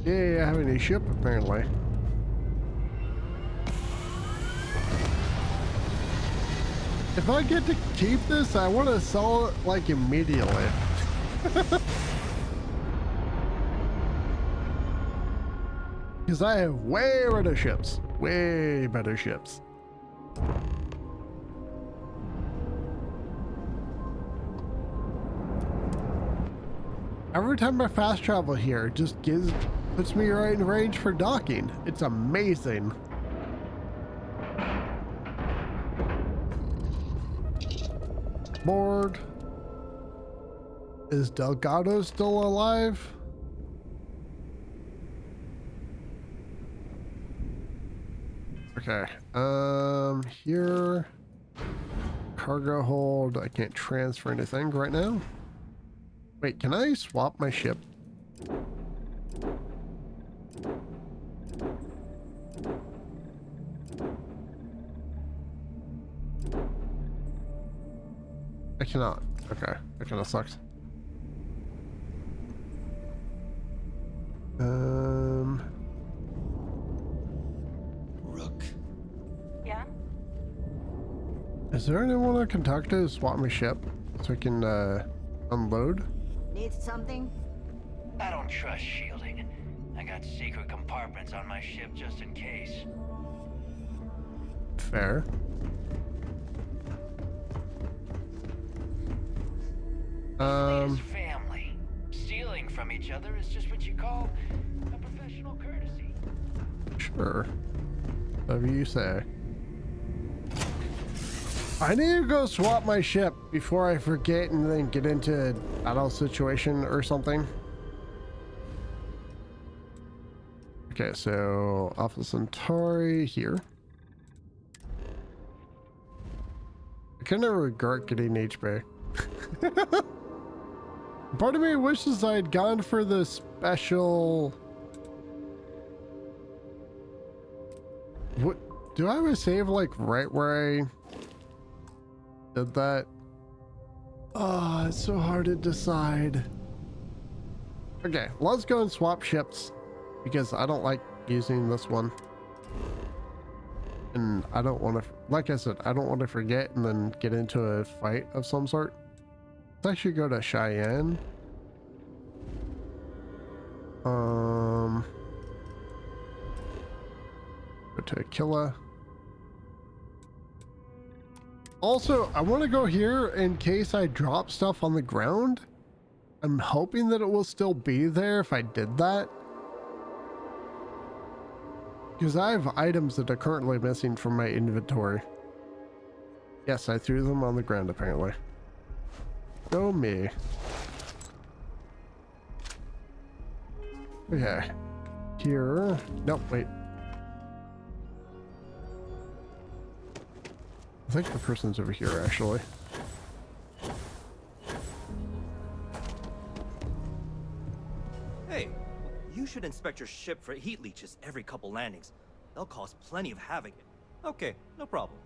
Yeah, I have a new ship apparently. If I get to keep this, I want to sell it like immediately. Because I have way better ships. Way better ships. Every time I fast travel here, it just puts me right in range for docking. It's amazing. Board. Is Delgado still alive? Okay. Here. Cargo hold. I can't transfer anything right now. Wait, can I swap my ship? I cannot. Okay, that kind of sucks. Rook. Yeah? Is there anyone I can talk to swap my ship so I can unload? Need something? I don't trust shielding. I got secret compartments on my ship just in case. Fair. It's family. Stealing from each other is just what you call a professional courtesy. Sure. Whatever you say. I need to go swap my ship before I forget and then get into a battle situation or something. Okay, so Alpha Centauri here. I kind of regret getting HP. Part of me wishes I had gone for the special... What? Do I have a save like right where I did that? Oh, it's so hard to decide. Okay, let's go and swap ships because I don't like using this one. And I don't want to, like I said, I don't want to forget and then get into a fight of some sort. Let's actually go to Cheyenne. Go to Aquila. Also, I want to go here in case I drop stuff on the ground. I'm hoping that it will still be there if I did that. Because I have items that are currently missing from my inventory. Yes, I threw them on the ground apparently. Go me. Okay. Here. Nope, wait. I think the person's over here actually. Hey, you should inspect your ship for heat leeches every couple landings. They'll cause plenty of havoc. Okay, no problem.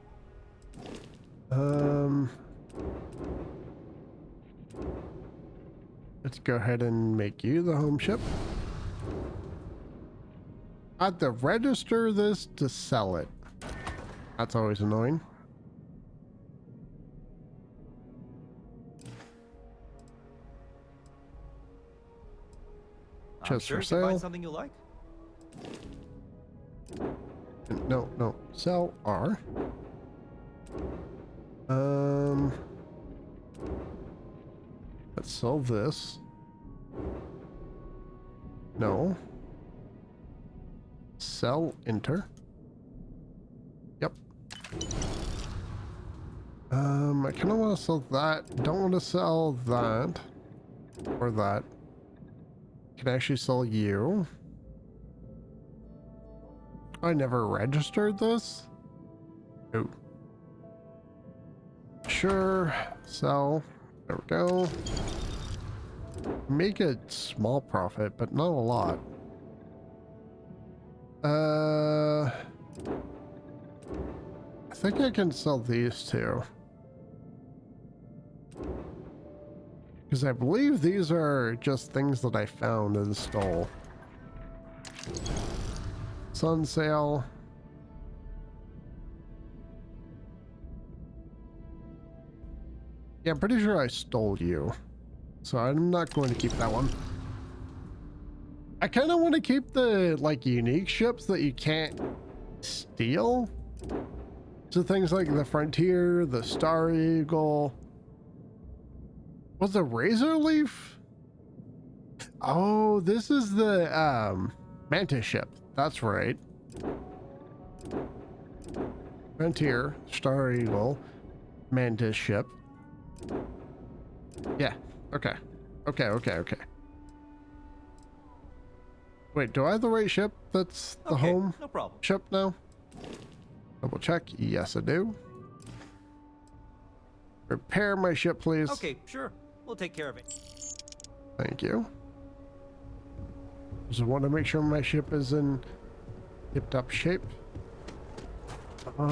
Let's go ahead and make you the home ship. I have to register this to sell it. That's always annoying. I'm sure you can find something you like. No. Sell R. Let's sell this. No. Sell enter. Yep. I kind of want to sell that. Don't want to sell that. Or that. Can I actually sell you? I never registered this? Oh. Sure. Sell. There we go. Make a small profit, but not a lot. I think I can sell these two. Because I believe these are just things that I found and stole. Sun sail. Yeah, I'm pretty sure I stole you. So I'm not going to keep that one. I kind of want to keep the like unique ships that you can't steal. So things like the Frontier, the Star Eagle. Was the Razor Leaf? Oh, this is the Mantis ship. That's right. Frontier, Star Eagle, Mantis ship. Yeah. Okay. Okay. Wait, do I have the right ship? That's the home no problem. ship now? Double check. Yes, I do. Repair my ship, please. Okay, sure. We'll take care of it. Thank you. Just want to make sure my ship is in tip-top shape. Keep your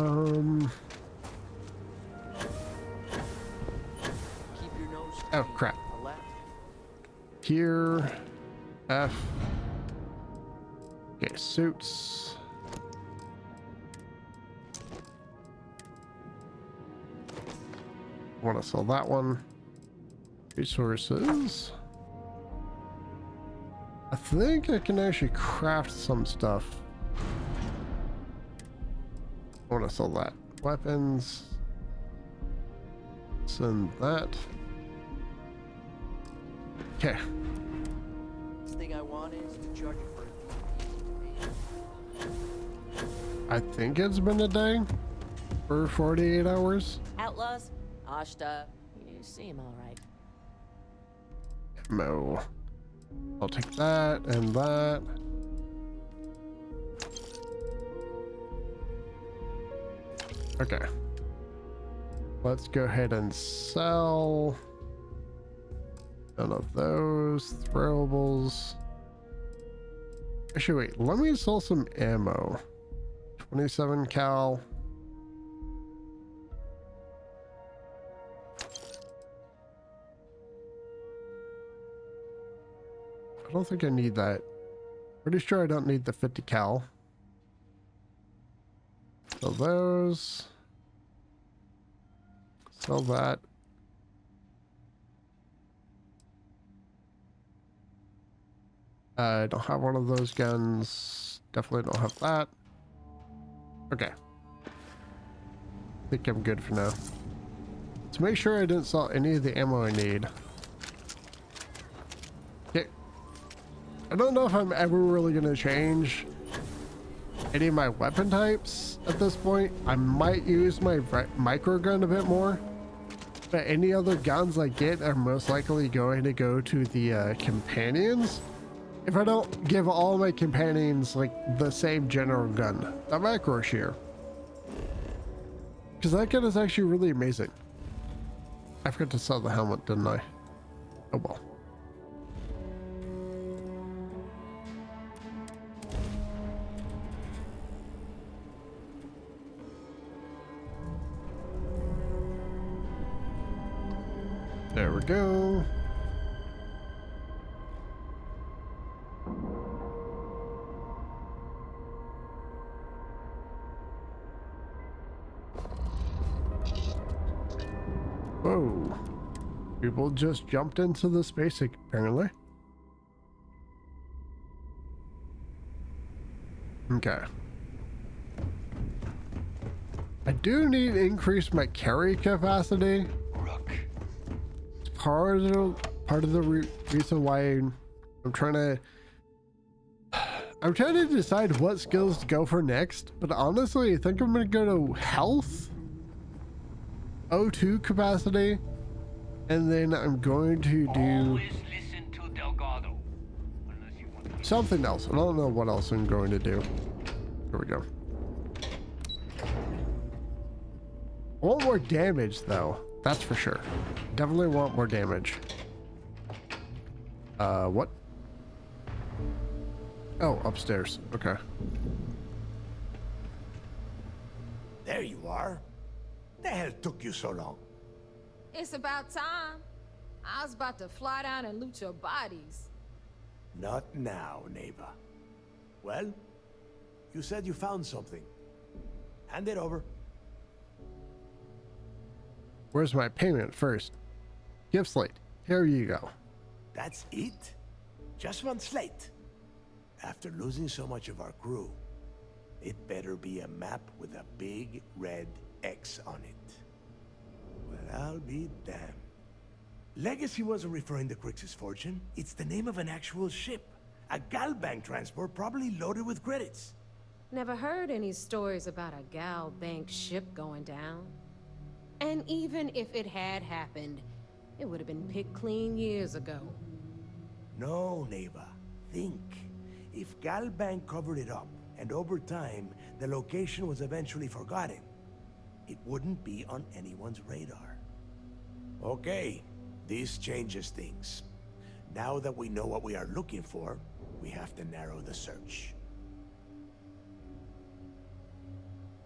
nose Oh, clean. crap. A left. Here. F. Okay, suits. Want to sell that one. Resources. I think I can actually craft some stuff. I want to sell that. Weapons. Send that. Okay. Last thing I want is to charge you for a I think it's been a day for 48 hours. Outlaws? Ashta. You seem alright. Mo. I'll take that and that. Okay. Let's go ahead and sell none of those throwables. Actually, wait, let me sell some ammo. 27 cal. I don't think I need that. Pretty sure I don't need the 50 cal. Sell those. Sell that. I don't have one of those guns. Definitely don't have that. Okay. I think I'm good for now. To make sure I didn't sell any of the ammo I need. Okay. I don't know if I'm ever really going to change any of my weapon types at this point. I might use my micro gun a bit more. But any other guns I get are most likely going to go to the companions. If I don't give all my companions like the same general gun, the macro shear. Because that gun is actually really amazing. I forgot to sell the helmet, didn't I? Oh well. There we go. Whoa. People just jumped into the space apparently. Okay. I do need to increase my carry capacity. Rook. It's part of the reason why I'm trying to decide what skills to go for next, but honestly, I think I'm gonna go to health, O2 capacity, and then I'm going to do Always listen to Delgado. Unless you want to something else. I don't know what else I'm going to do. Here we go. I want more damage though, that's for sure. Definitely want more damage. What? Oh, upstairs. Okay. There you are. The hell took you so long? It's about time. I was about to fly down and loot your bodies. Not now, neighbor. Well, you said you found something. Hand it over. Where's my payment first? Gift slate. Here you go. That's it? Just one slate? After losing so much of our crew, it better be a map with a big red X on it. Well, I'll be damned. Legacy wasn't referring to Crix's fortune. It's the name of an actual ship. A Galbank transport probably loaded with credits. Never heard any stories about a Gal Bank ship going down. And even if it had happened, it would have been picked clean years ago. No, Neva. Think. If Galbank covered it up, and over time, the location was eventually forgotten, it wouldn't be on anyone's radar. Okay, this changes things. Now that we know what we are looking for, we have to narrow the search.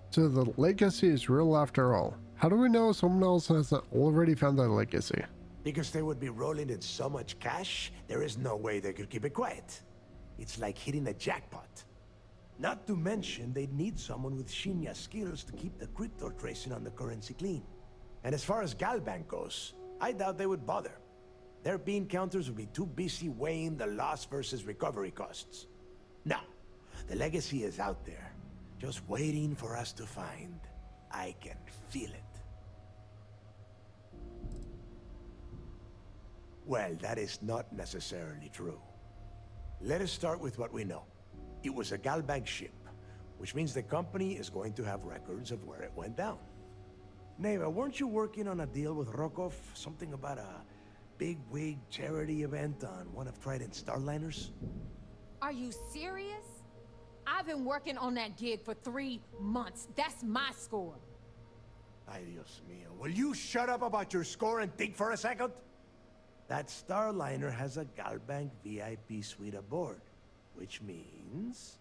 So the legacy is real after all. How do we know someone else has already found that legacy? Because they would be rolling in so much cash, there is no way they could keep it quiet. It's like hitting a jackpot. Not to mention, they'd need someone with Shinya skills to keep the crypto tracing on the currency clean. And as far as Galbank goes, I doubt they would bother. Their bean counters would be too busy weighing the loss versus recovery costs. Now, the legacy is out there, just waiting for us to find. I can feel it. Well, that is not necessarily true. Let us start with what we know. It was a Galbank ship, which means the company is going to have records of where it went down. Neva, weren't you working on a deal with Rokov? Something about a big-wig charity event on one of Trident's Starliners? Are you serious? I've been working on that gig for 3 months. That's my score. Ay, Dios mío. Will you shut up about your score and think for a second? That Starliner has a Galbank VIP suite aboard, which means...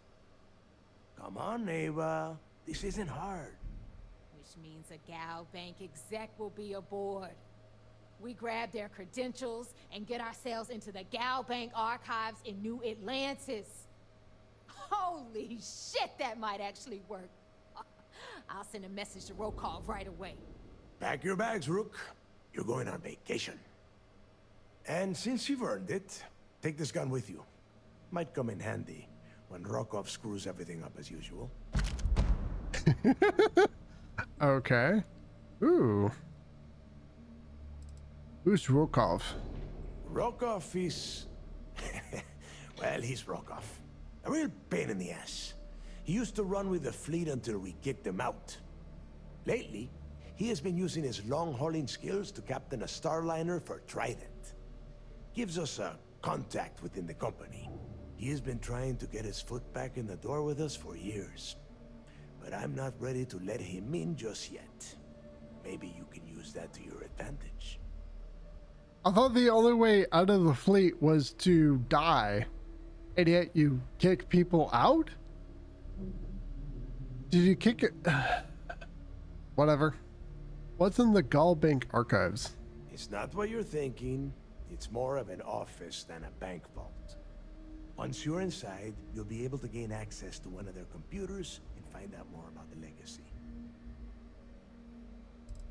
Come on, Neva. This isn't hard. Which means a Gal Bank exec will be aboard. We grab their credentials and get ourselves into the Gal Bank archives in New Atlantis. Holy shit, that might actually work. I'll send a message to Rokov right away. Pack your bags, Rook. You're going on vacation. And since you've earned it, take this gun with you. Might come in handy when Rokov screws everything up as usual. Okay. Ooh. Who's Rokov? Rokov is... well, he's Rokov. A real pain in the ass. He used to run with the fleet until we kicked him out. Lately, he has been using his long-hauling skills to captain a Starliner for Trident. Gives us a contact within the company. He has been trying to get his foot back in the door with us for years. But I'm not ready to let him in just yet. Maybe you can use that to your advantage. I thought the only way out of the fleet was to die, and yet you kick people out? Did you kick it? Whatever. What's in the Galbank archives? It's not what you're thinking. It's more of an office than a bank vault. Once you're inside, you'll be able to gain access to one of their computers and find out more about the legacy.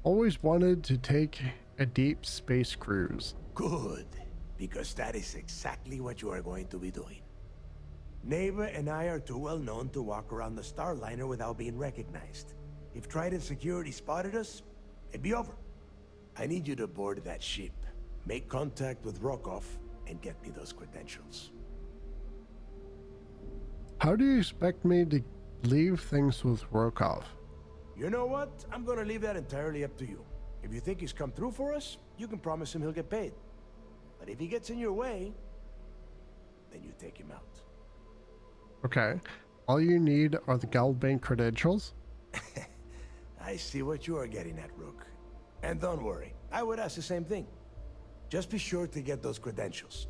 Always wanted to take a deep space cruise. Good, because that is exactly what you are going to be doing. Neva and I are too well known to walk around the Starliner without being recognized. If Trident security spotted us, it'd be over. I need you to board that ship, make contact with Rokov, and get me those credentials. How do you expect me to leave things with Rokov? You know what? I'm gonna leave that entirely up to you. If you think he's come through for us, you can promise him he'll get paid. But if he gets in your way, then you take him out. Okay. All you need are the Galbank credentials? I see what you are getting at, Rook. And don't worry, I would ask the same thing. Just be sure to get those credentials.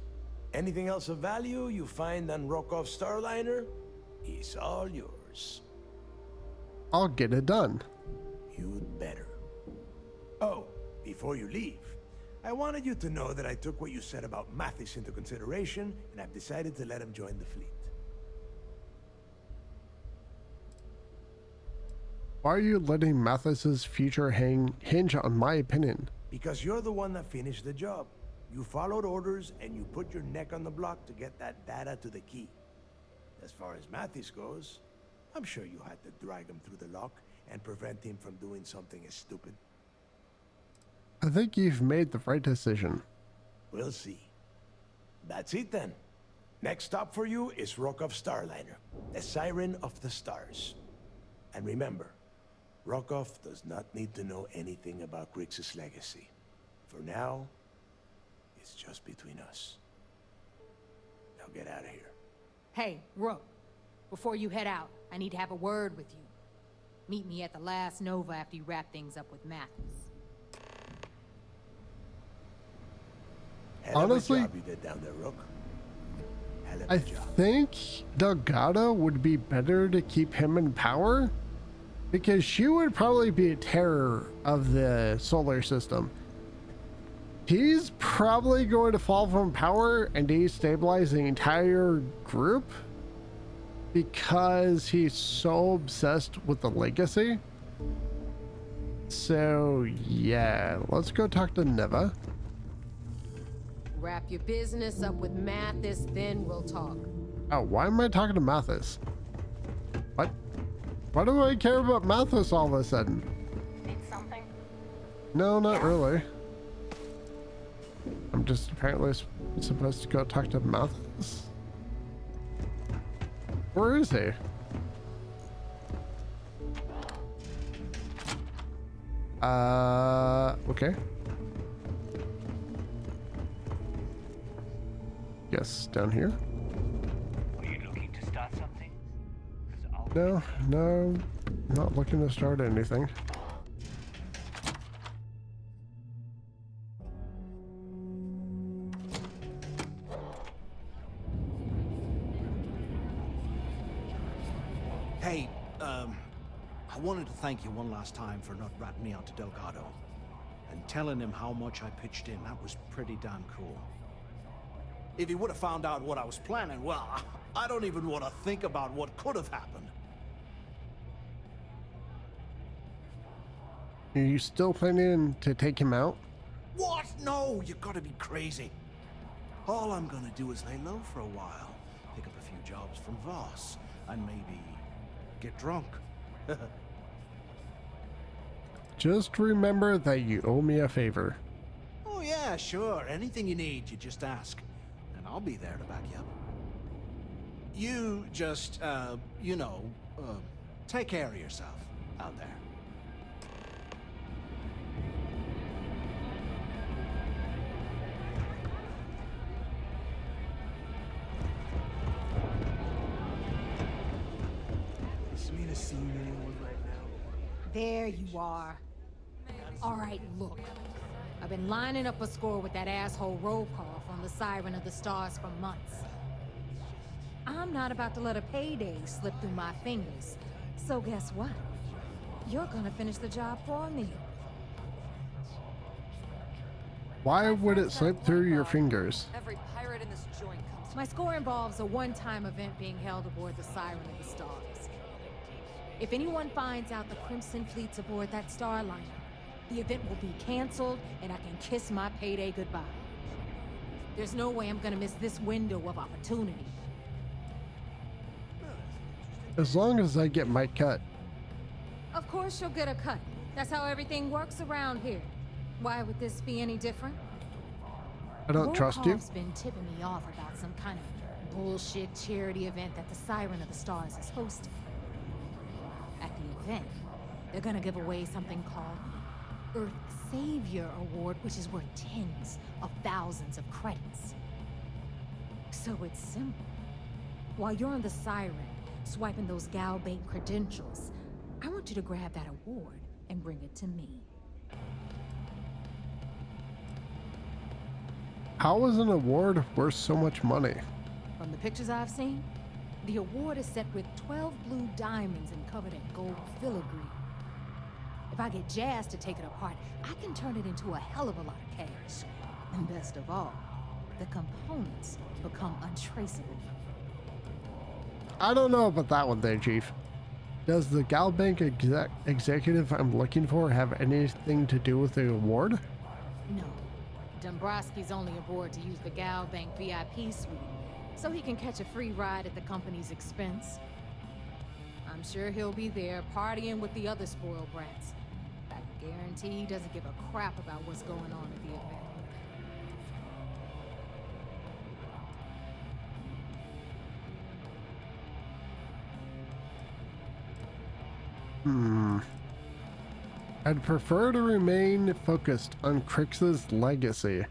Anything else of value you find on Rokov's Starliner is all yours. I'll get it done. You'd better. Oh, before you leave, I wanted you to know that I took what you said about Mathis into consideration, and I've decided to let him join the fleet. Why are you letting Mathis's future hinge on my opinion? Because you're the one that finished the job. You followed orders and you put your neck on the block to get that data to the key. As far as Mathis goes, I'm sure you had to drag him through the lock and prevent him from doing something as stupid. I think you've made the right decision. We'll see. That's it then. Next stop for you is Rokov Starliner, the Siren of the Stars. And remember, Rokov does not need to know anything about Grixis legacy. For now, it's just between us. Now get out of here. Hey, Rook, before you head out, I need to have a word with you. Meet me at the last Nova after you wrap things up with Mathis. Honestly, Hell of a job you did down there, Rook. Hell of a I job. think Delgado would be better to keep him in power, because she would probably be a terror of the solar system. He's probably going to fall from power and destabilize the entire group because he's so obsessed with the legacy. So yeah, let's go talk to Neva. Wrap your business up with Mathis, then we'll talk. Oh, why am I talking to Mathis? What? Why do I care about Mathis all of a sudden? Need something? No, not really. I'm just apparently supposed to go talk to Mathis. Where is he? Okay. Yes, down here. Were you looking to start something? 'Cause I'll No, no, not looking to start anything. Hey, I wanted to thank you one last time for not ratting me out to Delgado and telling him how much I pitched in. That was pretty damn cool. If he would have found out what I was planning, well, I don't even want to think about what could have happened. Are you still planning to take him out? What? No, you gotta be crazy. All I'm gonna do is lay low for a while, pick up a few jobs from Voss, and maybe get drunk. Just remember that you owe me a favor. Oh yeah, sure. Anything you need, you just ask. And I'll be there to back you up. You just, take care of yourself out there. There you are. All right, look. I've been lining up a score with that asshole Rokov on the Siren of the Stars for months. I'm not about to let a payday slip through my fingers. So guess what? You're gonna finish the job for me. Why would it slip through your fingers? Every pirate in this joint comes. My score involves a one-time event being held aboard the Siren of the Stars. If anyone finds out the Crimson Fleet's aboard that Starliner, the event will be canceled and I can kiss my payday goodbye. There's no way I'm gonna miss this window of opportunity. As long as I get my cut. Of course you'll get a cut. That's how everything works around here. Why would this be any different? I don't trust you. Rokov's been tipping me off about some kind of bullshit charity event that the Siren of the Stars is hosting. At the event, they're gonna give away something called the Earth Savior Award, which is worth tens of thousands of credits. So it's simple. While you're on the Siren, swiping those Gal Bank credentials, I want you to grab that award and bring it to me. How is an award worth so much money? From the pictures I've seen, the award is set with 12 blue diamonds and covered in gold filigree. If I get Jazz to take it apart, I can turn it into a hell of a lot of cash. And best of all, the components become untraceable. I don't know about that one there, Chief. Does the Gal Bank executive I'm looking for have anything to do with the award? No. Dombrowski's only aboard to use the Gal Bank VIP suite, so he can catch a free ride at the company's expense. I'm sure he'll be there partying with the other spoiled brats. I guarantee he doesn't give a crap about what's going on at the event. I'd prefer to remain focused on Crix's legacy.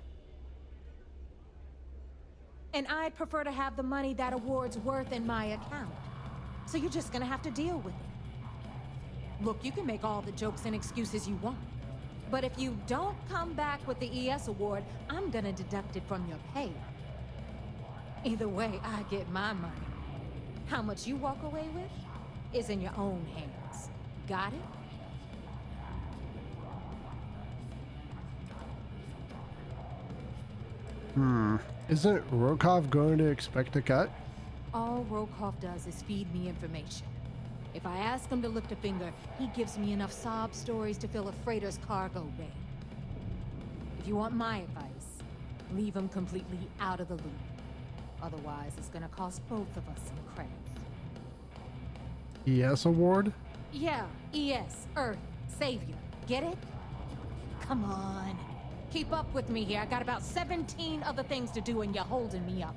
And I'd prefer to have the money that award's worth in my account. So you're just gonna have to deal with it. Look, you can make all the jokes and excuses you want. But if you don't come back with the ES award, I'm gonna deduct it from your pay. Either way, I get my money. How much you walk away with is in your own hands. Got it? Isn't Rokov going to expect a cut? All Rokov does is feed me information. If I ask him to lift a finger, he gives me enough sob stories to fill a freighter's cargo bay. If you want my advice, leave him completely out of the loop. Otherwise, it's gonna cost both of us some credits. ES award? Yeah, ES, Earth, Savior. Get it? Come on. Keep up with me here. I got about 17 other things to do and you're holding me up.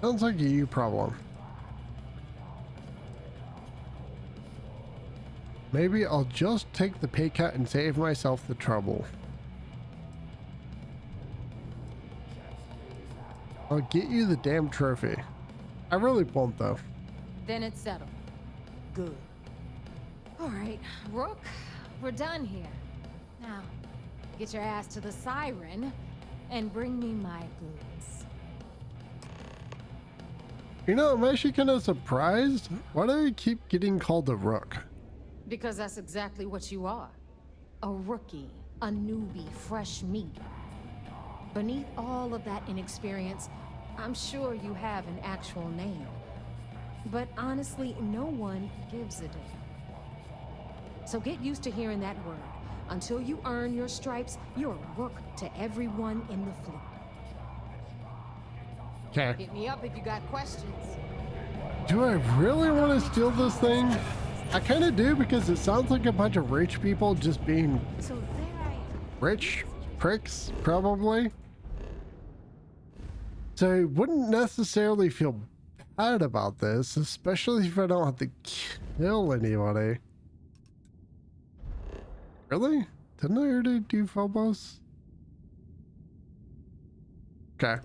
Sounds like a you problem. Maybe I'll just take the pay cut and save myself the trouble. I'll get you the damn trophy. I really won't though. Then it's settled. Good. All right, Rook, we're done here. Now, get your ass to the Siren and bring me my goods. You know, I'm actually kind of surprised. Why do I keep getting called a rook? Because that's exactly what you are. A rookie, a newbie, fresh meat. Beneath all of that inexperience, I'm sure you have an actual name. But honestly, no one gives a damn. So get used to hearing that word. Until you earn your stripes, you're a rook to everyone in the fleet. Okay. Hit me up if you got questions. Do I really want to steal this thing? I kind of do because it sounds like a bunch of rich people just being So there I am. rich pricks, probably. So I wouldn't necessarily feel bad about this, especially if I don't have to kill anybody. Really? Didn't I already do Phobos? Okay.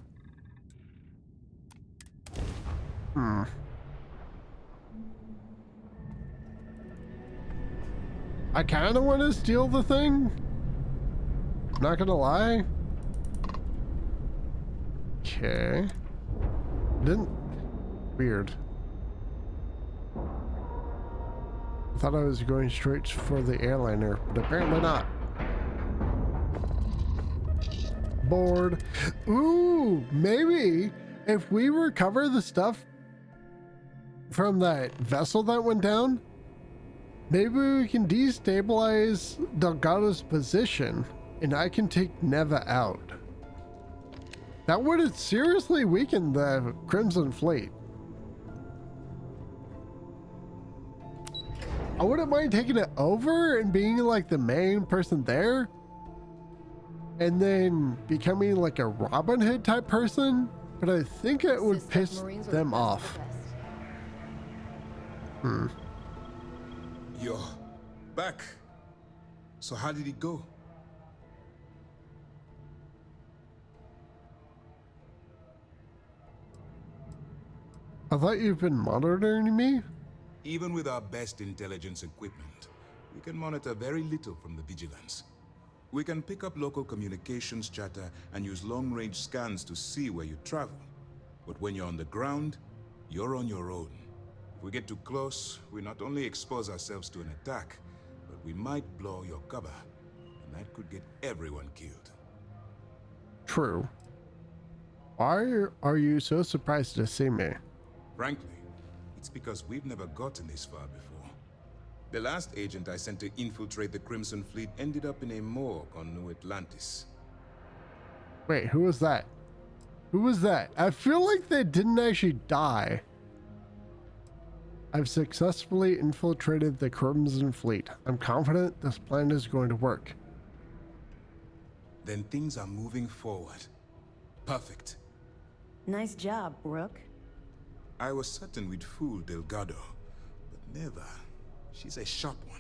I kind of want to steal the thing. Not gonna lie. Okay. Didn't. Weird. I thought I was going straight for the airliner, but apparently not. Board. Ooh, maybe if we recover the stuff from that vessel that went down, maybe we can destabilize Delgado's position and I can take Neva out. That would have seriously weakened the Crimson Fleet. I wouldn't mind taking it over and being like the main person there and then becoming like a Robin Hood type person, but I think it would piss them off. You're back. So how did it go? I thought you've been monitoring me? Even with our best intelligence equipment, we can monitor very little from the vigilance. We can pick up local communications chatter and use long-range scans to see where you travel. But when you're on the ground, you're on your own. If we get too close, we not only expose ourselves to an attack, but we might blow your cover. And that could get everyone killed. True. Why are you so surprised to see me? Frankly, It's because we've never gotten this far before. The last agent I sent to infiltrate the Crimson Fleet ended up in a morgue on New Atlantis. Wait, who was that? Who was that? I feel like they didn't actually die. I've successfully infiltrated the Crimson Fleet. I'm confident this plan is going to work. Then things are moving forward. Perfect. Nice job, Rook. I was certain we'd fool Delgado, but never. She's a sharp one.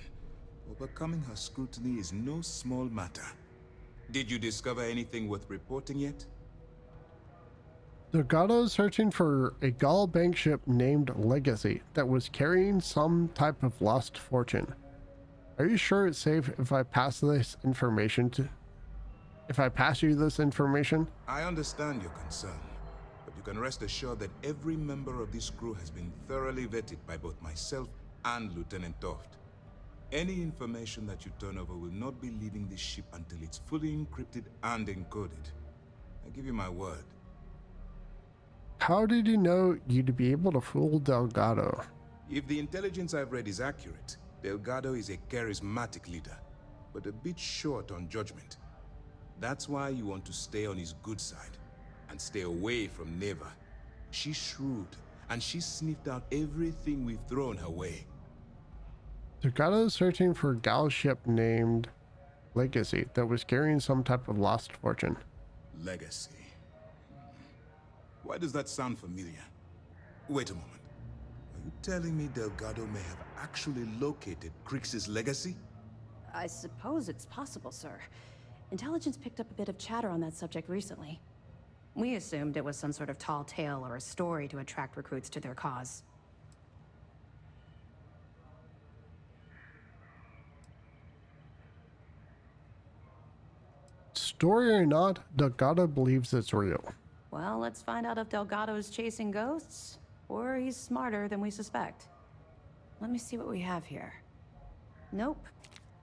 Overcoming her scrutiny is no small matter. Did you discover anything worth reporting yet? Delgado is searching for a Gaul bank ship named Legacy that was carrying some type of lost fortune. Are you sure it's safe if I pass this information to... If I pass you this information? I understand your concern, but you can rest assured that every member of this crew has been thoroughly vetted by both myself and Lieutenant Toft. Any information that you turn over will not be leaving this ship until it's fully encrypted and encoded. I give you my word. How did you know you'd be able to fool Delgado? If the intelligence I've read is accurate, Delgado is a charismatic leader, but a bit short on judgment. That's why you want to stay on his good side, and stay away from Neva. She's shrewd, and she's sniffed out everything we've thrown her way. Delgado is searching for a Gaul ship named Legacy that was carrying some type of lost fortune. Legacy. Why does that sound familiar? Wait a moment. Are you telling me Delgado may have actually located Crix's legacy? I suppose it's possible, sir. Intelligence picked up a bit of chatter on that subject recently. We assumed it was some sort of tall tale or a story to attract recruits to their cause. Story or not, Delgado believes it's real. Well, let's find out if Delgado's chasing ghosts, or he's smarter than we suspect. Let me see what we have here. Nope.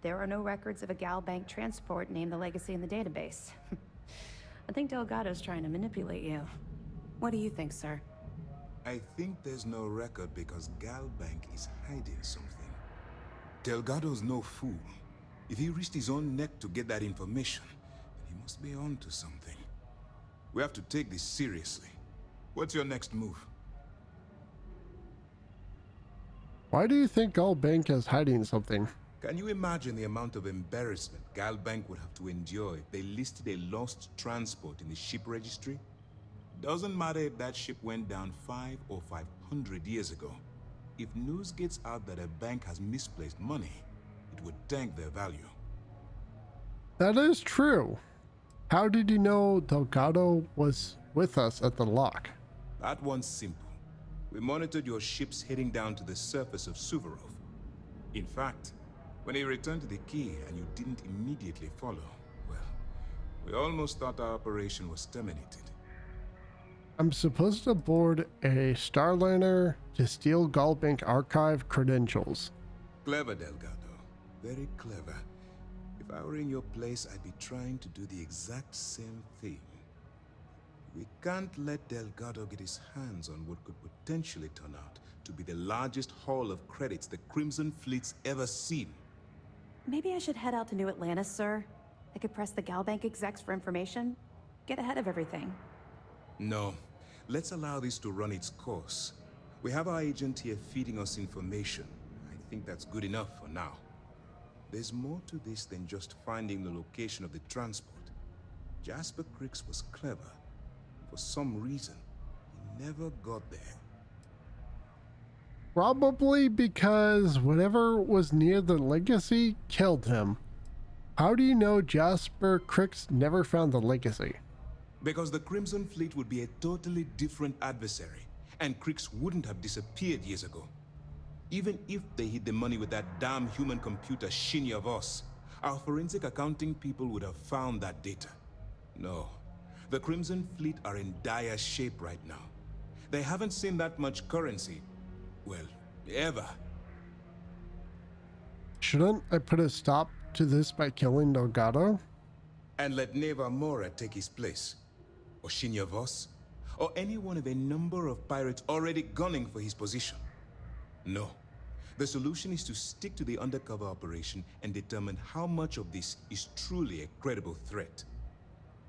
There are no records of a Gal Bank transport named the Legacy in the database. I think Delgado's trying to manipulate you. What do you think, sir? I think there's no record because Gal Bank is hiding something. Delgado's no fool. If he risked his own neck to get that information, then he must be on to something. We have to take this seriously. What's your next move? Why do you think Gaul Bank is hiding something? Can you imagine the amount of embarrassment Gal Bank would have to endure if they listed a lost transport in the ship registry? Doesn't matter if that ship went down 5 or 500 years ago. If news gets out that a bank has misplaced money, it would tank their value. That is true. How did you know Delgado was with us at the lock? That one's simple. We monitored your ships heading down to the surface of Suvorov. In fact, when he returned to the key and you didn't immediately follow, well, we almost thought our operation was terminated. I'm supposed to board a Starliner to steal Gaul Bank archive credentials. Clever, Delgado. Very clever. If I were in your place, I'd be trying to do the exact same thing. We can't let Delgado get his hands on what could potentially turn out to be the largest haul of credits the Crimson Fleet's ever seen. Maybe I should head out to New Atlantis, sir. I could press the Gal Bank execs for information. Get ahead of everything. No. Let's allow this to run its course. We have our agent here feeding us information. I think that's good enough for now. There's more to this than just finding the location of the transport. Jasper Crix was clever. For some reason, he never got there. Probably because whatever was near the Legacy killed him. How do you know Jasper Crix never found the Legacy? Because the Crimson Fleet would be a totally different adversary, and Crix wouldn't have disappeared years ago. Even if they hid the money with that damn human computer Shinya Voss, our forensic accounting people would have found that data. No, the Crimson Fleet are in dire shape right now. They haven't seen that much currency, well, ever. Shouldn't I put a stop to this by killing Delgado? And let Neva Mora take his place? Or Shinya Voss? Or any one of a number of pirates already gunning for his position? No. The solution is to stick to the undercover operation and determine how much of this is truly a credible threat.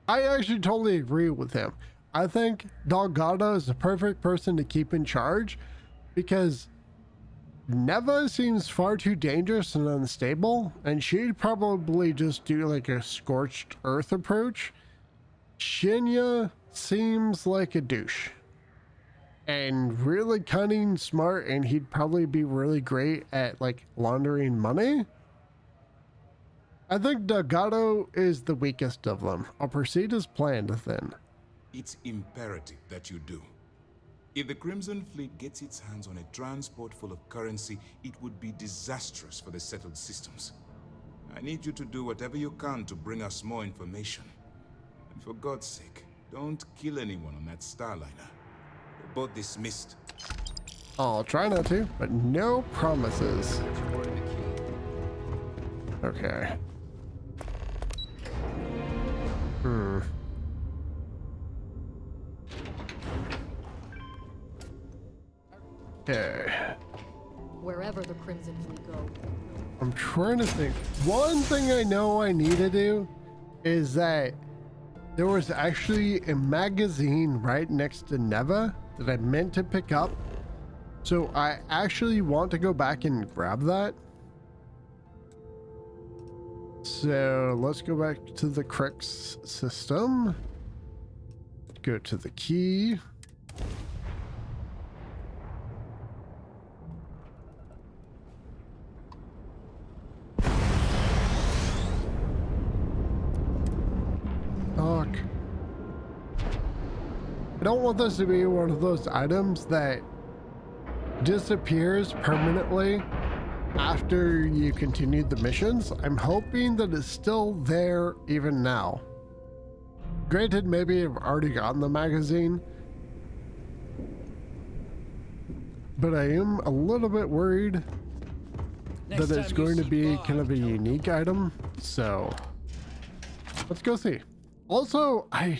I actually totally agree with him. I think Delgado is the perfect person to keep in charge because Neva seems far too dangerous and unstable, and she'd probably just do like a scorched earth approach. Shinya seems like a douche and really cunning, smart, and he'd probably be really great at like laundering money. I think Delgado is the weakest of them. I'll proceed as planned then. It's imperative that you do. If the Crimson Fleet gets its hands on a transport full of currency, it would be disastrous for the settled systems. I need you to do whatever you can to bring us more information. And for God's sake, don't kill anyone on that Starliner. You're both dismissed. I'll try not to, but no promises. Okay. Okay. Wherever the Crimson Fleet go. I'm trying to think. One thing I know I need to do is that there was actually a magazine right next to Neva that I meant to pick up. So I actually want to go back and grab that. So let's go back to the Crix system. Go to the key. Doc. I don't want this to be one of those items that disappears permanently after you continue the missions. I'm hoping that it's still there even now. Granted, maybe I've already gotten the magazine, but I am a little bit worried that it's going to be kind of a unique item. So let's go see. Also, I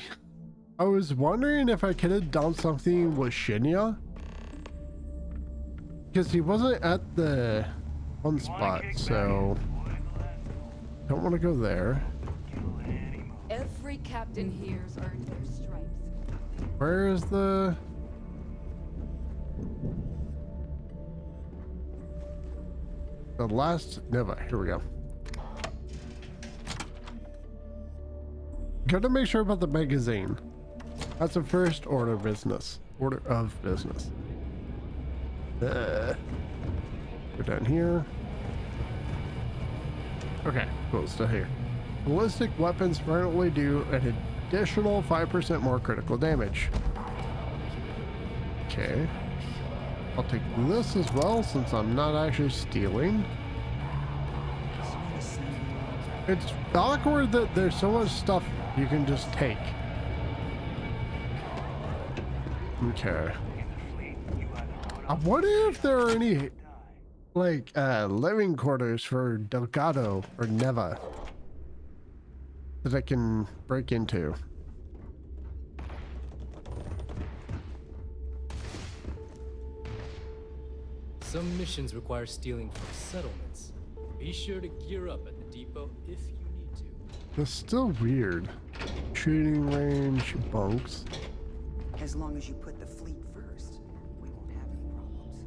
was wondering if I could have done something with Shinya, because he wasn't at the one spot, so don't want to go there. Every captain here's earned their stripes. Where is the last Neva? Here we go. Gotta make sure about the magazine. That's the first order of business. Order of business. Go down here. Okay, cool, still here. Ballistic weapons permanently do an additional 5% more critical damage. Okay. I'll take this as well since I'm not actually stealing. It's awkward that there's so much stuff you can just take. Okay. I wonder if there are any like living quarters for Delgado or Neva that I can break into. Some missions require stealing from settlements. Be sure to gear up at the depot if you need to. That's still weird. Shooting range, bunks. As long as you put the fleet first, we won't have any problems.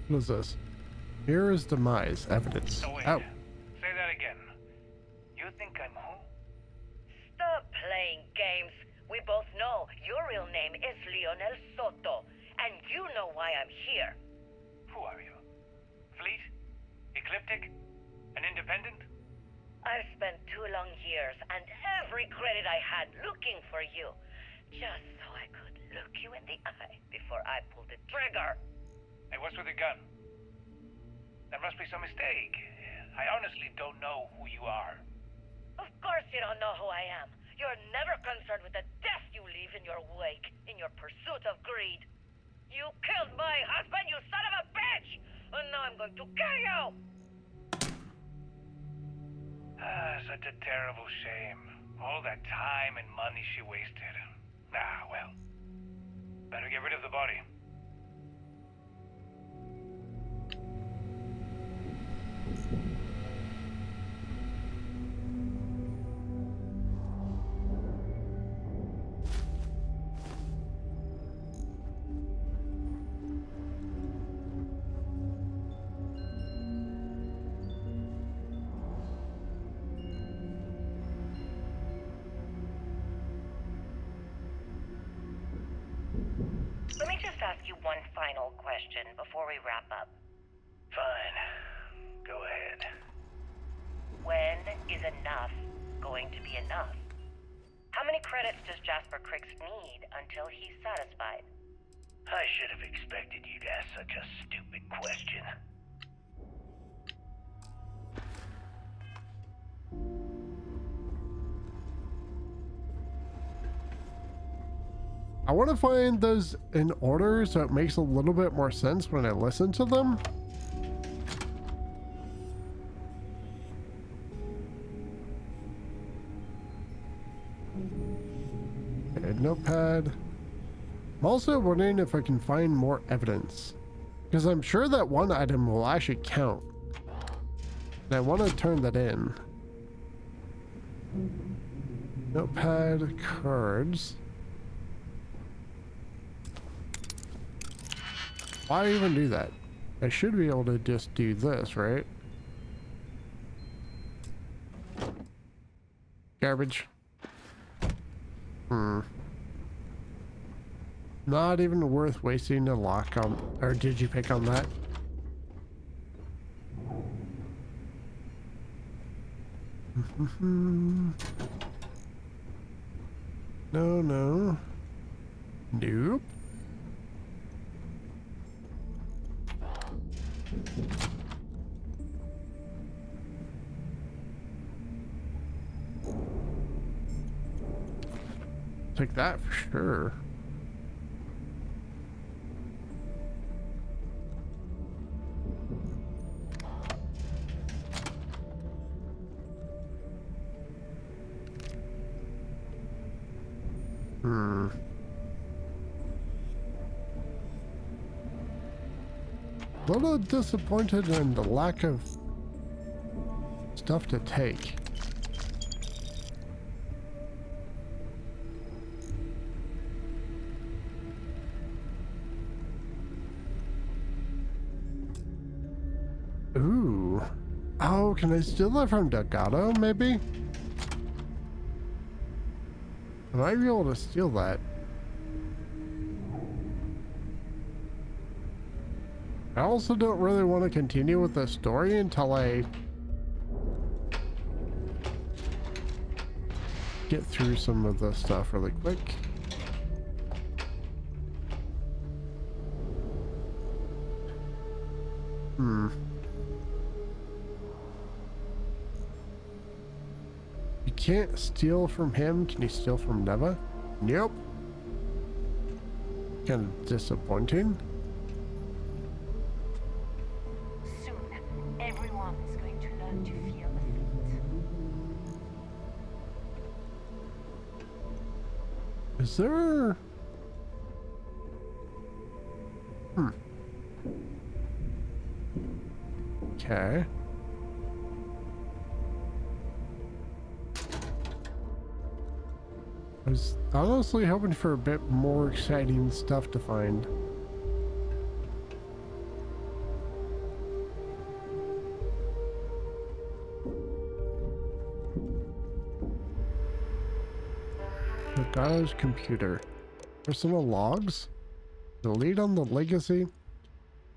What is this? Here is demise evidence. So wait, Out. say that again. You think I'm who? Stop playing games. We both know your real name is Leonel Soto, and you know why I'm here. Who are you? Fleet? Ecliptic? An independent? I've spent 2 long years and every credit I had looking for you, just so I could look you in the eye before I pulled the trigger. Hey, what's with the gun? There must be some mistake. I honestly don't know who you are. Of course you don't know who I am. You're never concerned with the death you leave your wake in your pursuit of greed. You killed my husband, you son of a bitch! And now I'm going to kill you! Such a terrible shame. All that time and money she wasted. Ah, well. Better get rid of the body. Let me just ask you one final question before we wrap up. Fine. Go ahead. When is enough going to be enough? How many credits does Jasper Criggs need until he's satisfied? I should have expected you to ask such a stupid question. I want to find those in order so it makes a little bit more sense when I listen to them. Okay, notepad. I'm also wondering if I can find more evidence, because I'm sure that one item will actually count. And I want to turn that in. Notepad, cards. Why even do that? I should be able to just do this, right? Garbage. Not even worth wasting a lock on, or digipick on that. No, no. Nope. Take that for sure. A little disappointed in the lack of stuff to take. Ooh. Oh, can I steal that from Delgado, maybe? I might be able to steal that. I also don't really want to continue with the story until I get through some of the stuff really quick. You can't steal from him. Can you steal from Neva? Nope. Kind of disappointing. Everyone is going to learn to feel the Is there... Okay. I was honestly hoping for a bit more exciting stuff to find. Delgado's computer. Personal logs? Delete on the legacy?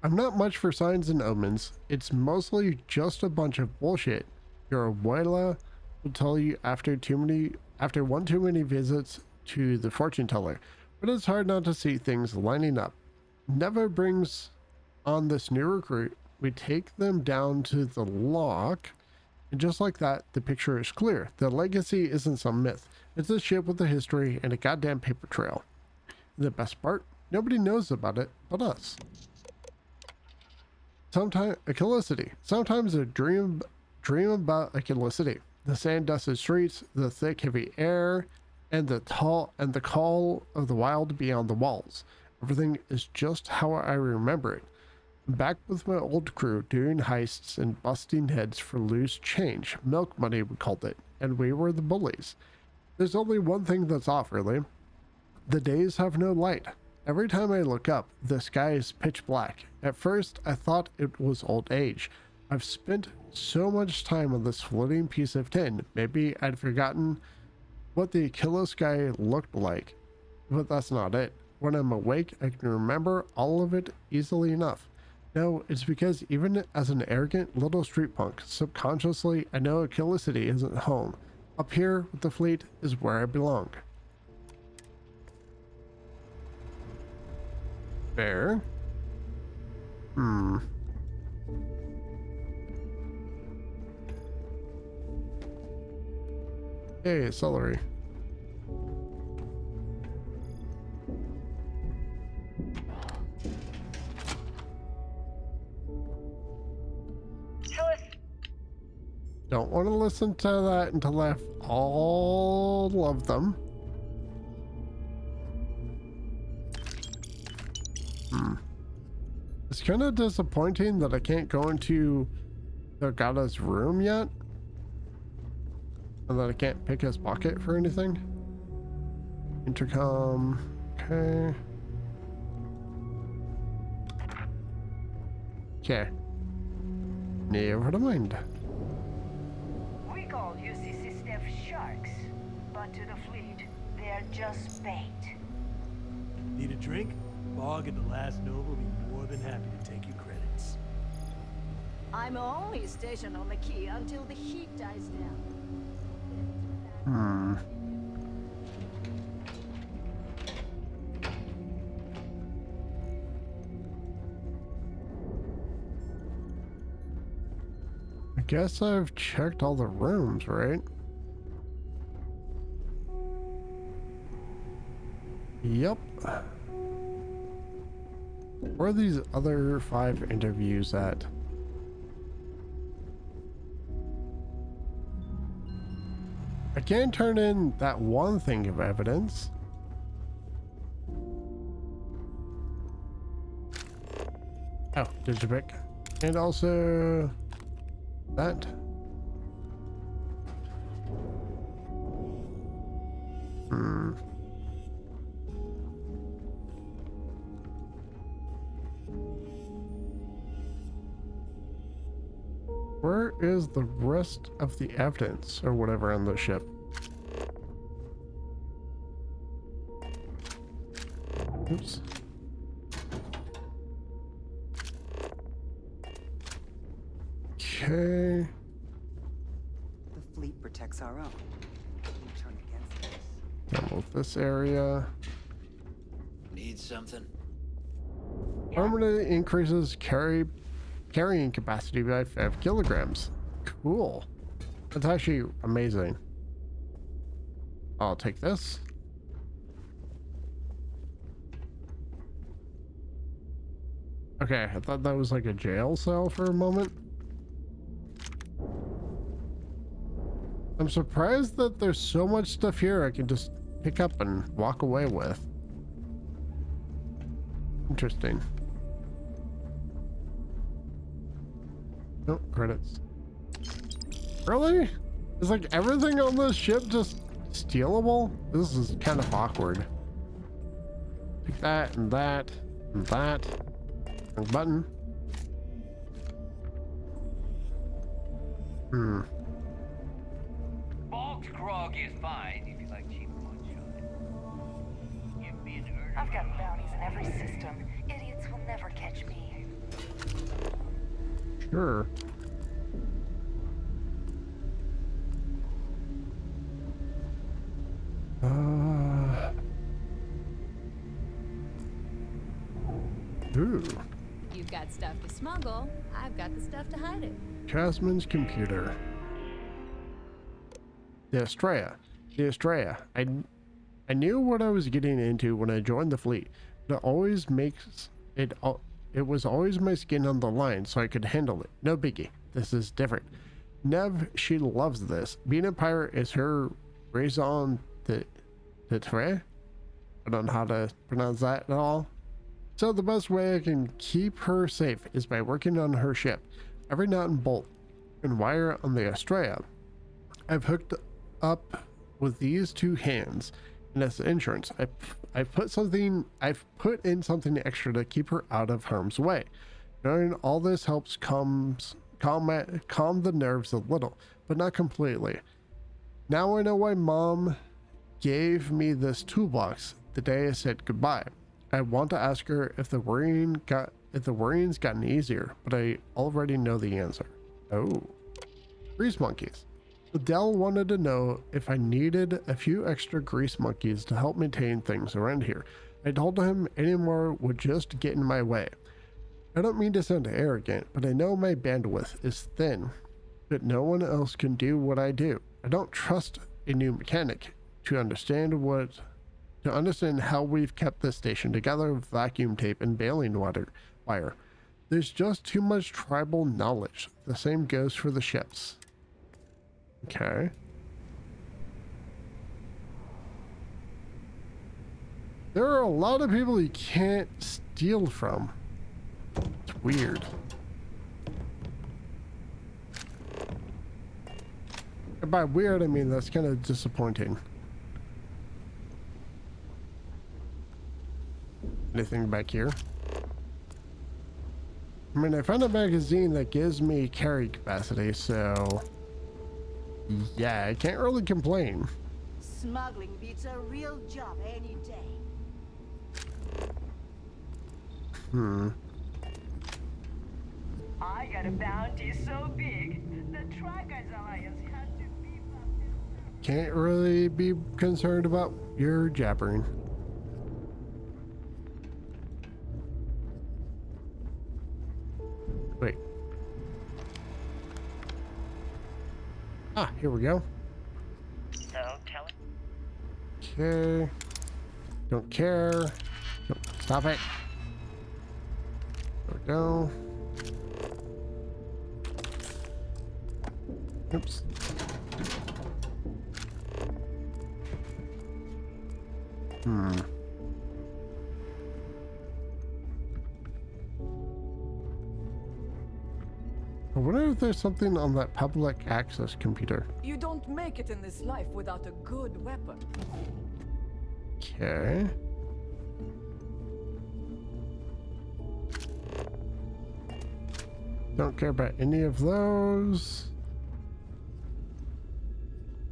I'm not much for signs and omens. It's mostly just a bunch of bullshit. Your abuela will tell you after one too many visits to the fortune teller, but it's hard not to see things lining up. Neva brings on this new recruit. We take them down to the lock, and just like that, the picture is clear. The legacy isn't some myth. It's a ship with a history and a goddamn paper trail. The best part, nobody knows about it but us. Sometimes Aquilicity. Sometimes I dream about Aquilicity. The sand-dusted streets, the thick, heavy air, and the call of the wild beyond the walls. Everything is just how I remember it. Back with my old crew, doing heists and busting heads for loose change. Milk money, we called it. And we were the bullies. There's only one thing that's off, really. The days have no light. Every time I look up, the sky is pitch black. At first, I thought it was old age. I've spent so much time on this floating piece of tin, maybe I'd forgotten what the Aquila sky looked like. But that's not it. When I'm awake, I can remember all of it easily enough. No, it's because even as an arrogant little street punk, subconsciously I know Aquilicity isn't home. Up here with the fleet is where I belong. Fair. Hey, celery. Don't want to listen to that until I have all of them. It's kind of disappointing that I can't go into Delgado's room yet. And that I can't pick his pocket for anything. Intercom. Okay. Okay. Never mind. We call UCC staff sharks, but to the fleet, they're just bait. Need a drink? Bog and the last Nova will be more than happy to take your credits. I'm only stationed on the key until the heat dies down. I guess I've checked all the rooms, right? Yep. Where are these other 5 interviews at? I can't turn in that one thing of evidence. Oh, digipic. And also that. Where is the rest of the evidence or whatever on the ship? Oops. Okay. The fleet protects our own. We turn against us. Demo this area. Need something? Permanently increases carrying capacity by 5 kilograms. Cool. That's actually amazing. I'll take this. Okay, I thought that was like a jail cell for a moment. I'm surprised that there's so much stuff here I can just pick up and walk away with. Interesting. No credits. Really? Is like everything on this ship just stealable? This is kind of awkward. Like that and that and that. And button. Bog's grog is fine if you like cheap moonshine. Give me an early. I've got bounties in every system. Idiots will never catch me. Sure. Ooh. You've got stuff to smuggle. I've got the stuff to hide it. Jasmine's computer. The Estrella. I I knew what I was getting into when I joined the fleet, but it was always my skin on the line so I could handle it. No biggie. This is different. Nev, she loves this. Being a pirate is her raison d'etre. I don't know how to pronounce that at all. So the best way I can keep her safe is by working on her ship. Every nut and bolt and wire on the Estrella I've hooked up with these two hands, and as insurance, I've put in something extra to keep her out of harm's way. Knowing all this helps calm the nerves a little, but not completely. Now I know why Mom gave me this toolbox the day I said goodbye. I want to ask her if the worrying's gotten easier, but I already know the answer. Oh, grease monkeys. Adele wanted to know if I needed a few extra grease monkeys to help maintain things around here. I told him any more would just get in my way. I don't mean to sound arrogant, but I know my bandwidth is thin, but no one else can do what I do. I don't trust a new mechanic to understand how we've kept this station together with vacuum tape and baling wire. There's just too much tribal knowledge. The same goes for the ships. Okay. There are a lot of people you can't steal from. It's weird. And by weird, I mean that's kind of disappointing. Anything back here? I mean, I found a magazine that gives me carry capacity, so yeah, I can't really complain. Smuggling beats a real job any day. I got a bounty so big, the Trackers Alliance had to beef up. Can't really be concerned about your jabbering. Wait. Ah, here we go. So tell it. Okay. Don't care. Nope. Stop it. There we go. Oops. I wonder if there's something on that public access computer. You don't make it in this life without a good weapon. Okay. Don't care about any of those.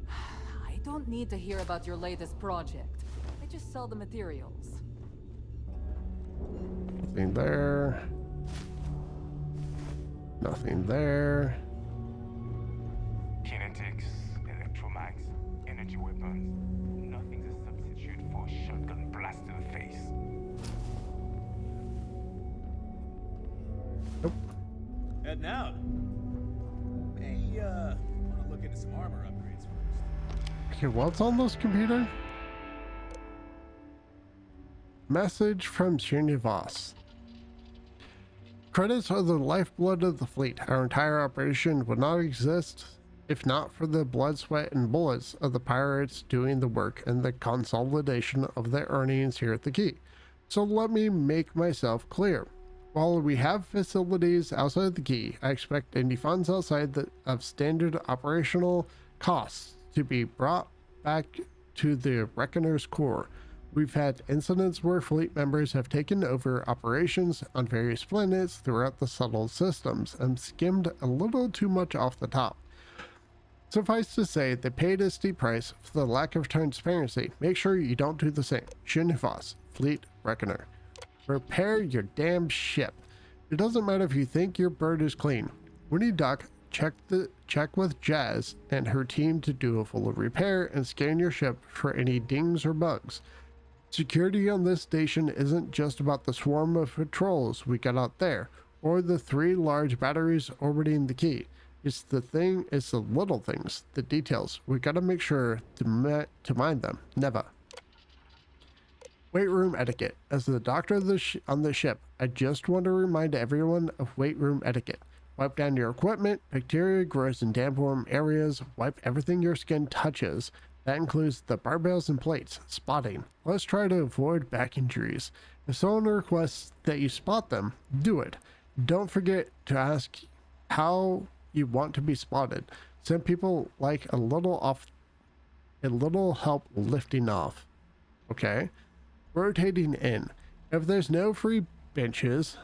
I don't need to hear about your latest project. I just sell the materials. Nothing there. Nothing there. Kinetics, electromags, energy weapons. Nothing's a substitute for a shotgun blast to the face. Nope. Heading out. May, want to look into some armor upgrades first. Okay, what's on this computer? Message from Srinivas. Credits are the lifeblood of the fleet. Our entire operation would not exist if not for the blood, sweat, and bullets of the pirates doing the work and the consolidation of their earnings here at the Key. So let me make myself clear. While we have facilities outside the Key, I expect any funds outside of standard operational costs to be brought back to the Reckoner's core. We've had incidents where fleet members have taken over operations on various planets throughout the settled systems and skimmed a little too much off the top. Suffice to say, they paid a steep price for the lack of transparency. Make sure you don't do the same. Shinifas, Fleet Reckoner. Repair your damn ship. It doesn't matter if you think your bird is clean. When you dock, check with Jazz and her team to do a full repair and scan your ship for any dings or bugs. Security on this station isn't just about the swarm of patrols we got out there, or the 3 large batteries orbiting the Key. It's the little things, the details. We gotta make sure to mind them. Never. Weight room etiquette. As the doctor of on the ship, I just want to remind everyone of weight room etiquette. Wipe down your equipment. Bacteria grows in damp warm areas. Wipe everything your skin touches. That includes the barbells and plates. Spotting. Let's try to avoid back injuries. If someone requests that you spot them, do it. Don't forget to ask how you want to be spotted. Some people like a little help lifting off. Okay. Rotating in. If there's no free benches,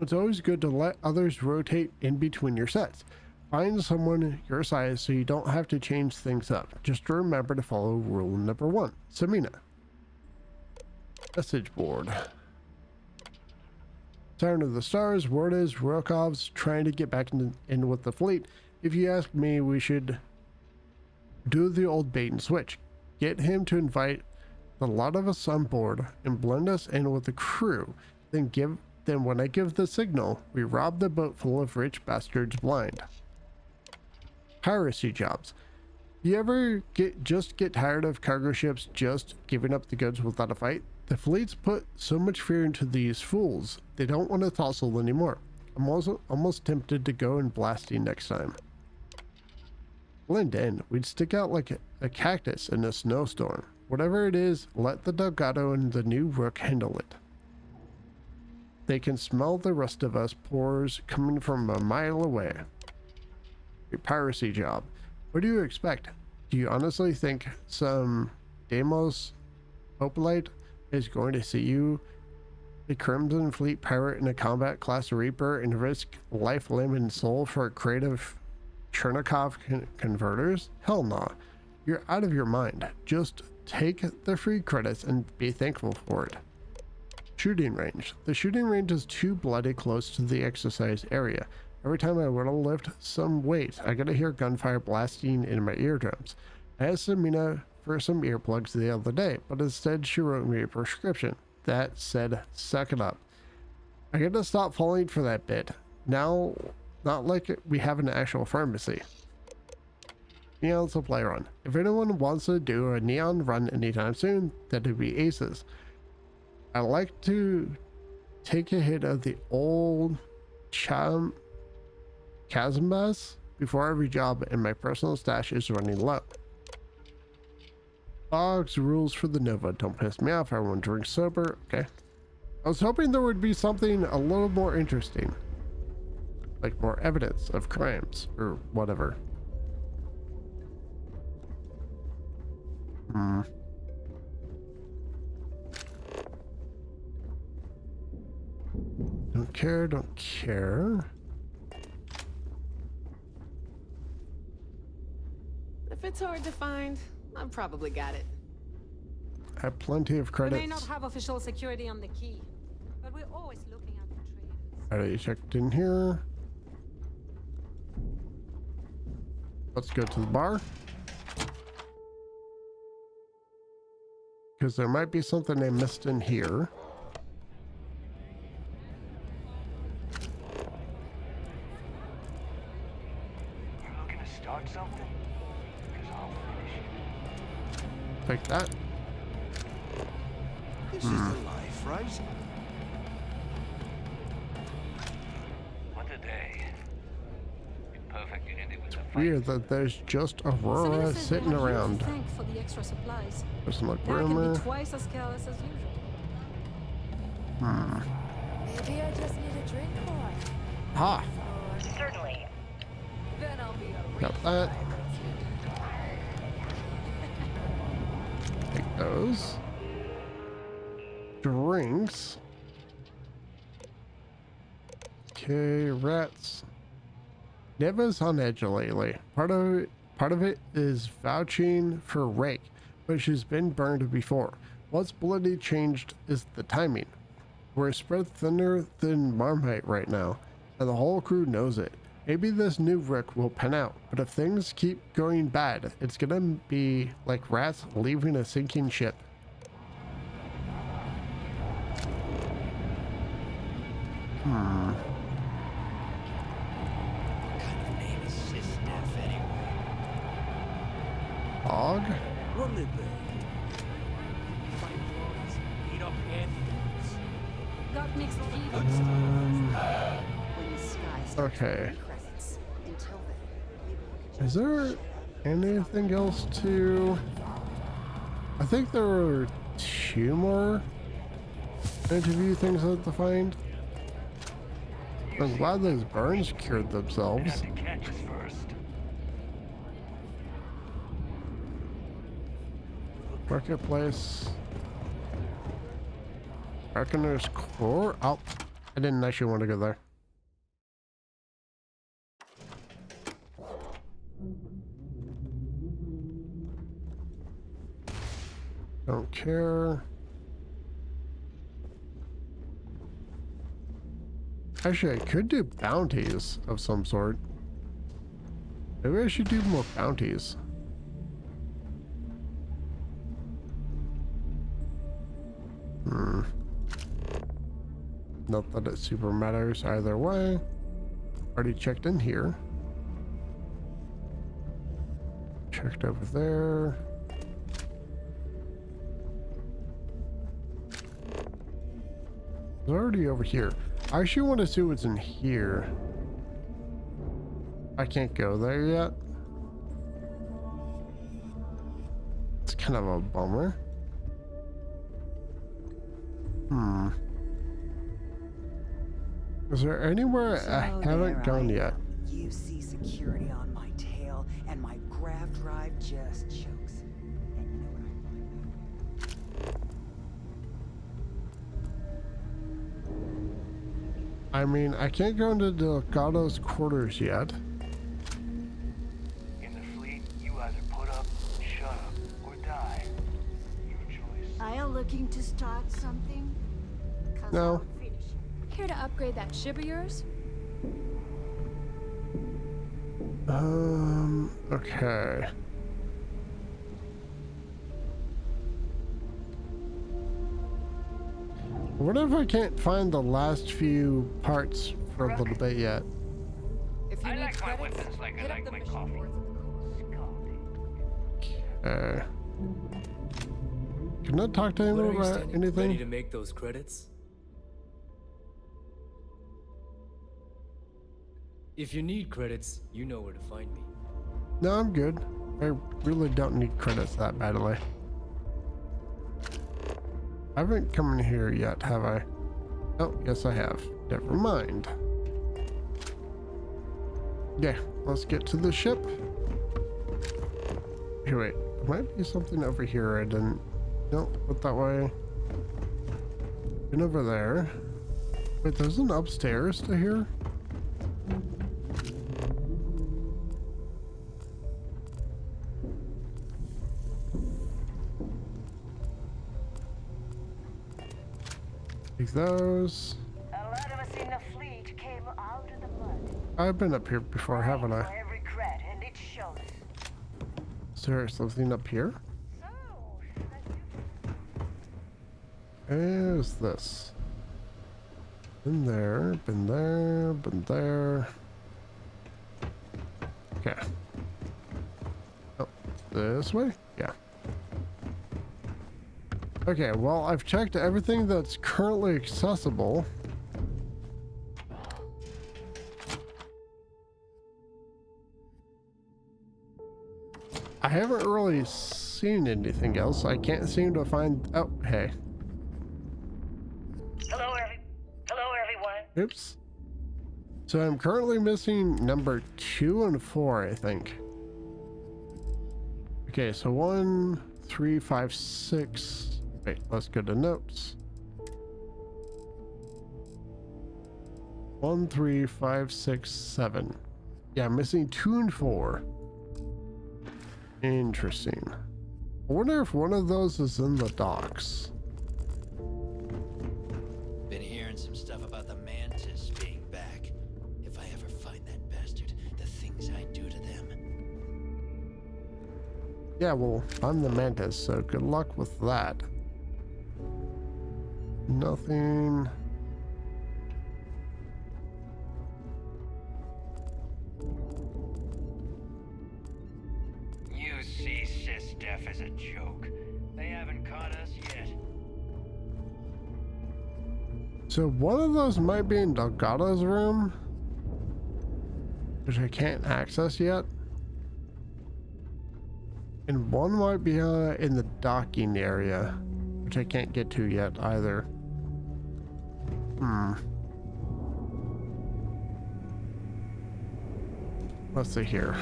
it's always good to let others rotate in between your sets. Find someone your size so you don't have to change things up. Just remember to follow rule number 1. Samina. Message board. Siren of the Stars. Word is Rokov's trying to get back in with the fleet. If you ask me, we should do the old bait and switch. Get him to invite a lot of us on board and blend us in with the crew. Then when I give the signal, we rob the boat full of rich bastards blind. Piracy jobs. You ever get tired of cargo ships just giving up the goods without a fight? The fleets put so much fear into these fools, they don't want to tussle anymore. I'm also almost tempted to go and blasting next time. Blend in. We'd stick out like a cactus in a snowstorm. Whatever it is, let the Delgado and the new Rook handle it. They can smell the rest of us pores coming from a mile away. A piracy job. What do you expect? Do you honestly think some Deimos Hoplite is going to see you, a Crimson Fleet pirate in a combat class Reaper, and risk life, limb, and soul for creative Chernikov converters? Hell nah. You're out of your mind. Just take the free credits and be thankful for it. Shooting range. The shooting range is too bloody close to the exercise area. Every time I want to lift some weight, I gotta hear gunfire blasting in my eardrums. I asked Samina for some earplugs the other day, but instead she wrote me a prescription that said, suck it up. I gotta stop falling for that bit. Now, not like we have an actual pharmacy. Neon supply run. If anyone wants to do a neon run anytime soon, that'd be aces. I like to take a hit of the old Chasmbas before every job, and my personal stash is running low. Boggs rules for the Nova. Don't piss me off. Everyone drinks sober. Okay. I was hoping there would be something a little more interesting. Like more evidence of crimes or whatever. Don't care, don't care. If it's hard to find, I've probably got it. I have plenty of We credits. may not have official security on the key, but we're always looking out for traders. Already checked in here. Let's go to the bar. Because there might be something I missed in here. You looking to start something? Because I'll finish it. Take that. This is the life, right? What a day. In perfect unity with the Weird that there's just Aurora sitting around. Thank for the extra supplies. There's like Now I can rumor. be twice as careless as usual. Maybe I just need a drink more. Ha! Certainly. Then I'll be a Got that. Take those. Drinks. Okay, rats. Neva's on edge lately. Part of it is vouching for Rake, but she's been burned before. What's bloody changed is the timing. We're spread thinner than Marmite right now, and the whole crew knows it. Maybe this new Rick will pan out, but if things keep going bad, it's gonna be like rats leaving a sinking ship. Hog? What'll it be? Eat up pantyhose. Got mixed feelings. When the sky starts Okay. with credits. Until then, maybe we could Is there anything else to... I think there were 2 more interview things I have to find. I'm glad those burns cured themselves. Catch us first. Marketplace. Reckoner's Core? Oh, I didn't actually want to go there. Don't care. Actually, I could do bounties of some sort. Maybe I should do more bounties. Not that it super matters either way. Already checked in here. Checked over there. It's already over here. I actually want to see what's in here. I can't go there yet. It's kind of a bummer. Is there anywhere I haven't gone yet? You see security on my tail, and my grav drive just chokes. And you know what I find? I mean, I can't go into Delgado's quarters yet. In the fleet, you either put up, shut up, or die. Your choice. Are you looking to start something? No. Care to upgrade that ship of yours? Okay. What if I can't find the last few parts for a little bit yet? If you I need like my credits, weapons like I hit up like the my mission coffee. boards at the Okay. Can I talk to him What are you about standing anything? ready to make those credits? If you need credits, you know where to find me. No, I'm good. I really don't need credits that badly. I haven't come in here yet, have I? Oh, yes I have. Never mind. Yeah, let's get to the ship. Here, wait. There might be something over here I didn't... Nope, went that way. And over there. Wait, there's an upstairs to here? Take those. A lot of us in the fleet came out of the mud. I've been up here before, haven't I? For every cred, and it shows. Is there something up here? Is this? Been there, been there, been there. Okay. Oh, this way? Yeah. Okay, well, I've checked everything that's currently accessible. I haven't really seen anything else. I can't seem to find... Oh, hey. Hello, everyone. Oops. So I'm currently missing number 2 and 4, I think. Okay, so 1, 3, 5, 6. Wait, let's go to notes. 1, 3, 5, 6, 7. Yeah, I'm missing 2 and 4. Interesting. I wonder if one of those is in the docks. Been hearing some stuff about the Mantis being back. If I ever find that bastard, the things I do to them. Yeah, well, I'm the Mantis, so good luck with that. Nothing. You see Sys Def as a joke. They haven't caught us yet. So one of those might be in Delgado's room, which I can't access yet. And one might be in the docking area, which I can't get to yet either. Let's see here.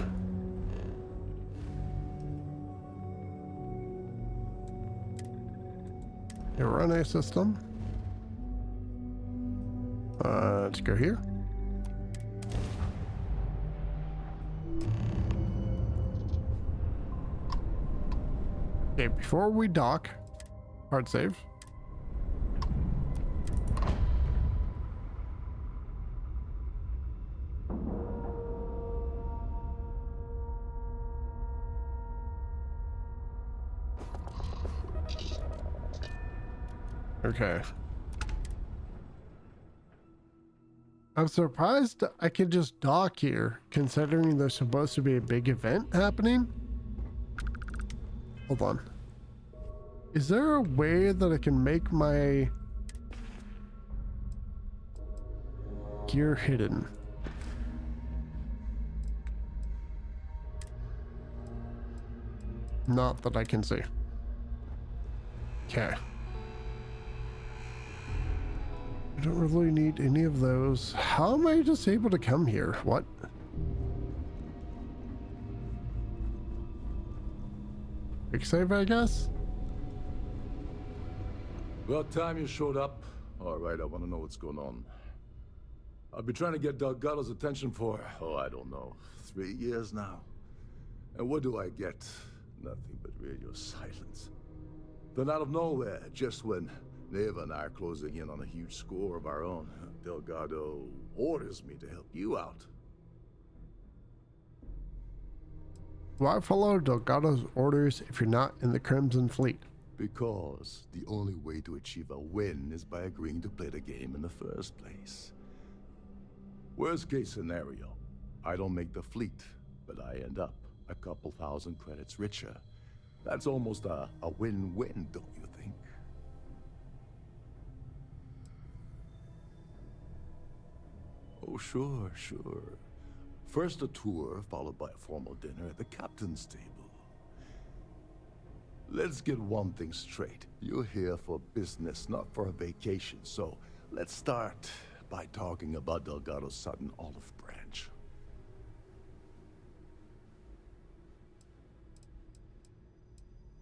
Run a system. Let's go here. Okay, before we dock, hard save. Okay. I'm surprised I could just dock here, considering there's supposed to be a big event happening. Hold on. Is there a way that I can make my gear hidden? Not that I can see. Okay. I don't really need any of those. How am I just able to come here? What? Quick save, I guess? About time you showed up. All right, I want to know what's going on. I've been trying to get Delgado's attention for, I don't know, 3 years now. And what do I get? Nothing but radio silence. Then out of nowhere, just when Neva and I are closing in on a huge score of our own, Delgado orders me to help you out. Why follow Delgado's orders if you're not in the Crimson Fleet? Because the only way to achieve a win is by agreeing to play the game in the first place. Worst case scenario, I don't make the fleet, but I end up a couple thousand credits richer. That's almost a win-win, don't you think? Oh, sure, sure. First a tour, followed by a formal dinner at the captain's table. Let's get one thing straight. You're here for business, not for a vacation, so let's start by talking about Delgado's sudden olive branch.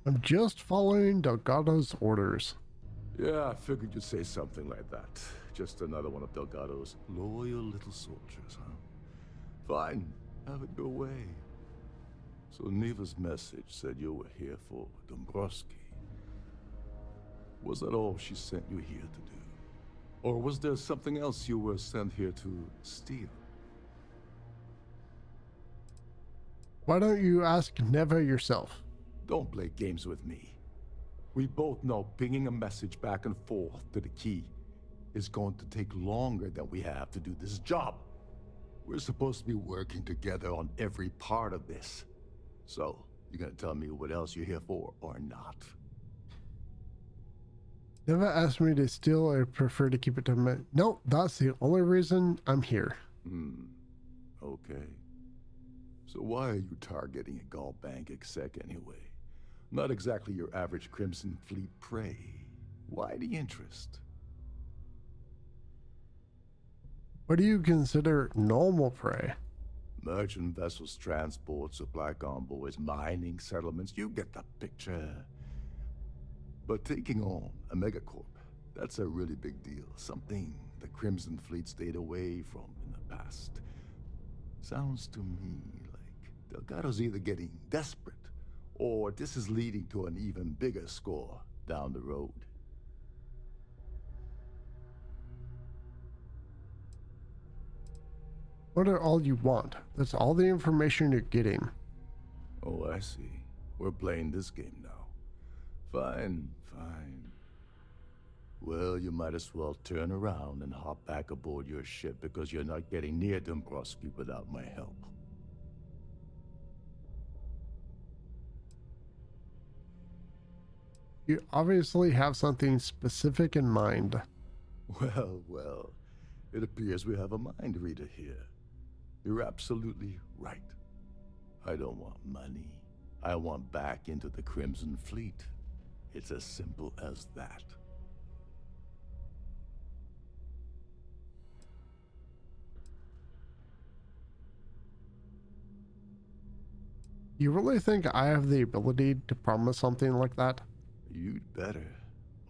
I'm just following Delgado's orders. Yeah, I figured you'd say something like that. Just another one of Delgado's loyal little soldiers, huh? Fine, have it your way. So Neva's message said you were here for Dombrowski. Was that all she sent you here to do? Or was there something else you were sent here to steal? Why don't you ask Neva yourself? Don't play games with me. We both know pinging a message back and forth to the key is going to take longer than we have to do this job. We're supposed to be working together on every part of this. So, you gonna tell me what else you're here for, or not? Neva asked me to steal. I prefer to keep it to me. No, that's the only reason I'm here. Okay. So why are you targeting a Gaul Bank exec anyway? Not exactly your average Crimson Fleet prey. Why the interest? What do you consider normal prey? Merchant vessels, transport, supply convoys, mining settlements, you get the picture. But taking on a megacorp, that's a really big deal. Something the Crimson Fleet stayed away from in the past. Sounds to me like Delgado's either getting desperate, or this is leading to an even bigger score down the road. What are all you want? That's all the information you're getting. Oh, I see. We're playing this game now. Fine, fine. Well, you might as well turn around and hop back aboard your ship because you're not getting near Dombrowski without my help. You obviously have something specific in mind. Well, well, it appears we have a mind reader here. You're absolutely right. I don't want money. I want back into the Crimson Fleet. It's as simple as that. You really think I have the ability to promise something like that? You'd better,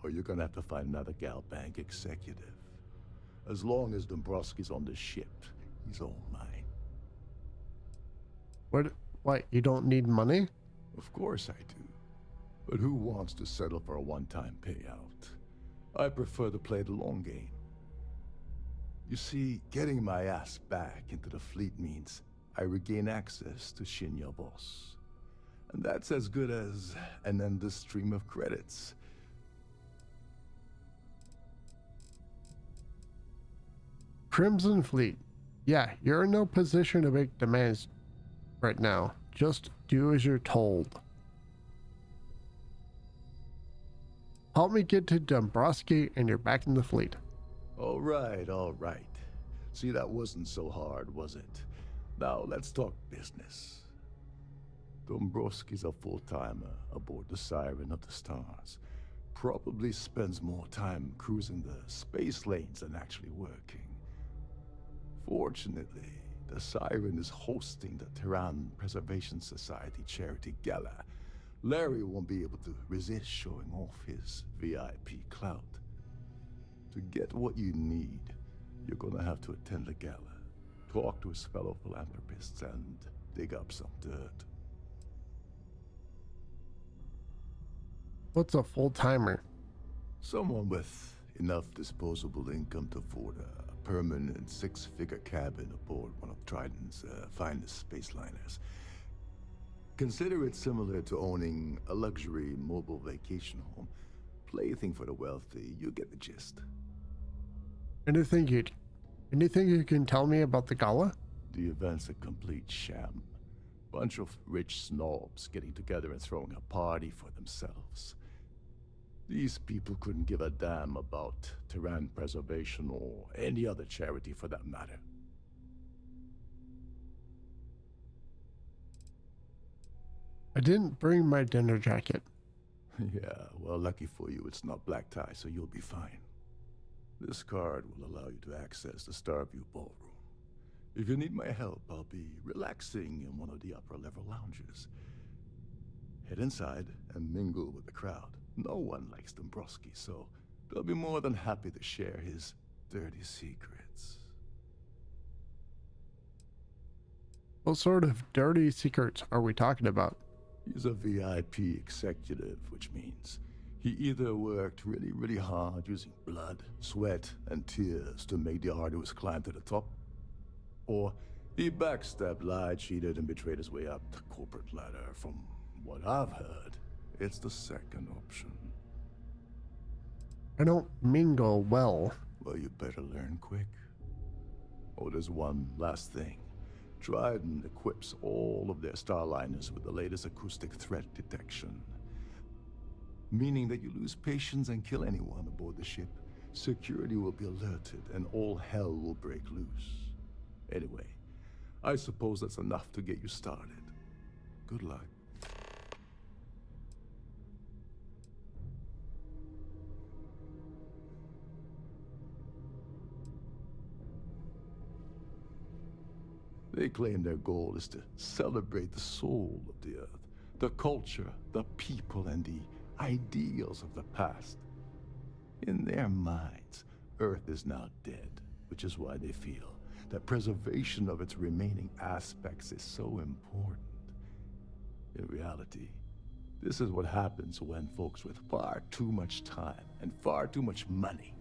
or you're gonna have to find another Gal Bank executive. As long as Dombrowski's on the ship, he's all mine. What, you don't need money? Of course I do. But who wants to settle for a one-time payout? I prefer to play the long game. You see, getting my ass back into the fleet means I regain access to Shinya Boss. And that's as good as an endless stream of credits. Crimson Fleet. Yeah, you're in no position to make demands right now. Just do as you're told. Help me get to Dombrowski and you're back in the fleet. All right, all right. See, that wasn't so hard, was it? Now, let's talk business. Dombrowski's a full-timer aboard the Siren of the Stars. Probably spends more time cruising the space lanes than actually working. Fortunately, the Siren is hosting the Terran Preservation Society charity gala. Larry won't be able to resist showing off his VIP clout. To get what you need, you're gonna have to attend the gala, talk to his fellow philanthropists, and dig up some dirt. What's a full-timer? Someone with enough disposable income to afford a permanent six-figure cabin aboard one of Trident's finest space liners. Consider it similar to owning a luxury mobile vacation home. Plaything for the wealthy, you get the gist. Anything you can tell me about the gala? The event's a complete sham. Bunch of rich snobs getting together and throwing a party for themselves. These people couldn't give a damn about Terran preservation or any other charity for that matter. I didn't bring my dinner jacket. Yeah, well, lucky for you, it's not black tie, so you'll be fine. This card will allow you to access the Starfield ballroom. If you need my help, I'll be relaxing in one of the upper-level lounges. Head inside and mingle with the crowd. No one likes Dombrowski, so they'll be more than happy to share his dirty secrets. What sort of dirty secrets are we talking about? He's a VIP executive, which means he either worked really, really hard using blood, sweat, and tears to make the arduous climb to the top, or he backstabbed, lied, cheated, and betrayed his way up the corporate ladder. From what I've heard, it's the second option. I don't mingle well. Well, you better learn quick. Oh, there's one last thing. Trident equips all of their starliners with the latest acoustic threat detection. Meaning that you lose patience and kill anyone aboard the ship, security will be alerted and all hell will break loose. Anyway, I suppose that's enough to get you started. Good luck. They claim their goal is to celebrate the soul of the Earth, the culture, the people, and the ideals of the past. In their minds, Earth is now dead, which is why they feel that preservation of its remaining aspects is so important. In reality, this is what happens when folks with far too much time and far too much money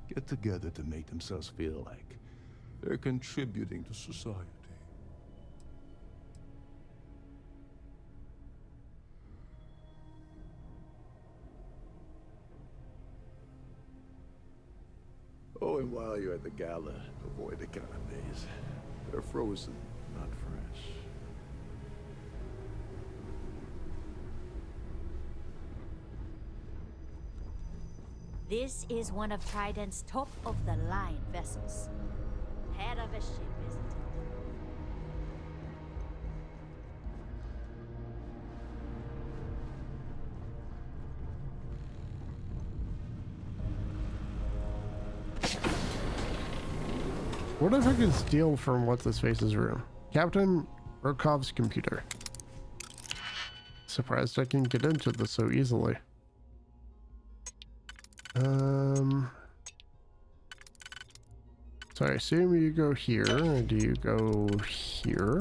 get together to make themselves feel like they're contributing to society. Oh, and while you're at the gala, avoid the canapes. They're frozen, not fresh. This is one of Trident's top-of-the-line vessels. Head of a ship, isn't it? What if I could steal from what's-his-face's room? Captain Rokov's computer. Surprised I can get into this so easily. So I assume you go here, or do you go here?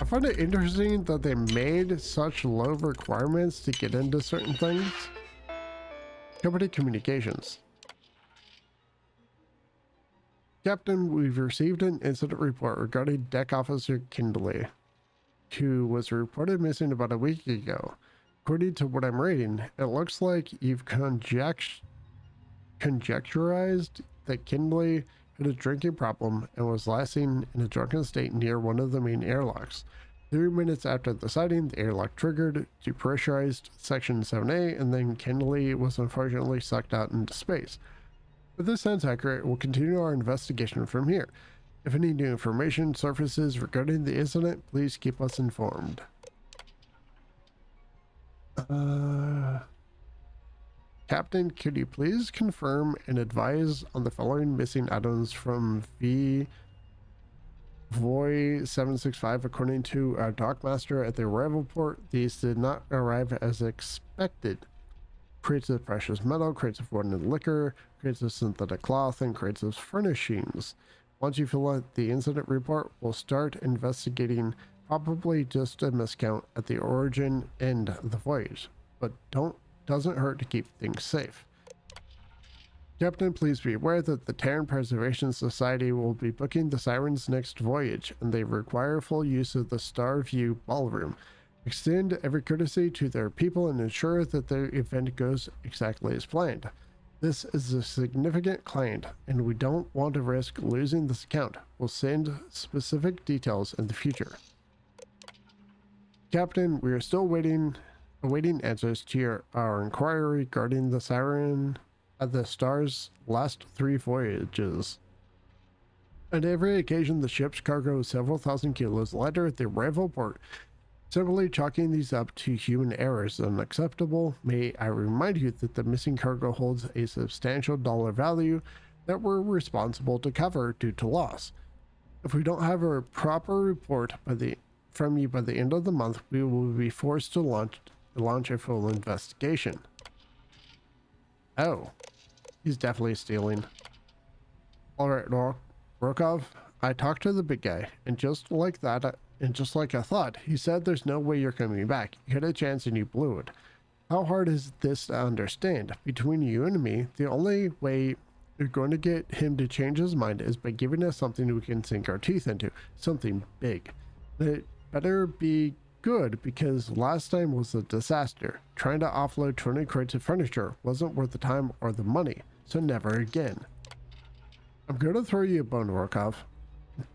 I find it interesting that they made such low requirements to get into certain things. Company communications. Captain, we've received an incident report regarding Deck Officer Kindley, who was reported missing about a week ago. According to what I'm reading, it looks like you've conjecturized that Kindley had a drinking problem and was last seen in a drunken state near one of the main airlocks. 3 minutes after the sighting, the airlock triggered, depressurized Section 7A, and then Kindley was unfortunately sucked out into space. If this sounds accurate, we'll continue our investigation from here. If any new information surfaces regarding the incident, please keep us informed. Captain, could you please confirm and advise on the following missing items from Voy 765? According to our dockmaster at the arrival port, these did not arrive as expected. Crates of precious metal, crates of wine and liquor, crates of synthetic cloth, and crates of furnishings. Once you fill out the incident report, we'll start investigating, probably just a miscount at the origin and the voyage, but doesn't hurt to keep things safe. Captain, please be aware that the Terran Preservation Society will be booking the Siren's next voyage, and they require full use of the Starview Ballroom. Extend every courtesy to their people and ensure that their event goes exactly as planned. This is a significant client, and we don't want to risk losing this account. We'll send specific details in the future. Captain, we are still awaiting answers to our inquiry regarding the Siren at the Star's last 3 voyages. On every occasion, the ship's cargo is several thousand kilos lighter at the arrival port. Simply chalking these up to human errors is unacceptable. May I remind you that the missing cargo holds a substantial dollar value that we're responsible to cover due to loss. If we don't have a proper report from you by the end of the month, we will be forced to launch a full investigation. Oh, he's definitely stealing. Alright, Rokov, I talked to the big guy, and just like I thought, he said there's no way you're coming back. You had a chance and you blew it. How hard is this to understand? Between you and me, the only way you're going to get him to change his mind is by giving us something we can sink our teeth into. Something big. It better be good, because last time was a disaster. Trying to offload 20 crates of furniture wasn't worth the time or the money, so never again. I'm going to throw you a bone, Rokov.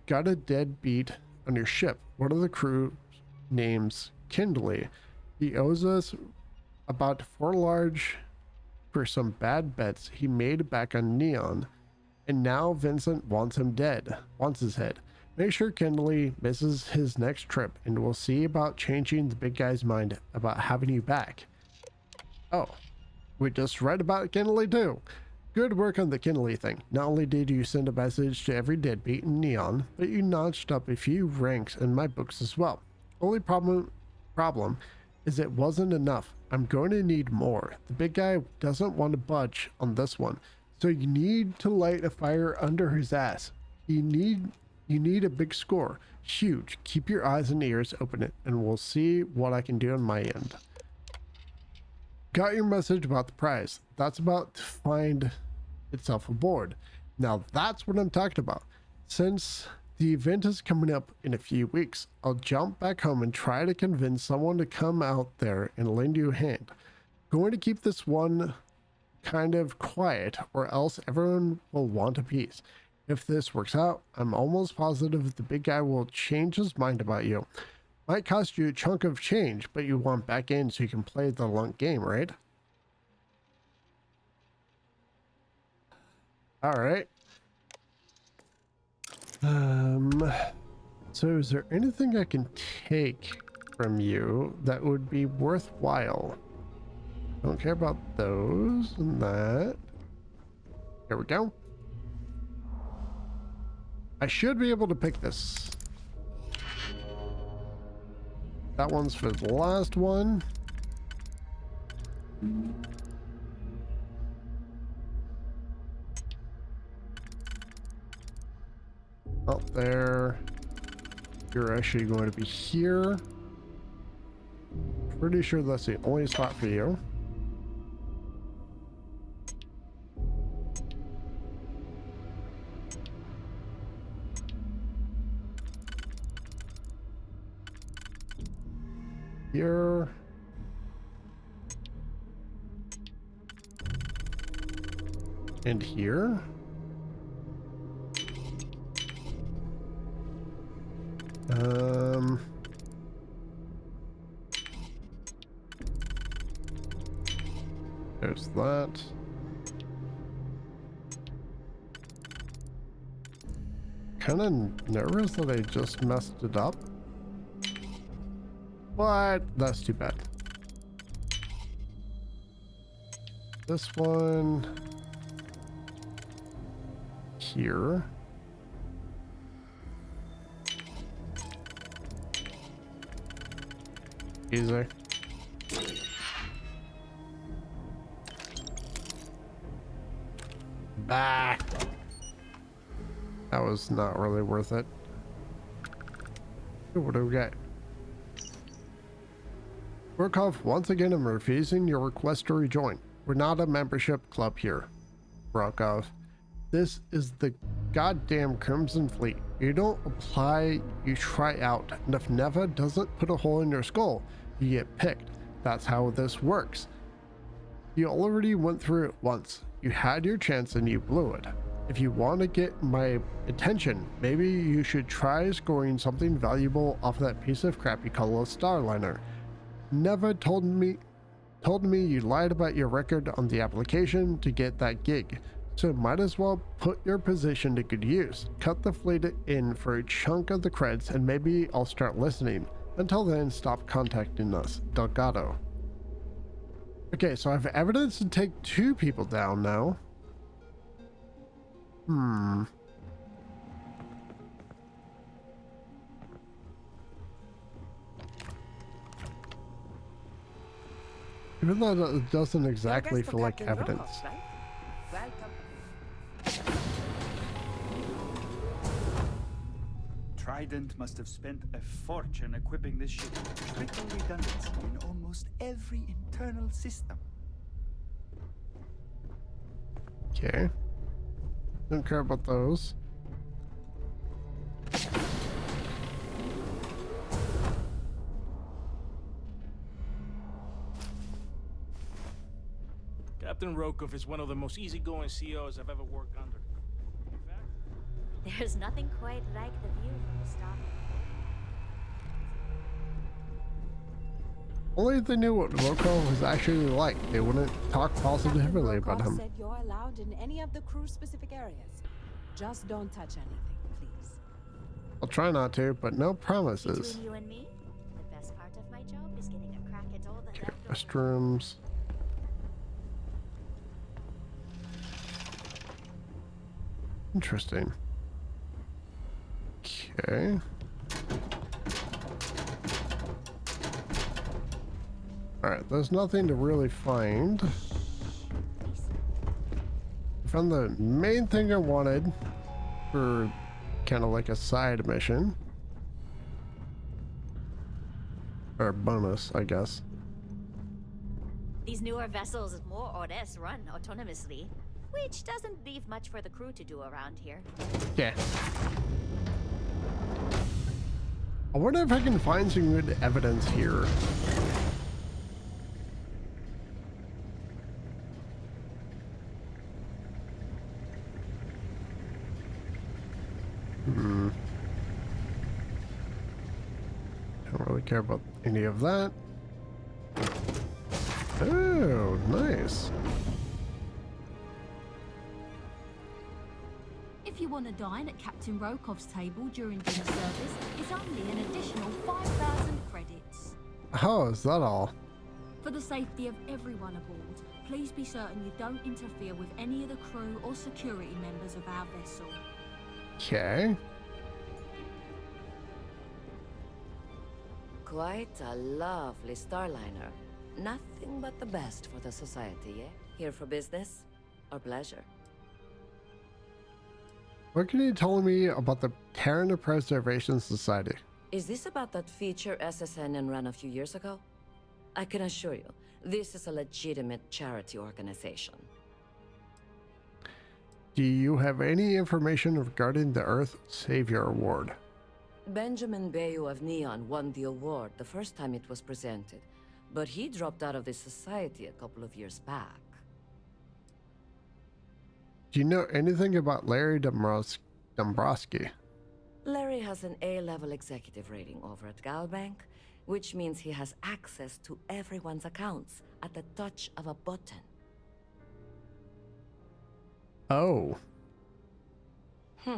Got a dead beat on your ship. One of the crew names Kindley. He owes us about 4 large for some bad bets he made back on Neon, and now Vincent wants his head. Make sure Kindley misses his next trip, and we'll see about changing the big guy's mind about having you back. Oh, we just read about Kindley too. Good work on the Kindley thing. Not only did you send a message to every deadbeat in Neon, but you notched up a few ranks in my books as well. Only problem is it wasn't enough. I'm going to need more. The big guy doesn't want to budge on this one, so you need to light a fire under his ass. You need a big score. Huge. Keep your eyes and ears open, and we'll see what I can do on my end. Got your message about the prize. That's about to find itself aboard. Now that's what I'm talking about. Since the event is coming up in a few weeks, I'll jump back home and try to convince someone to come out there and lend you a hand. Going to keep this one kind of quiet, or else everyone will want a piece. If this works out, I'm almost positive the big guy will change his mind about you. Might cost you a chunk of change, but you want back in so you can play the long game, right? All right. So is there anything I can take from you that would be worthwhile? Don't care about those and that. Here we go. I should be able to pick this. That one's for the last one. Up there. You're actually going to be here. Pretty sure that's the only spot for you. Here. And here. There's that. Kind of nervous that I just messed it up. But that's too bad. This one here. Easy. Bah. That was not really worth it. Ooh, what do we got? Burkov, once again I'm refusing your request to rejoin. We're not a membership club here. Burkov, this is the goddamn Crimson Fleet. You don't apply, you try out, and if Neva doesn't put a hole in your skull, you get picked. That's how this works. You already went through it once. You had your chance and you blew it. If you want to get my attention, maybe you should try scoring something valuable off that piece of crap you call a Starliner. Neva told me you lied about your record on the application to get that gig. So might as well put your position to good use. Cut the fleet in for a chunk of the creds and maybe I'll start listening. Until then, stop contacting us. Delgado. Okay, so I have evidence to take 2 people down now. Even though it doesn't exactly feel like evidence. Trident must have spent a fortune equipping this ship with triple redundancy in almost every internal system. Okay. Don't care about those. Captain Rokov is one of the most easygoing CEOs I've ever worked under. There's nothing quite like the view from the Starfield. Only if they knew what Rokov was actually like, they wouldn't talk positively about him. Said you're allowed in any of the crew-specific areas. Just don't touch anything, please. I'll try not to, but no promises. Between you and me, the best part of my job is getting a crack at all the Restrooms. Interesting. Okay. Alright, there's nothing to really find. I found the main thing I wanted for kind of like a side mission. Or bonus, I guess. These newer vessels more or less run autonomously, which doesn't leave much for the crew to do around here. Yeah. I wonder if I can find some good evidence here. Don't really care about any of that. Oh, nice. If you want to dine at Captain Rokov's table during dinner service, it's only an additional 5,000 credits. Oh, is that all? For the safety of everyone aboard, please be certain you don't interfere with any of the crew or security members of our vessel. Okay. Quite a lovely starliner. Nothing but the best for the society, eh? Here for business or pleasure? What can you tell me about the Terran Preservation Society? Is this about that feature SSN ran a few years ago? I can assure you, this is a legitimate charity organization. Do you have any information regarding the Earth Savior Award? Benjamin Bayou of Neon won the award the first time it was presented, but he dropped out of the society a couple of years back. Do you know anything about Larry Dombrowski? Larry has an A-level executive rating over at Galbank, which means he has access to everyone's accounts at the touch of a button. Oh.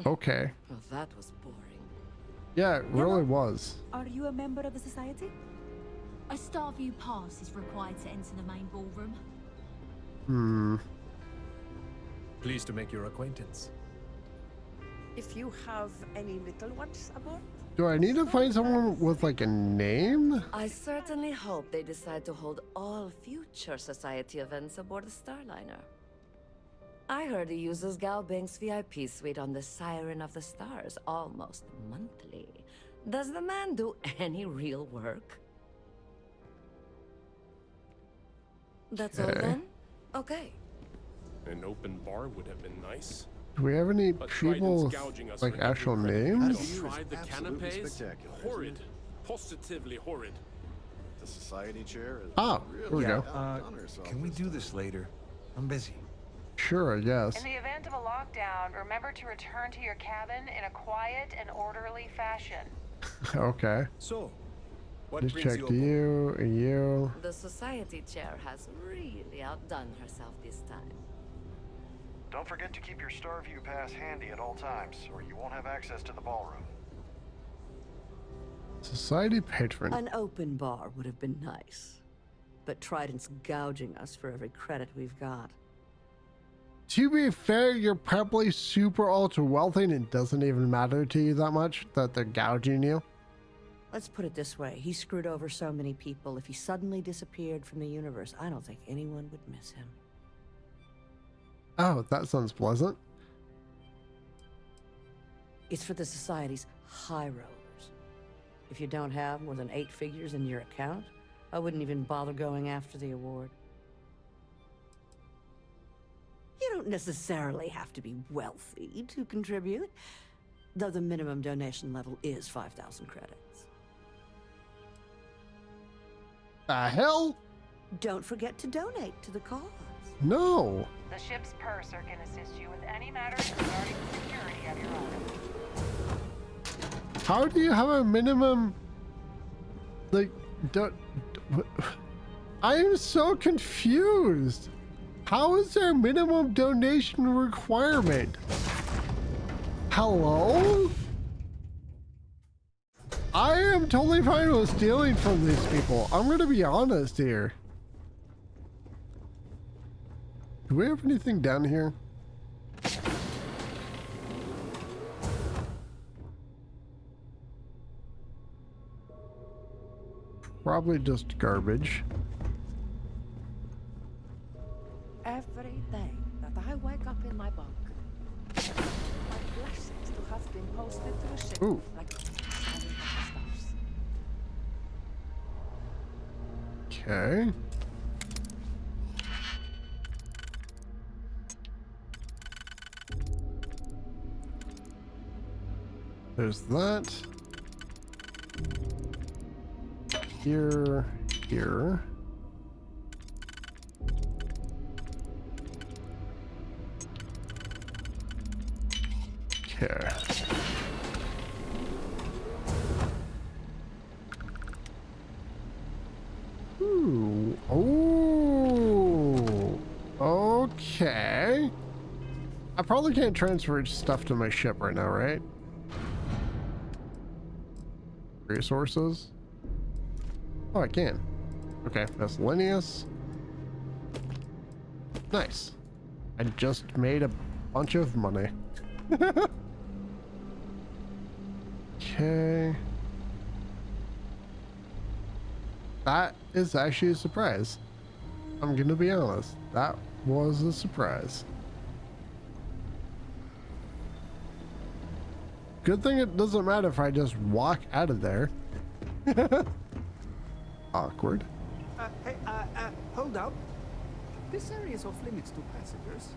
Okay. Well, that was boring. Yeah, it really was. Are you a member of the society? A Starview pass is required to enter the main ballroom. Pleased to make your acquaintance. If you have any little ones aboard? Do I need to find someone with like a name? I certainly hope they decide to hold all future society events aboard the Starliner. I heard he uses Galbank's VIP suite on the Siren of the Stars almost monthly. Does the man do any real work? That's all then? Okay. An open bar would have been nice. Do we have any But people Trident's gouging us like for actual every credit. names? Tried the canapes? Horrid. Positively horrid. The society chair is Oh, here we go. Can we do this later? I'm busy. Sure, I guess. In the event of a lockdown, remember to return to your cabin in a quiet and orderly fashion. Okay. So, Just checked you and you. The society chair has really outdone herself this time. Don't forget to keep your Starview pass handy at all times, or you won't have access to the ballroom. Society patron. An open bar would have been nice, but Trident's gouging us for every credit we've got. To be fair, you're probably super ultra wealthy and it doesn't even matter to you that much that they're gouging you. Let's put it this way, he screwed over so many people. If he suddenly disappeared from the universe, I don't think anyone would miss him. Oh, that sounds pleasant. It's for the Society's high rollers. If you don't have more than 8 figures in your account, I wouldn't even bother going after the award. You don't necessarily have to be wealthy to contribute, though the minimum donation level is 5,000 credits. The hell? Don't forget to donate to the cause. No. The ship's purser can assist you with any matters regarding the security of your item. How do you have a minimum? Like, I am so confused. How is there a minimum donation requirement? Hello? I am totally fine with stealing from these people. I'm gonna be honest here. Do we have anything down here? Probably just garbage. Every day that I wake up in my bunk, my blessings to have been posted to the ship Ooh. like the Siren of the Stars. Okay. There's that. Here. Okay. Ooh. Oh. Okay. I probably can't transfer stuff to my ship right now, right? Resources? Oh, I can. Okay, miscellaneous. Nice. I just made a bunch of money. Okay. That is actually a surprise. I'm gonna be honest. That was a surprise. Good thing it doesn't matter if I just walk out of there. Awkward. Hey, hold up. This area is off limits to passengers.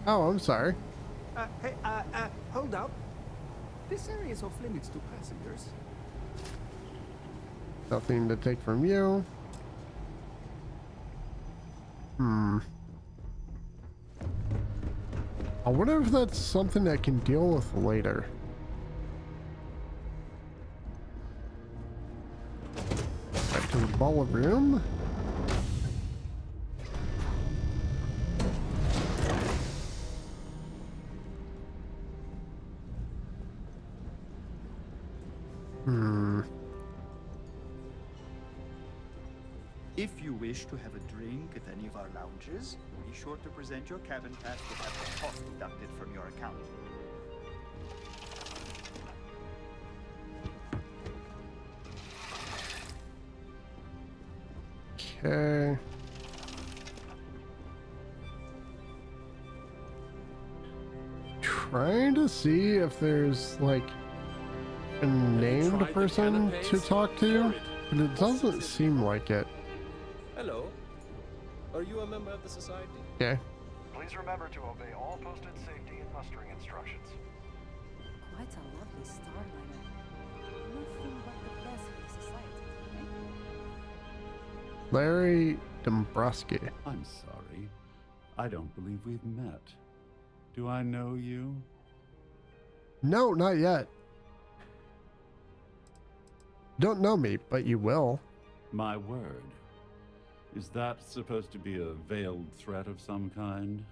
Oh, I'm sorry. Hey, hold up. This area is off limits to passengers. Nothing to take from you. I wonder if that's something I can deal with later. Back to the ball of room. If you wish to have a drink at any of our lounges, be sure to present your cabin pass to have the cost deducted from your account. Okay. Trying to see if there's like a named person to talk to, but it doesn't seem like it. Hello. Are you a member of the society? Okay. Please remember to obey all posted safety and mustering instructions. Quite a lovely starliner. Nothing but the best for the society, right? Larry Dombrowski. I'm sorry. I don't believe we've met. Do I know you? No, not yet. Don't know me, but you will. My word. Is that supposed to be a veiled threat of some kind?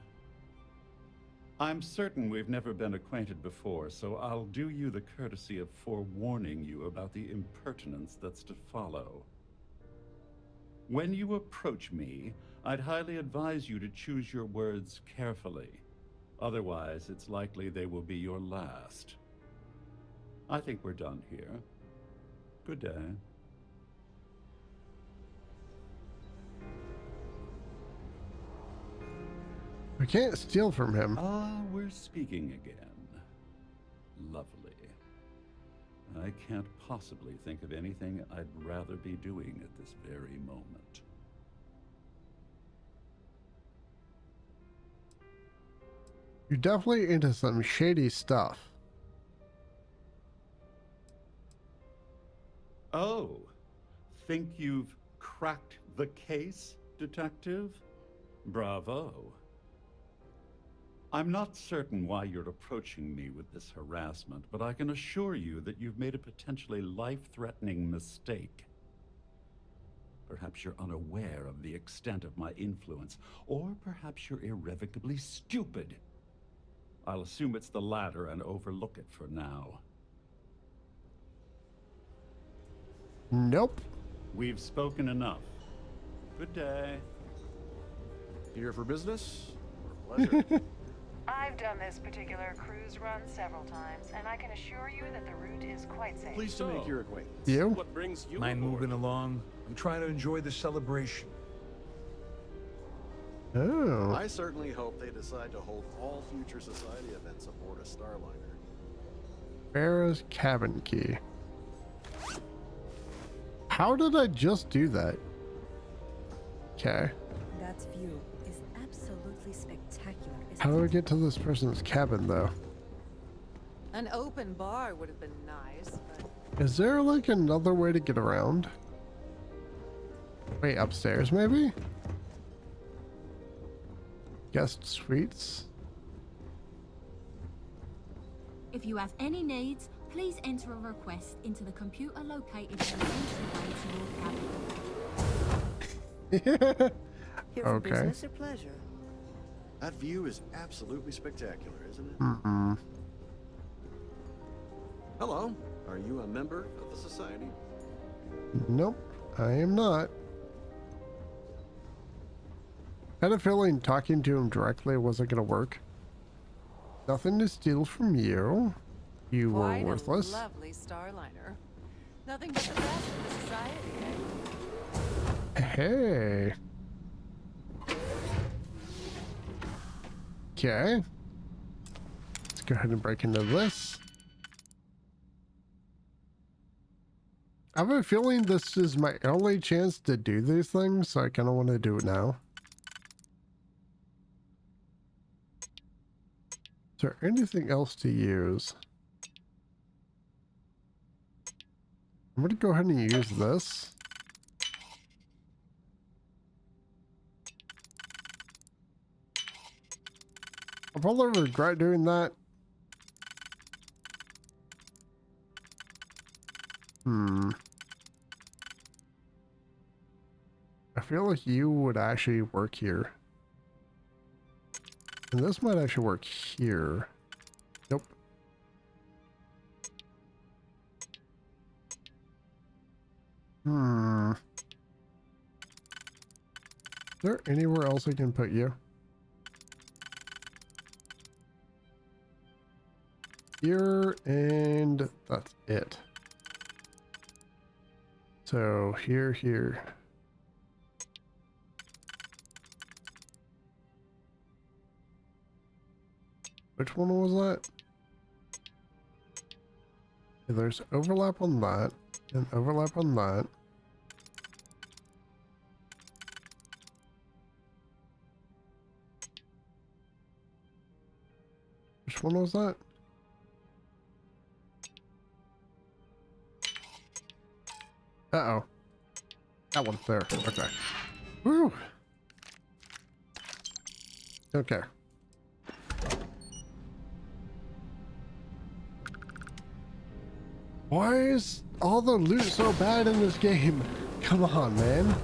I'm certain we've never been acquainted before, so I'll do you the courtesy of forewarning you about the impertinence that's to follow. When you approach me, I'd highly advise you to choose your words carefully. Otherwise, it's likely they will be your last. I think we're done here. Good day. We can't steal from him. Ah, we're speaking again. Lovely. I can't possibly think of anything I'd rather be doing at this very moment. You're definitely into some shady stuff. Oh, think you've cracked the case, detective? Bravo. I'm not certain why you're approaching me with this harassment, but I can assure you that you've made a potentially life-threatening mistake. Perhaps you're unaware of the extent of my influence, or perhaps you're irrevocably stupid. I'll assume it's the latter and overlook it for now. Nope. We've spoken enough. Good day. Here for business or pleasure? I've done this particular cruise run several times, and I can assure you that the route is quite safe. Pleased to make your acquaintance. You? What brings you Mind aboard? moving along? I'm trying to enjoy the celebration. Oh. I certainly hope they decide to hold all future society events aboard a Starliner. Pharaoh's cabin key. How did I just do that? Okay. That view is absolutely spectacular. How do I get to this person's cabin, though? An open bar would have been nice, but... Is there, like, another way to get around? Wait, upstairs, maybe? Guest suites? If you have any needs, please enter a request into the computer located in the entryway to your cabin. Here for Okay. business or pleasure? That view is absolutely spectacular, isn't it? Mm-mm. Hello. Are you a member of the society? Nope, I am not. Had a feeling talking to him directly wasn't gonna work. Nothing to steal from you. You Quite were worthless. a lovely Starliner. Nothing but the best of the society, eh? Hey. Okay. Let's go ahead and break into this. I have a feeling this is my only chance to do these things, so I kind of want to do it now. Is there anything else to use? I'm going to go ahead and use this. I'll probably regret doing that. I feel like you would actually work here. And this might actually work here. Nope. Is there anywhere else I can put you? Here, and that's it. So here, here. Which one was that? Okay, there's overlap on that, and overlap on that. Which one was that? Uh-oh. That one there. Okay. Woo! Okay. Why is all the loot so bad in this game? Come on, man.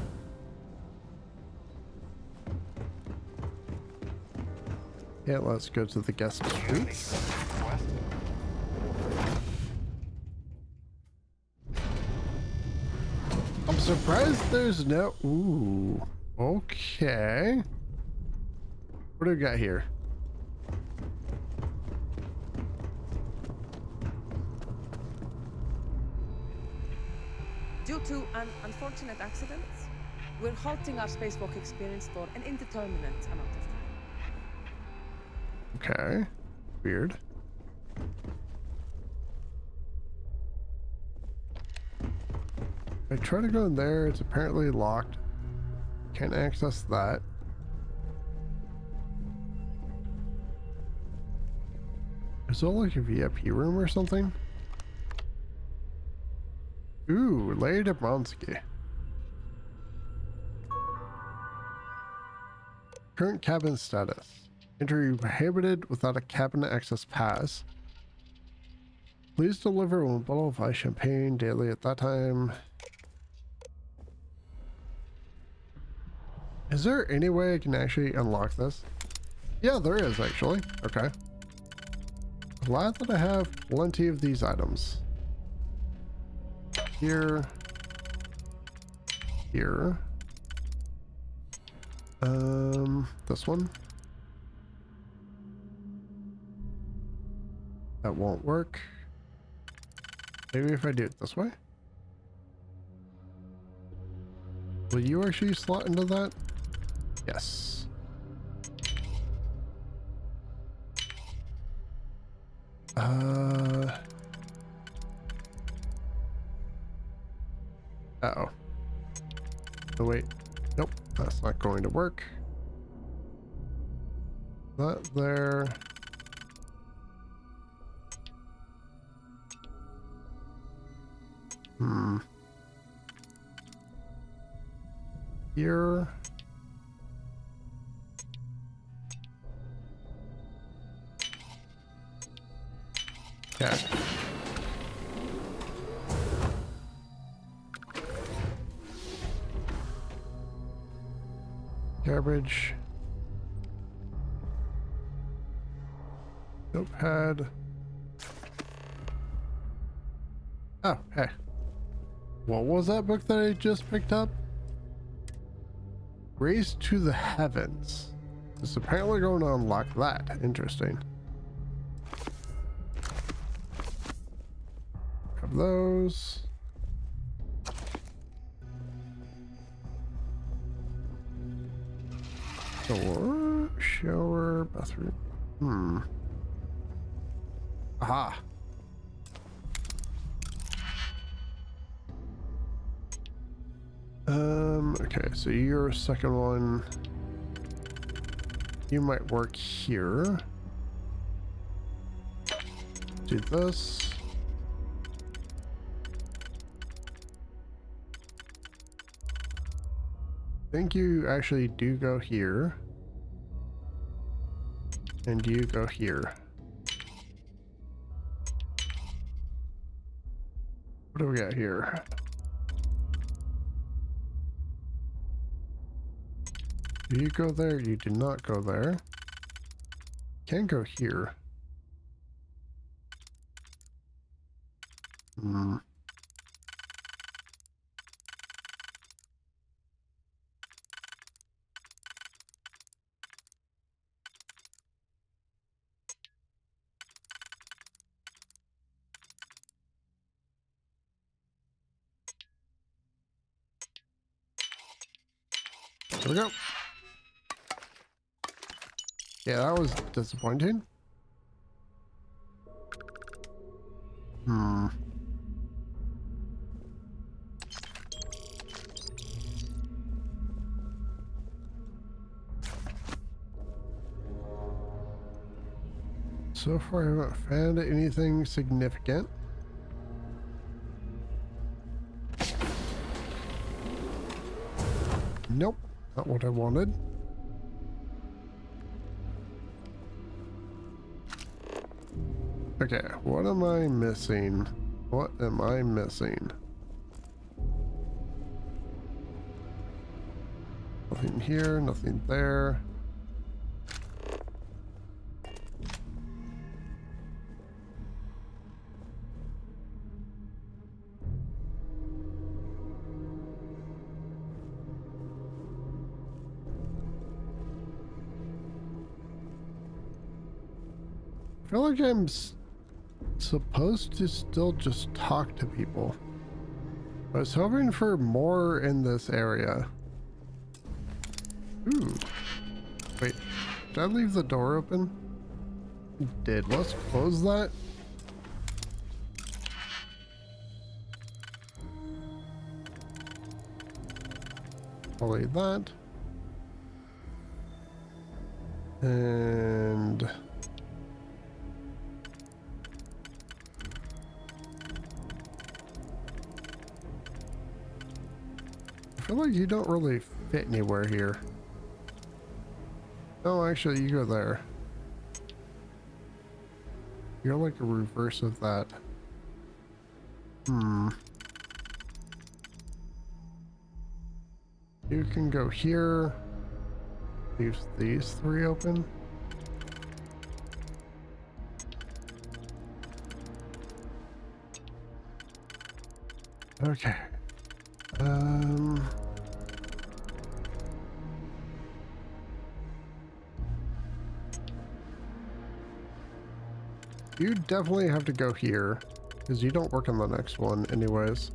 Yeah, let's go to the guest suites. I'm surprised there's no... Ooh. Okay. What do we got here? Due to an unfortunate accident, we're halting our spacewalk experience for an indeterminate amount of time. Okay. Weird. I try to go in there, it's apparently locked. Can't access that. Is there like a VIP room or something? Ooh, Lady Bronski. Current cabin status. Entry prohibited without a cabin access pass. Please deliver one bottle of ice champagne daily at that time. Is there any way I can actually unlock this? Yeah, there is actually. Okay. Glad that I have plenty of these items. Here. Here. This one. That won't work. Maybe if I do it this way. Will you actually slot into that? Yes. Uh-oh. Oh, wait. Nope, that's not going to work. That there. Here. Okay. Garbage. Notepad. Oh, hey. What was that book that I just picked up? Raised to the Heavens. It's apparently going to unlock that. Interesting. Have those. Door, shower, bathroom. Aha. Okay, so your second one, you might work here. Do this. I think you actually do go here. And you go here. What do we got here? Do you go there? You do not go there. Can go here. Hmm. There we go. Yeah, that was disappointing. Hmm. So far, I haven't found anything significant. Nope, not what I wanted. Okay, what am I missing? What am I missing? Nothing here, nothing there. I feel like I'm supposed to still just talk to people. I was hoping for more in this area. Ooh. Wait, did I leave the door open? I did. Let's close that. I'll leave that. And I feel like you don't really fit anywhere here. Oh, actually, you go there. You're like a reverse of that. Hmm. You can go here. Leave these three open. Okay. You definitely have to go here, because you don't work on the next one anyways.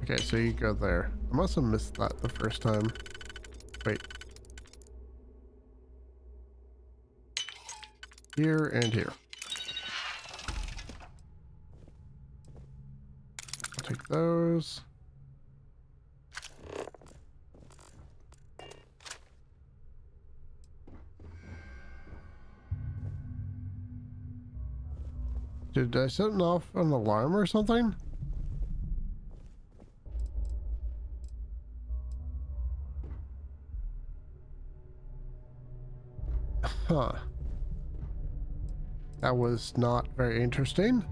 Okay, so you go there. I must have missed that the first time. Wait. Here and here. I'll take those. Did I set off an alarm or something? Huh. That was not very interesting.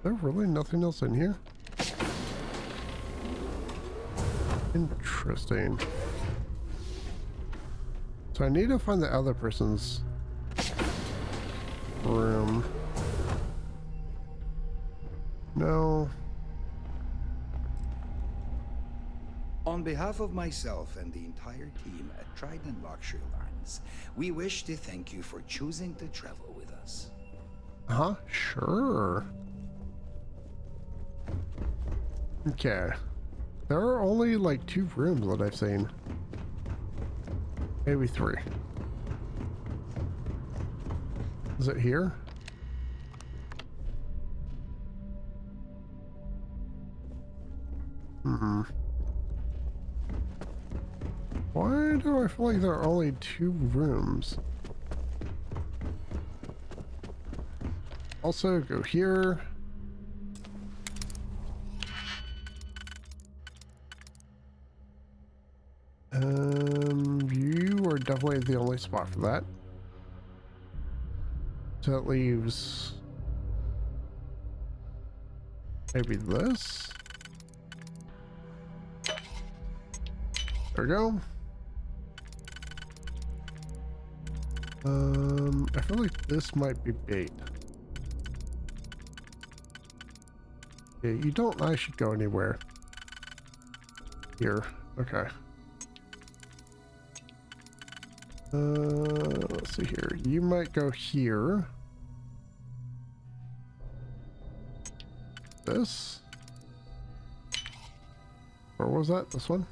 there really nothing else in here? Interesting. So I need to find the other person's room. No. On behalf of myself and the entire team at Trident Luxury Lines, we wish to thank you for choosing to travel with us. Sure. Okay. There are only like 2 rooms that I've seen. Maybe 3. Is it here? Why do I feel like there are only 2 rooms? Also, go here. You are definitely the only spot for that. So that leaves maybe this. There we go. I feel like this might be bait. Yeah, you don't actually go anywhere. Here. Okay. Let's see here. You might go here. This? Or was that this one?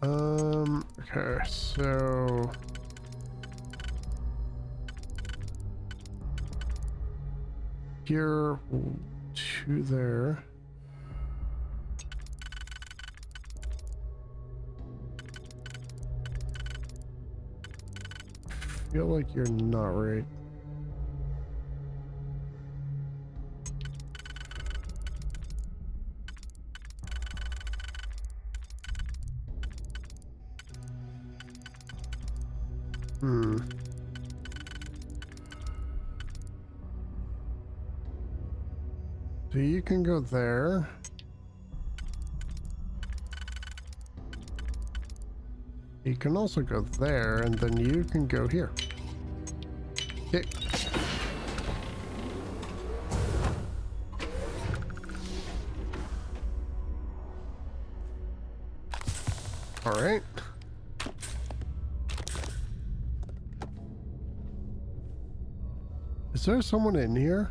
Okay, so here to there. I feel like you're not right. So you can go there. You can also go there, and then you can go here. Okay. All right. Is there someone in here?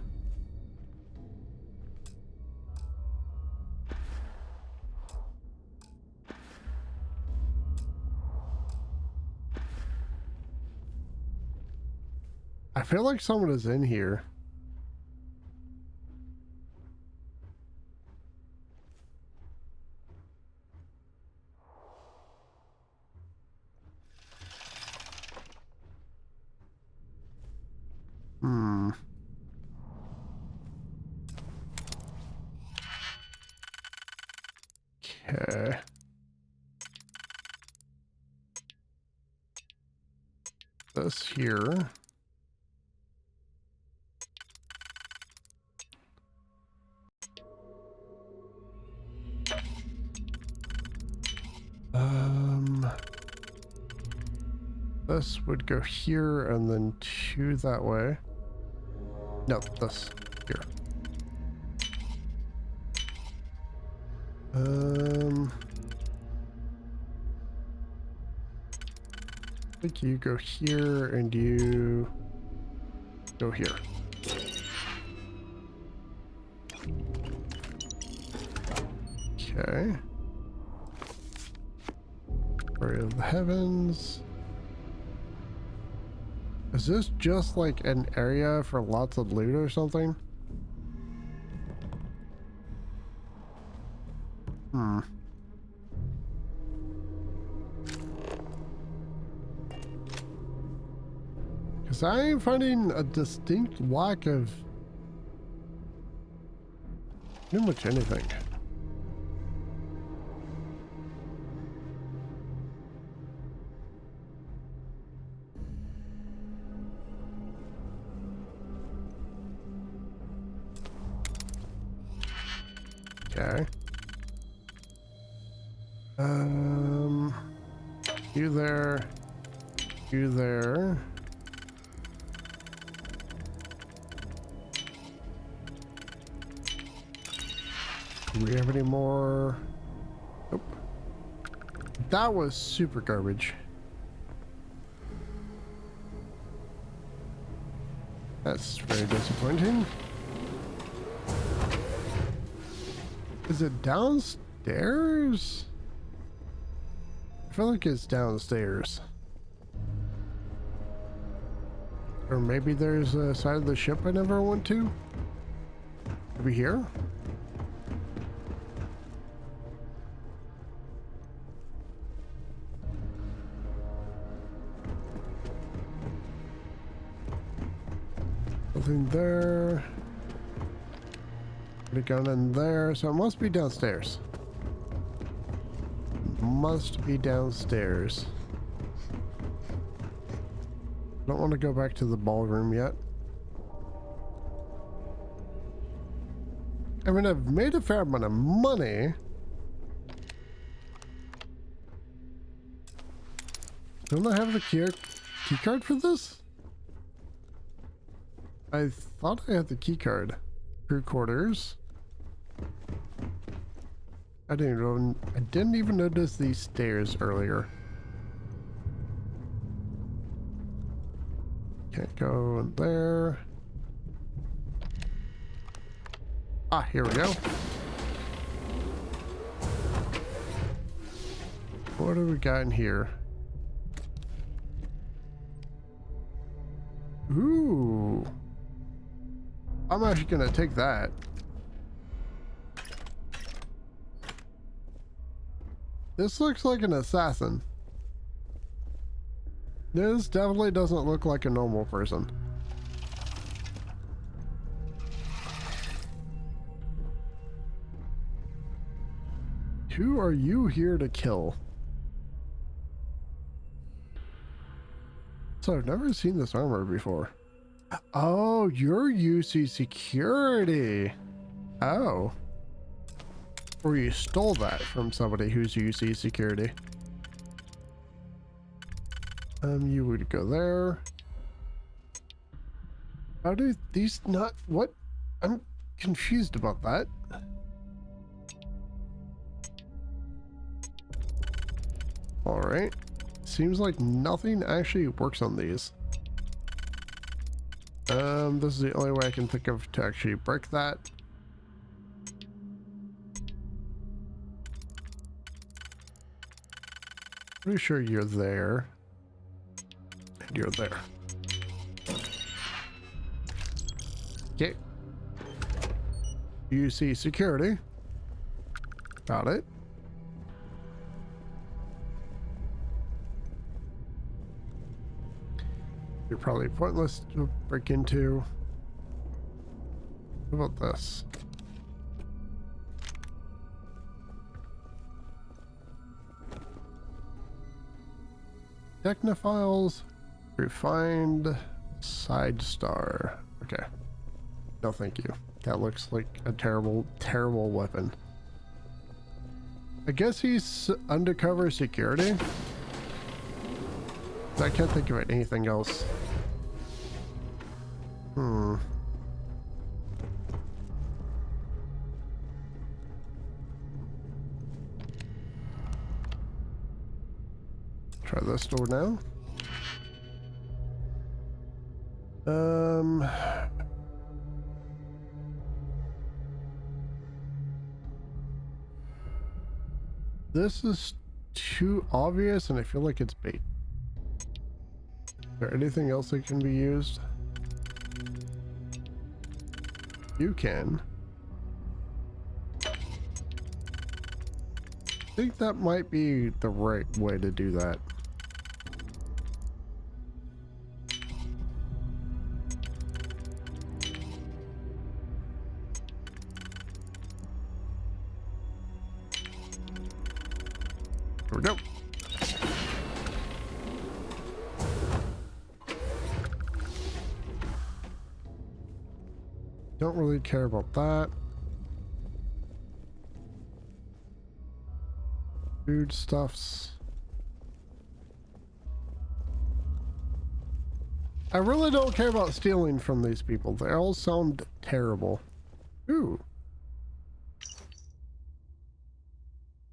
I feel like someone is in here. Okay. This here. This would go here and then 2 that way. No, this here. I think you go here and you go here. Okay. Glory of the heavens. Is this just like an area for lots of loot or something? Because I am finding a distinct lack of pretty much anything. Okay. You there. You there. Do we have any more? Nope. That was super garbage. That's very disappointing. Is it downstairs? I feel like it's downstairs. Or maybe there's a side of the ship I never went to? Maybe here? Nothing there. Put a gun in there, so it must be downstairs. Must be downstairs. Don't want to go back to the ballroom yet. I mean, I've made a fair amount of money. Don't I have the key card for this? I thought I had the key card. Crew quarters. I didn't even notice these stairs earlier. Can't go in there. Ah, here we go. What do we got in here? Ooh. I'm actually gonna take that. This looks like an assassin. This definitely doesn't look like a normal person. Who are you here to kill? So I've never seen this armor before. Oh, you're UC security. Oh. Or you stole that from somebody who's UC security. You would go there. How do these not... What? I'm confused about that. Alright. Seems like nothing actually works on these. This is the only way I can think of to actually break that. Pretty sure you're there. And you're there. Okay. You see security. Got it. You're probably pointless to break into. How about this? Technophiles, refined side star. Okay. No, thank you. That looks like a terrible, terrible weapon. I guess he's undercover security. I can't think of anything else. Try this door now. This is too obvious and I feel like it's bait. Is there anything else that can be used? You can. I think that might be the right way to do that. Here we go. Don't really care about that. Foodstuffs. I really don't care about stealing from these people. They all sound terrible. Ooh.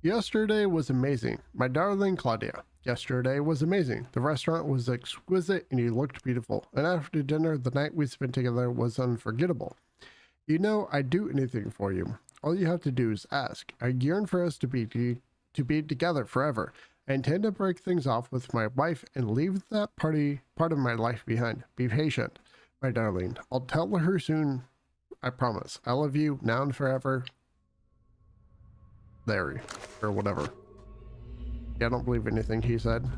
Yesterday was amazing. My darling Claudia. Yesterday was amazing. The restaurant was exquisite and you looked beautiful. And after dinner, the night we spent together was unforgettable. You know, I'd do anything for you. All you have to do is ask. I yearn for us to be together forever. I intend to break things off with my wife and leave that part of my life behind. Be patient, my darling. I'll tell her soon. I promise. I love you now and forever. Larry, or whatever. Yeah, I don't believe anything he said.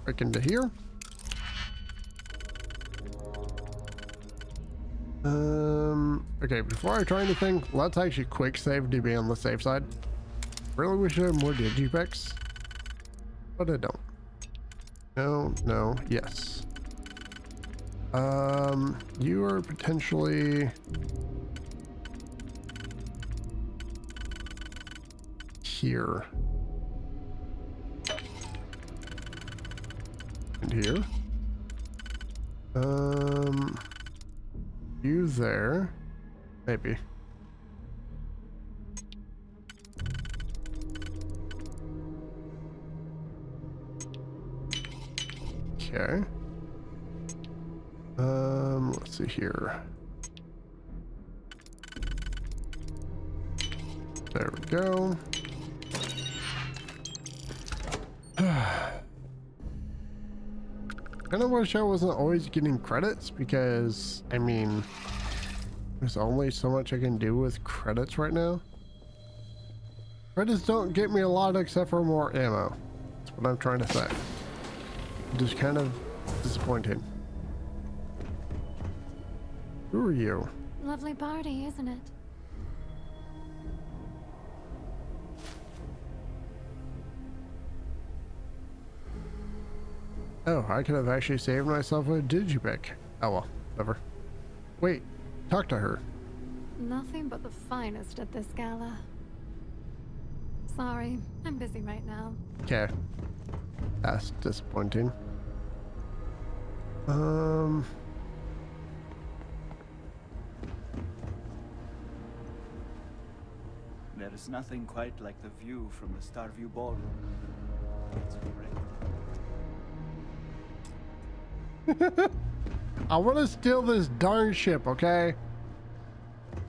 Break into here. Okay, before I try anything, let's actually quick save to be on the safe side. Really wish I had more digipicks, but I don't. No, yes. You are potentially here. And here. You there. Maybe. Okay. Let's see here. There we go. Kind of wish I wasn't always getting credits because, I mean, there's only so much I can do with credits right now. Credits don't get me a lot except for more ammo. That's what I'm trying to say. Just kind of disappointing. Who are you? Lovely party, isn't it? Oh, I could have actually saved myself a digipick. Oh well, whatever. Wait, talk to her. Nothing but the finest at this gala. Sorry, I'm busy right now. Okay. That's disappointing. There is nothing quite like the view from the Starview Ballroom. It's great. I want to steal this darn ship, okay?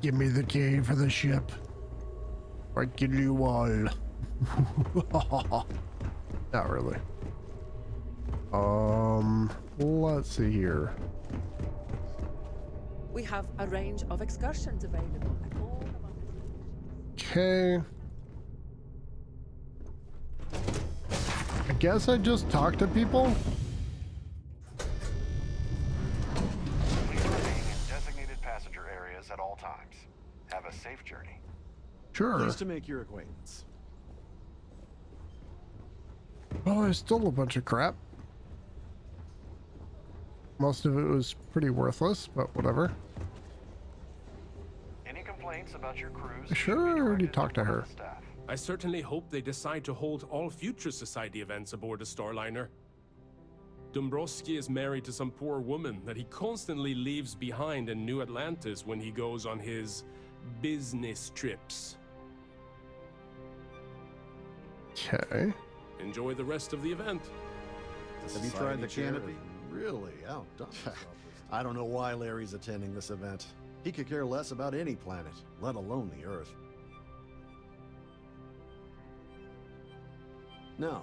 Give me the key for the ship. Or kill you all. Not really. Let's see here. We have a range of excursions available at all of our... Okay. I guess I just talk to people. Please remain in designated passenger areas at all times. Have a safe journey. Sure. Pleased to make your acquaintance. Well, there's still a bunch of crap. Most of it was pretty worthless, but whatever. Any complaints about your cruise? Sure, I already talked to her. I certainly hope they decide to hold all future society events aboard the Starliner. Dombrowski is married to some poor woman that he constantly leaves behind in New Atlantis when he goes on his business trips. Okay. Enjoy the rest of the event. Have you tried the canopy? Really outdone yourself. I don't know why Larry's attending this event. He could care less about any planet, let alone the Earth. No.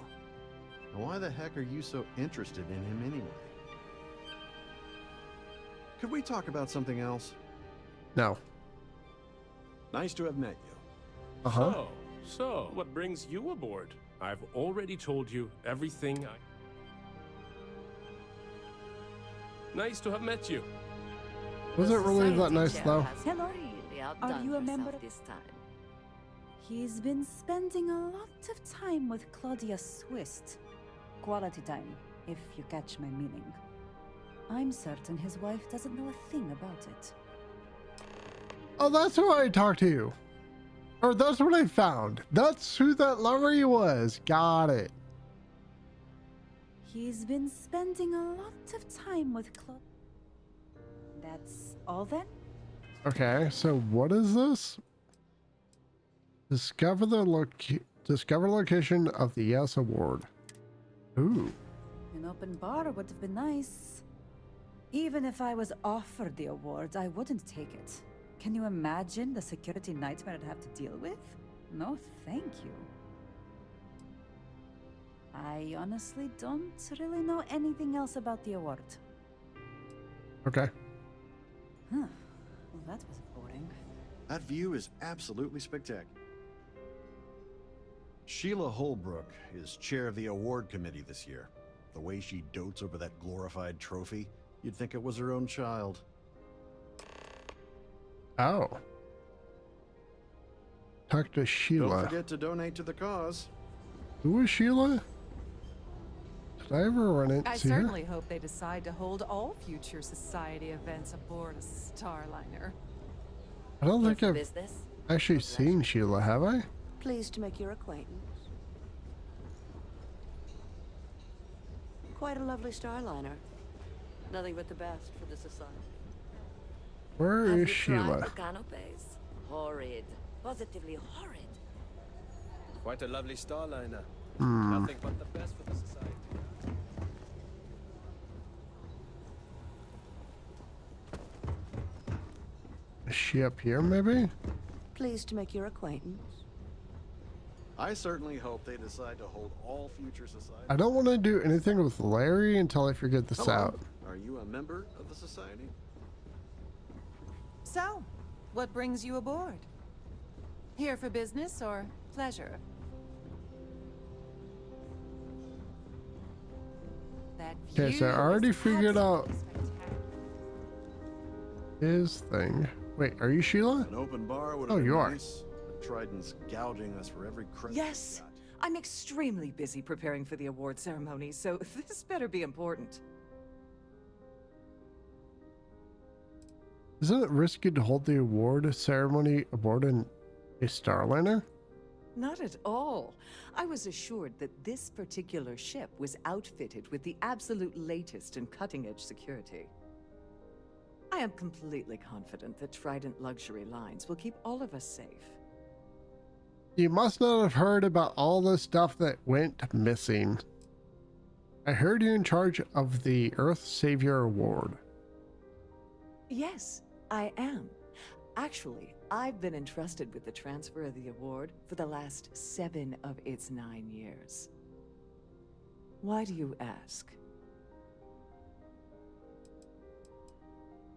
Why the heck are you so interested in him anyway? Could we talk about something else? No. Nice to have met you. Uh-huh. So, what brings you aboard? I've already told you everything I... Nice to have met you. Was it really that nice, though? Hello. Really Are outdone you a member herself of... this time. He's been spending a lot of time with Claudia Swist. Quality time, if you catch my meaning. I'm certain his wife doesn't know a thing about it. Oh, that's who I talked to. Or that's what I found. That's who that Larry was. Got it. He's been spending a lot of time with Claude. That's all then? Okay, so what is this? Discover location of the Yes Award. Ooh. An open bar would have been nice. Even if I was offered the award, I wouldn't take it. Can you imagine the security nightmare I'd have to deal with? No, thank you. I honestly don't really know anything else about the award. Okay. Huh. Well, that was boring. That view is absolutely spectacular. Sheila Holbrook is chair of the award committee this year. The way she dotes over that glorified trophy, you'd think it was her own child. Oh. Talk to Sheila. Don't forget to donate to the cause. Who is Sheila? Did I ever run into her? I certainly hope they decide to hold all future society events aboard a Starliner. I don't think I've business? actually seen Sheila, have I? Pleased to make your acquaintance. Quite a lovely Starliner. Nothing but the best for the society. Where Have is you Sheila? tried the canapes? Horrid. Positively horrid. Quite a lovely Starliner. Hmm. Nothing but the best for the society. Is she up here, maybe? Pleased to make your acquaintance. I certainly hope they decide to hold all future society. I don't want to do anything with Larry until I figure this Hello. out. Are you a member of the society? So, what brings you aboard? Here for business or pleasure? That Okay, so I view already is figured out absolutely his thing. Wait, are you Sheila? An open bar would Oh, have been you are. nice. But Trident's gouging us for every credit. Yes, I'm extremely busy preparing for the award ceremony, so this better be important. Isn't it risky to hold the award ceremony aboard a Starliner? Not at all. I was assured that this particular ship was outfitted with the absolute latest in cutting-edge security. I am completely confident that Trident Luxury Lines will keep all of us safe. You must not have heard about all the stuff that went missing. I heard you're in charge of the Earth Savior Award. Yes, I am. Actually, I've been entrusted with the transfer of the award for the last 7 of its 9 years. Why do you ask?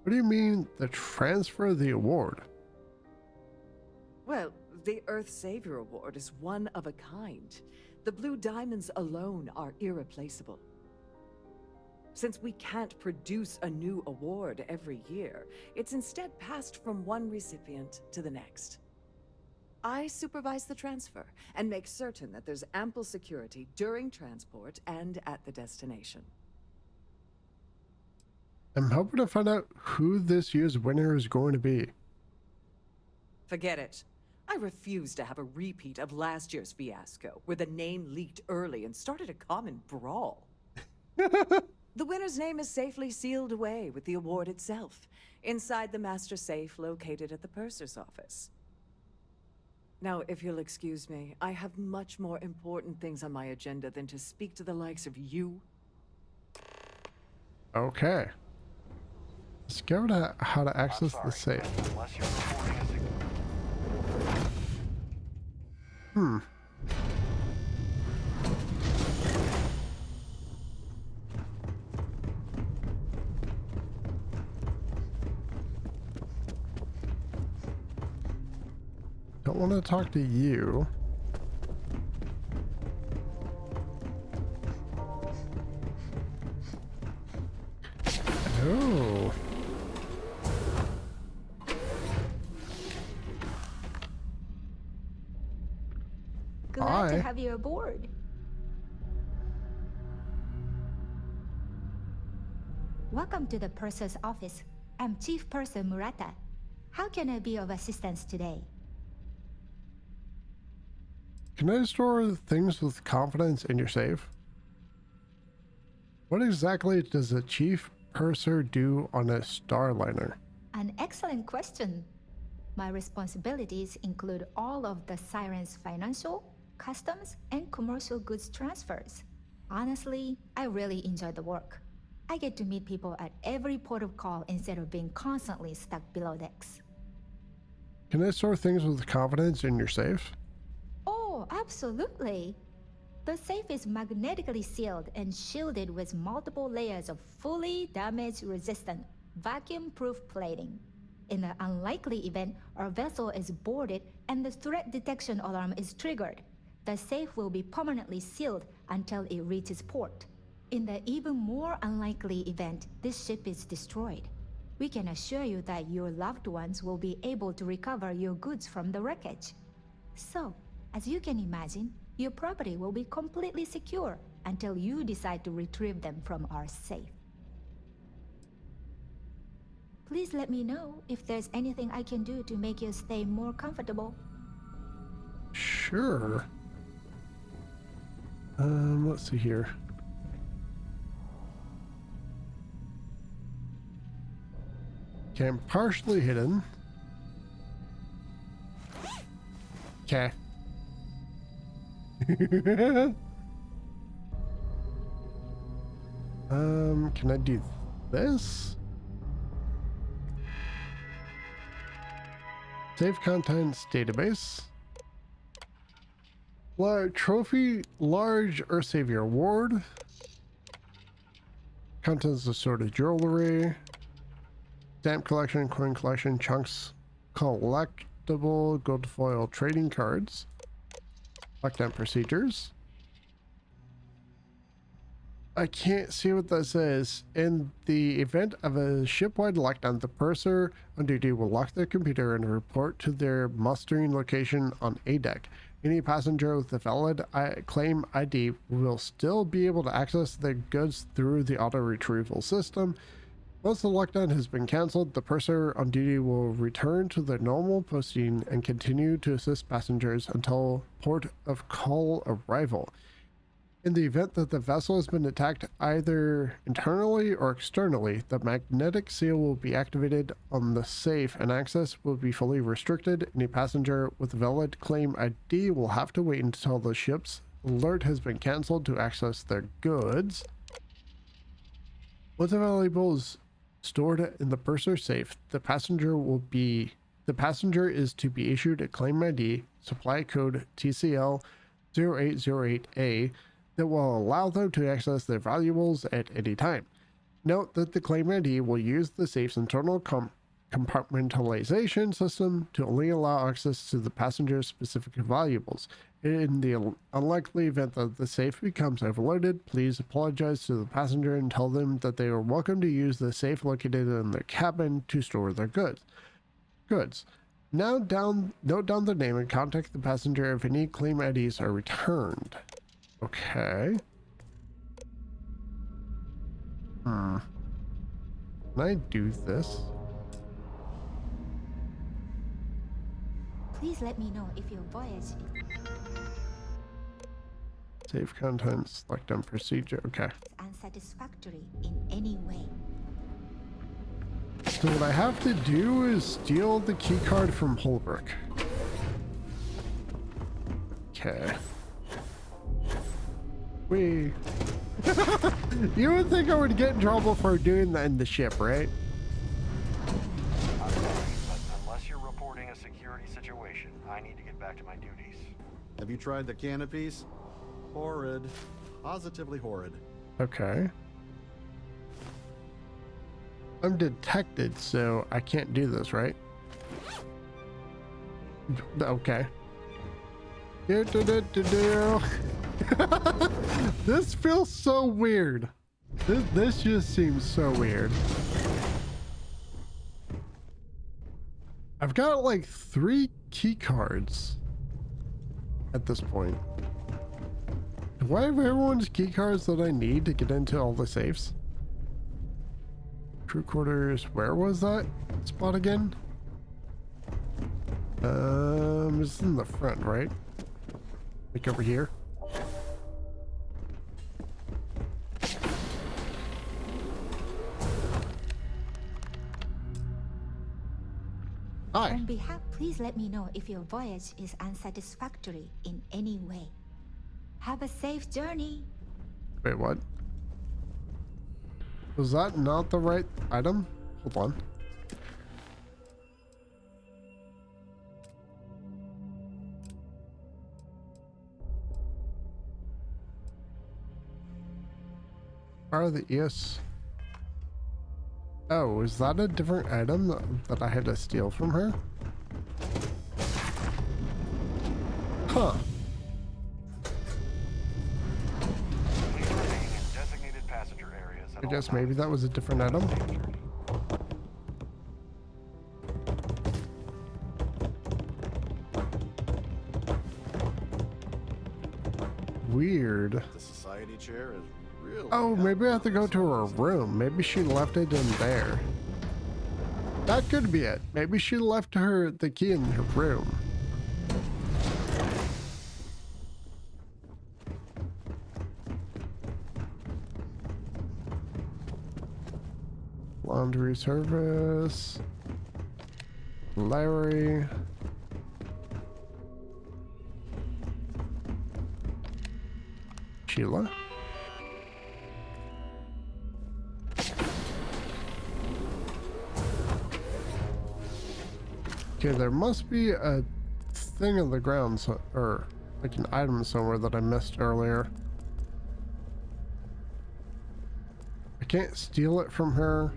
What do you mean, the transfer of the award? Well, the Earth Savior Award is one of a kind. The Blue Diamonds alone are irreplaceable. Since we can't produce a new award every year, it's instead passed from one recipient to the next. I supervise the transfer and make certain that there's ample security during transport and at the destination. I'm hoping to find out who this year's winner is going to be. Forget it. I refuse to have a repeat of last year's fiasco, where the name leaked early and started a common brawl. The winner's name is safely sealed away with the award itself, inside the master safe located at the purser's office. Now, if you'll excuse me, I have much more important things on my agenda than to speak to the likes of you. Okay. Discover how to access the safe. Unless you're reporting a Don't want to talk to you. Oh. Glad to Hi. have you aboard. Welcome to the purser's office. I'm Chief Purser Murata. How can I be of assistance today? Can I store things with confidence in your safe? What exactly does a chief purser do on a Starliner? An excellent question. My responsibilities include all of the Siren's financial, customs, and commercial goods transfers. Honestly, I really enjoy the work. I get to meet people at every port of call instead of being constantly stuck below decks. Can I store things with confidence in your safe? Oh, absolutely. The safe is magnetically sealed and shielded with multiple layers of fully damage-resistant, vacuum-proof plating. In the unlikely event our vessel is boarded and the threat detection alarm is triggered, the safe will be permanently sealed until it reaches port. In the even more unlikely event this ship is destroyed, we can assure you that your loved ones will be able to recover your goods from the wreckage. So, as you can imagine, your property will be completely secure until you decide to retrieve them from our safe. Please let me know if there's anything I can do to make your stay more comfortable. Sure. Let's see here. Okay, I'm partially hidden. Okay. Can I do this? Save contents database. Trophy large Earth Savior award. Contents assorted jewelry. Stamp collection, coin collection, chunks, collectible gold foil trading cards. Lockdown procedures. I can't see what that says. In the event of a ship-wide lockdown, the purser on duty will lock their computer and report to their mustering location on A deck. Any passenger with a valid claim ID will still be able to access their goods through the auto-retrieval system. Once the lockdown has been cancelled, the purser on duty will return to their normal posting and continue to assist passengers until port of call arrival. In the event that the vessel has been attacked either internally or externally, the magnetic seal will be activated on the safe and access will be fully restricted. Any passenger with a valid claim ID will have to wait until the ship's alert has been cancelled to access their goods. Once the valuables stored in the purser safe, the passenger is to be issued a claim ID, supply code TCL 0808A, that will allow them to access their valuables at any time. Note that the claim ID will use the safe's internal compartmentalization system to only allow access to the passenger's specific valuables. In the unlikely event that the safe becomes overloaded, please apologize to the passenger and tell them that they are welcome to use the safe located in their cabin to store their goods. Now note down the name and contact the passenger if any claim IDs are returned. Okay. Can I do this? Please let me know if your voyage is Save contents, lockdown procedure. Okay. unsatisfactory in any way. So what I have to do is steal the key card from Holbrook. Okay. You would think I would get in trouble for doing that in the ship, right? I'm sorry, but unless you're reporting a security situation, I need to get back to my duties. Have you tried the canopies? Horrid. Positively horrid. Okay. I'm detected, so I can't do this, right? Okay. This feels so weird. This just seems so weird. I've got like 3 key cards at this point. Do I have everyone's key cards that I need to get into all the safes? Crew quarters, where was that spot again? It's in the front, right? Like over here. Hi. On behalf, please let me know if your voyage is unsatisfactory in any way. Have a safe journey. Wait, what? Was that not the right item? Hold on. Are the ES? Oh, is that a different item that I had to steal from her? Huh. I guess maybe that was a different item. Weird. The society chair is really... Oh, maybe I have to go to her room. Maybe she left it in there. That could be it. Maybe she left her the key in her room. Laundry service. Larry. Sheila. Okay, there must be a thing on the ground, or like an item somewhere that I missed earlier. I can't steal it from her.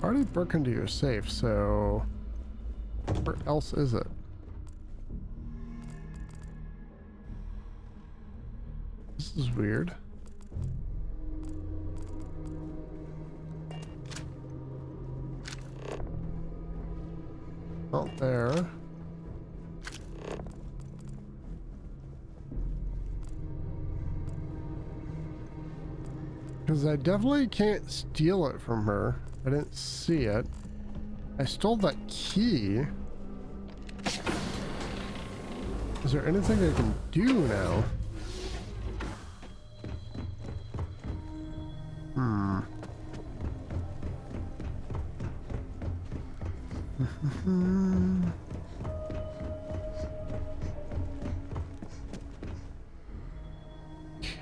Already broke into your safe, so where else is it? This is weird. Not there. Because I definitely can't steal it from her. I didn't see it. I stole that key. Is there anything I can do now?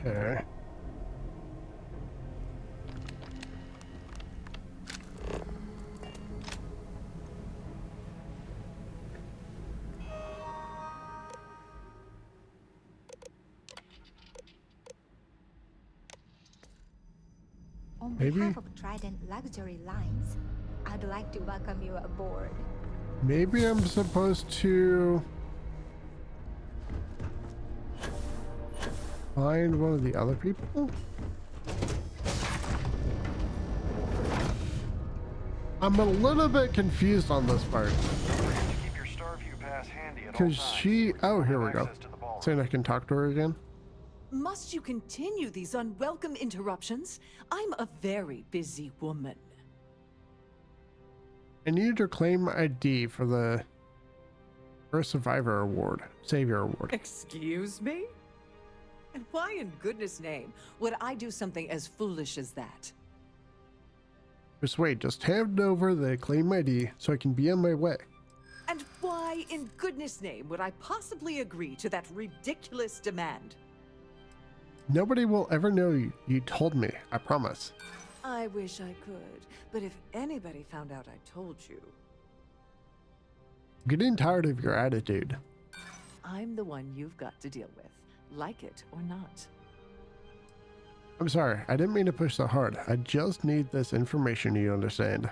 Okay. On Maybe? behalf of Trident Luxury Lines, I'd like to welcome you aboard. Maybe I'm supposed to find one of the other people? I'm a little bit confused on this part. Because she... Oh, here we go. Saying I can talk to her again. Must you continue these unwelcome interruptions? I'm a very busy woman. I need to claim my ID for the First Survivor Award, Savior Award. Excuse me? And why in goodness name would I do something as foolish as that? Persuade, just hand over the claim ID so I can be on my way. And why in goodness name would I possibly agree to that ridiculous demand? Nobody will ever know you told me, I promise. I wish I could, but if anybody found out I told you... I'm getting tired of your attitude. I'm the one you've got to deal with, like it or not. I'm sorry, I didn't mean to push so hard. I just need this information, you understand.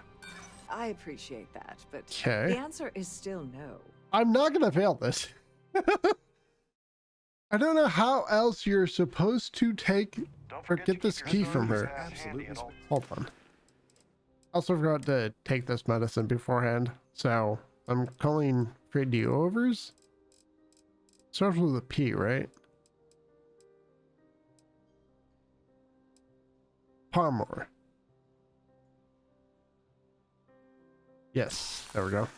I appreciate that, but Okay. the answer is still no. I'm not gonna fail this. I don't know how else you're supposed to take or get this key from her. Absolutely. Hold on. I also forgot to take this medicine beforehand, so I'm calling for do-overs. Starts with a P, right? Palmer. Yes, there we go.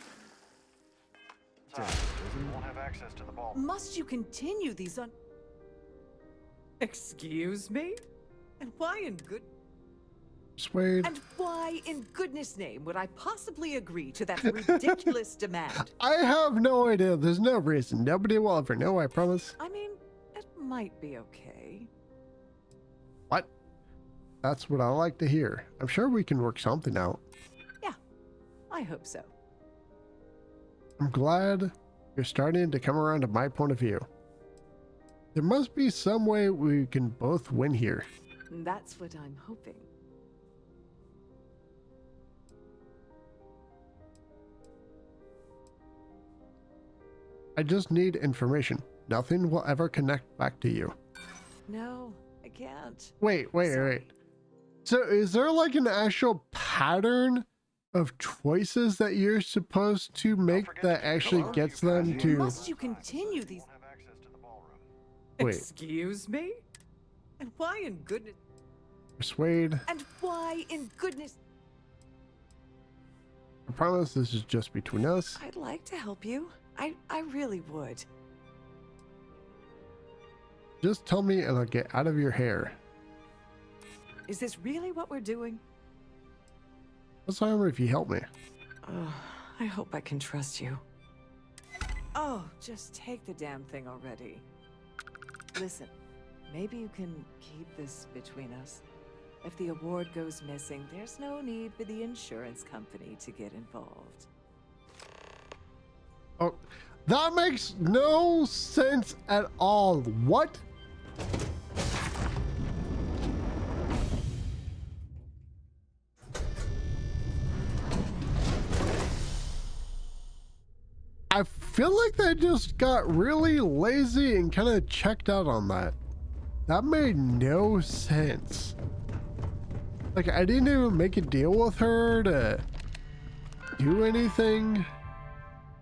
Won't have access to the ball. Must you continue these on... Excuse me? And why in good... Persuade. And why in goodness name would I possibly agree to that ridiculous demand? I have no idea. There's no reason. Nobody will ever know, I promise. I mean, it might be okay. What? That's what I like to hear. I'm sure we can work something out. Yeah, I hope so. I'm glad you're starting to come around to my point of view. There must be some way we can both win here. That's what I'm hoping. I just need information. Nothing will ever connect back to you. No, I can't. Wait. So is there like an actual pattern of choices that you're supposed to make that actually gets them to... Must you continue these... Wait. Excuse me? And why in goodness... Persuade. And why in goodness... I promise this is just between us. I'd like to help you. I really would. Just tell me and I'll get out of your hair. Is this really what we're doing? What's harm if you help me? Oh, I hope I can trust you. Oh, just take the damn thing already. Listen, maybe you can keep this between us. If the award goes missing, there's no need for the insurance company to get involved. Oh, that makes no sense at all. What? I feel like they just got really lazy and kind of checked out on that. That made no sense. Like, I didn't even make a deal with her to do anything.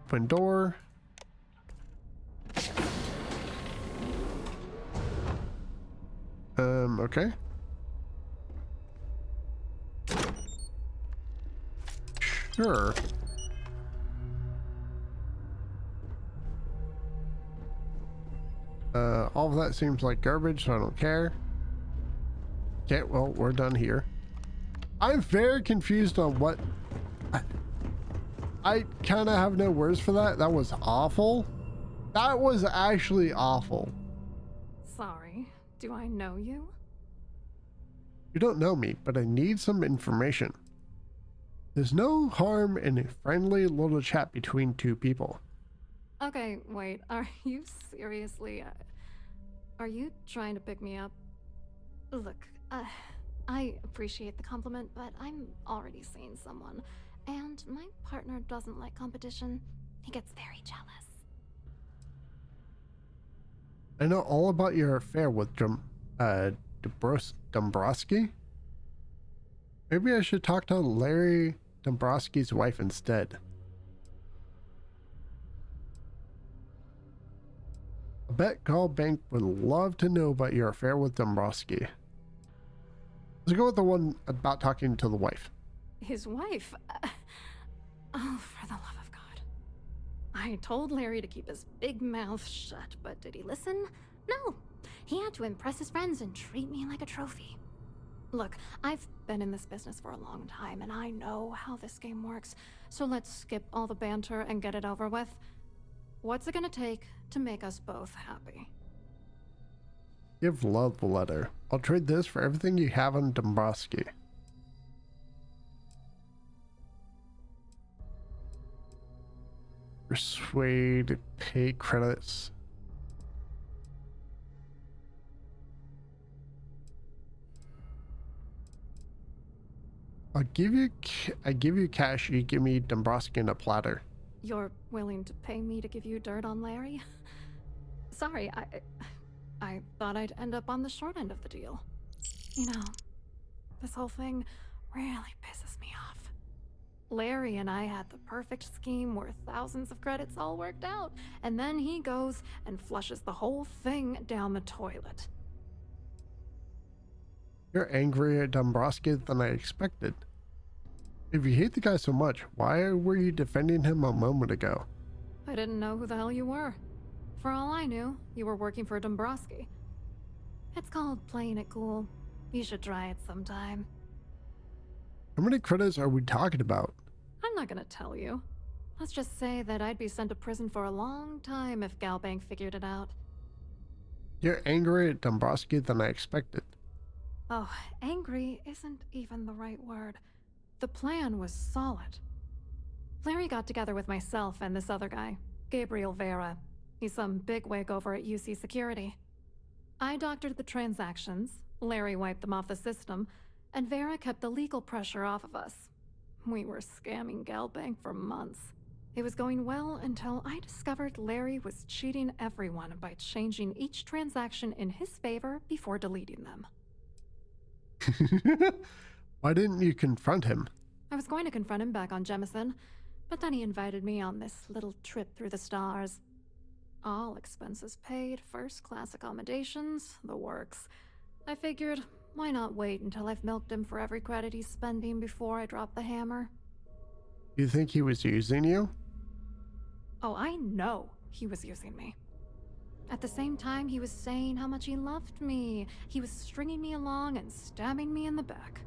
Open door. Okay. Sure. All of that seems like garbage, so I don't care. Okay, well, we're done here. I'm very confused on what... I kind of have no words for that. That was awful. That was actually awful. Sorry, do I know you? You don't know me, but I need some information. There's no harm in a friendly little chat between two people. Okay, wait, are you seriously... are you trying to pick me up? Look, I appreciate the compliment, but I'm already seeing someone. And my partner doesn't like competition. He gets very jealous. I know all about your affair with Dombrowski. Maybe I should talk to Larry Dombrowski's wife instead. I bet Gallbank would love to know about your affair with Dombrowski. Let's go with the one about talking to the wife. His wife? Oh, for the love of God. I told Larry to keep his big mouth shut, but did he listen? No. He had to impress his friends and treat me like a trophy. Look, I've been in this business for a long time, and I know how this game works, so let's skip all the banter and get it over with. What's it gonna take to make us both happy? Give love the letter. I'll trade this for everything you have on Dombrowski. Persuade, pay credits. I give you cash, you give me Dombrowski in a platter. You're willing to pay me to give you dirt on Larry? Sorry, I thought I'd end up on the short end of the deal. You know, this whole thing really pisses me off. Larry and I had the perfect scheme worth thousands of credits all worked out, and then he goes and flushes the whole thing down the toilet. You're angrier at Dombrowski than I expected. If you hate the guy so much, why were you defending him a moment ago? I didn't know who the hell you were. For all I knew, you were working for Dombrowski. It's called playing it cool. You should try it sometime. How many credits are we talking about? I'm not gonna tell you. Let's just say that I'd be sent to prison for a long time if Galbank figured it out. You're angrier at Dombrowski than I expected. Oh, angry isn't even the right word. The plan was solid. Larry got together with myself and this other guy, Gabriel Vera. He's some bigwig over at UC Security. I doctored the transactions, Larry wiped them off the system, and Vera kept the legal pressure off of us. We were scamming Galbank for months. It was going well until I discovered Larry was cheating everyone by changing each transaction in his favor before deleting them. Why didn't you confront him? I was going to confront him back on Jemison, but then he invited me on this little trip through the stars. All expenses paid, first-class accommodations, the works. I figured, why not wait until I've milked him for every credit he's spending before I drop the hammer? You think he was using you? Oh, I know he was using me. At the same time, he was saying how much he loved me. He was stringing me along and stabbing me in the back.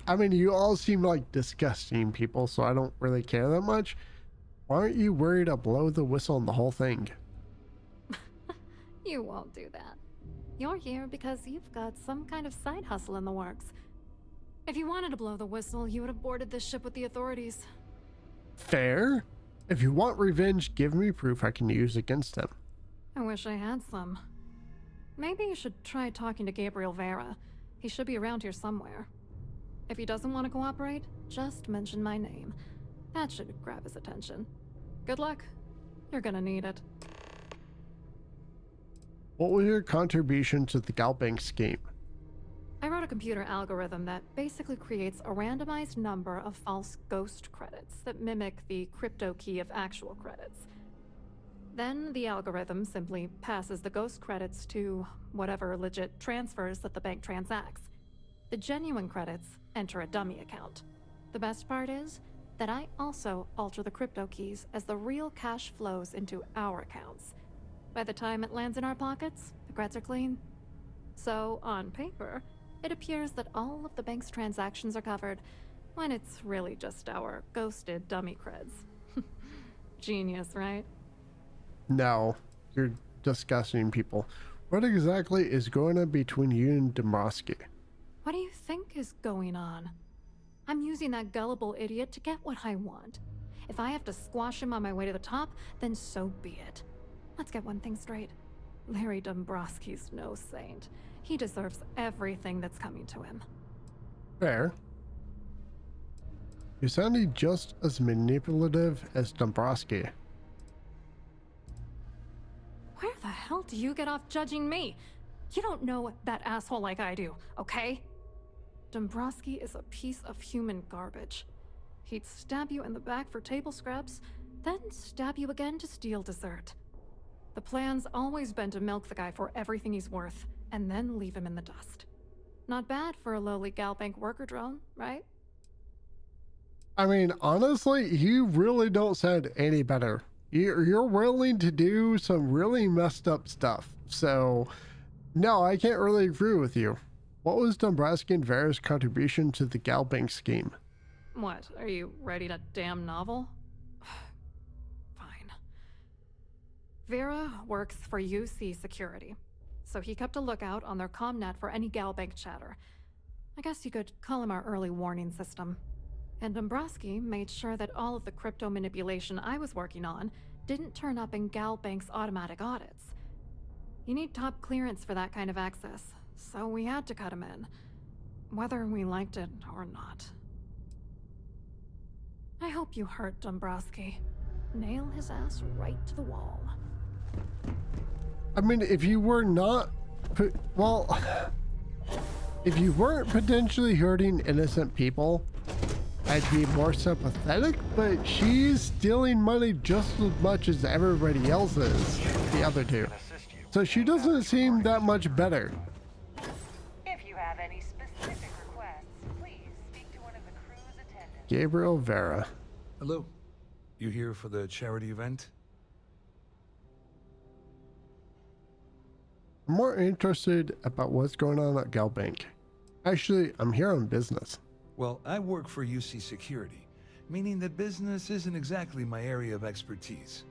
I mean, you all seem like disgusting people, so I don't really care that much. Why aren't you worried to blow the whistle on the whole thing? You won't do that. You're here because you've got some kind of side hustle in the works. If you wanted to blow the whistle, you would have boarded this ship with the authorities. Fair. If you want revenge, give me proof I can use against him. I wish I had some. Maybe you should try talking to Gabriel Vera. He should be around here somewhere. If he doesn't want to cooperate, just mention my name. That should grab his attention. Good luck. You're gonna need it. What was your contribution to the Galbank scheme? I wrote a computer algorithm that basically creates a randomized number of false ghost credits that mimic the crypto key of actual credits. Then the algorithm simply passes the ghost credits to whatever legit transfers that the bank transacts. The genuine credits enter a dummy account. The best part is that I also alter the crypto keys as the real cash flows into our accounts. By the time it lands in our pockets, the creds are clean. So, on paper, it appears that all of the bank's transactions are covered, when it's really just our ghosted dummy creds. Genius, right? No, you're disgusting people. What exactly is going on between you and Dombrowski? What do you think is going on? I'm using that gullible idiot to get what I want. If I have to squash him on my way to the top, then so be it. Let's get one thing straight. Larry Dombrowski's no saint. He deserves everything that's coming to him. Fair. You sounded just as manipulative as Dombrowski. Where the hell do you get off judging me? You don't know that asshole like I do, okay? Dombrowski is a piece of human garbage. He'd stab you in the back for table scraps, then stab you again to steal dessert. The plan's always been to milk the guy for everything he's worth, and then leave him in the dust. Not bad for a lowly Galbank worker drone, right? I mean, honestly, you really don't sound any better. You're willing to do some really messed up stuff, so no, I can't really agree with you. What was Dombrowski and Vera's contribution to the Galbank scheme? What, are you writing a damn novel? Fine. Vera works for UC Security, so he kept a lookout on their comnet for any Galbank chatter. I guess you could call him our early warning system. And Dombrowski made sure that all of the crypto manipulation I was working on didn't turn up in Galbank's automatic audits. You need top clearance for that kind of access, so we had to cut him in, whether we liked it or not. I hope you hurt Dombrowski. Nail his ass right to the wall. I mean, if you were not, if you weren't potentially hurting innocent people, I'd be more sympathetic, but she's stealing money just as much as everybody else is, the other two. So she doesn't seem that much better. If you have any specific requests, please speak to one of the crew's attendants. Gabriel Vera. Hello. You here for the charity event? I'm more interested about what's going on at Galbank. Actually, I'm here on business. Well, I work for UC Security, meaning that business isn't exactly my area of expertise.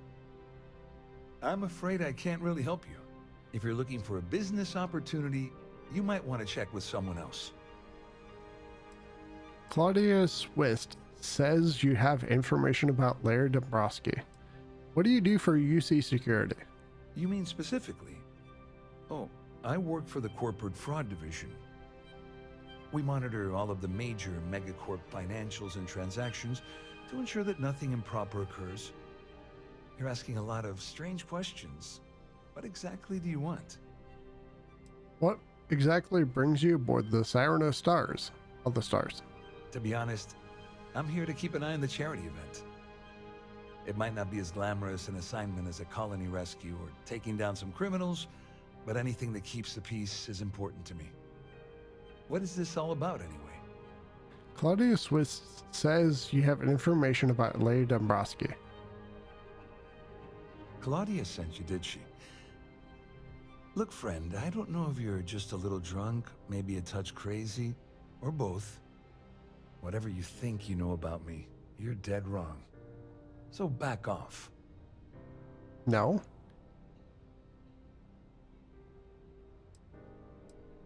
I'm afraid I can't really help you. If you're looking for a business opportunity, you might want to check with someone else. Claudia Swiss says you have information about Larry Dombrowski. What do you do for UC Security? You mean specifically? Oh, I work for the Corporate Fraud Division. We monitor all of the major megacorp financials and transactions to ensure that nothing improper occurs. You're asking a lot of strange questions. What exactly do you want? What exactly brings you aboard the Siren of Stars? Of the Stars. To be honest, I'm here to keep an eye on the charity event. It might not be as glamorous an assignment as a colony rescue or taking down some criminals, but anything that keeps the peace is important to me. What is this all about, anyway? Claudia Swiss says you have information about Larry Dombrowski. Claudia sent you, did she? Look, friend, I don't know if you're just a little drunk, maybe a touch crazy, or both. Whatever you think you know about me, you're dead wrong. So back off. No.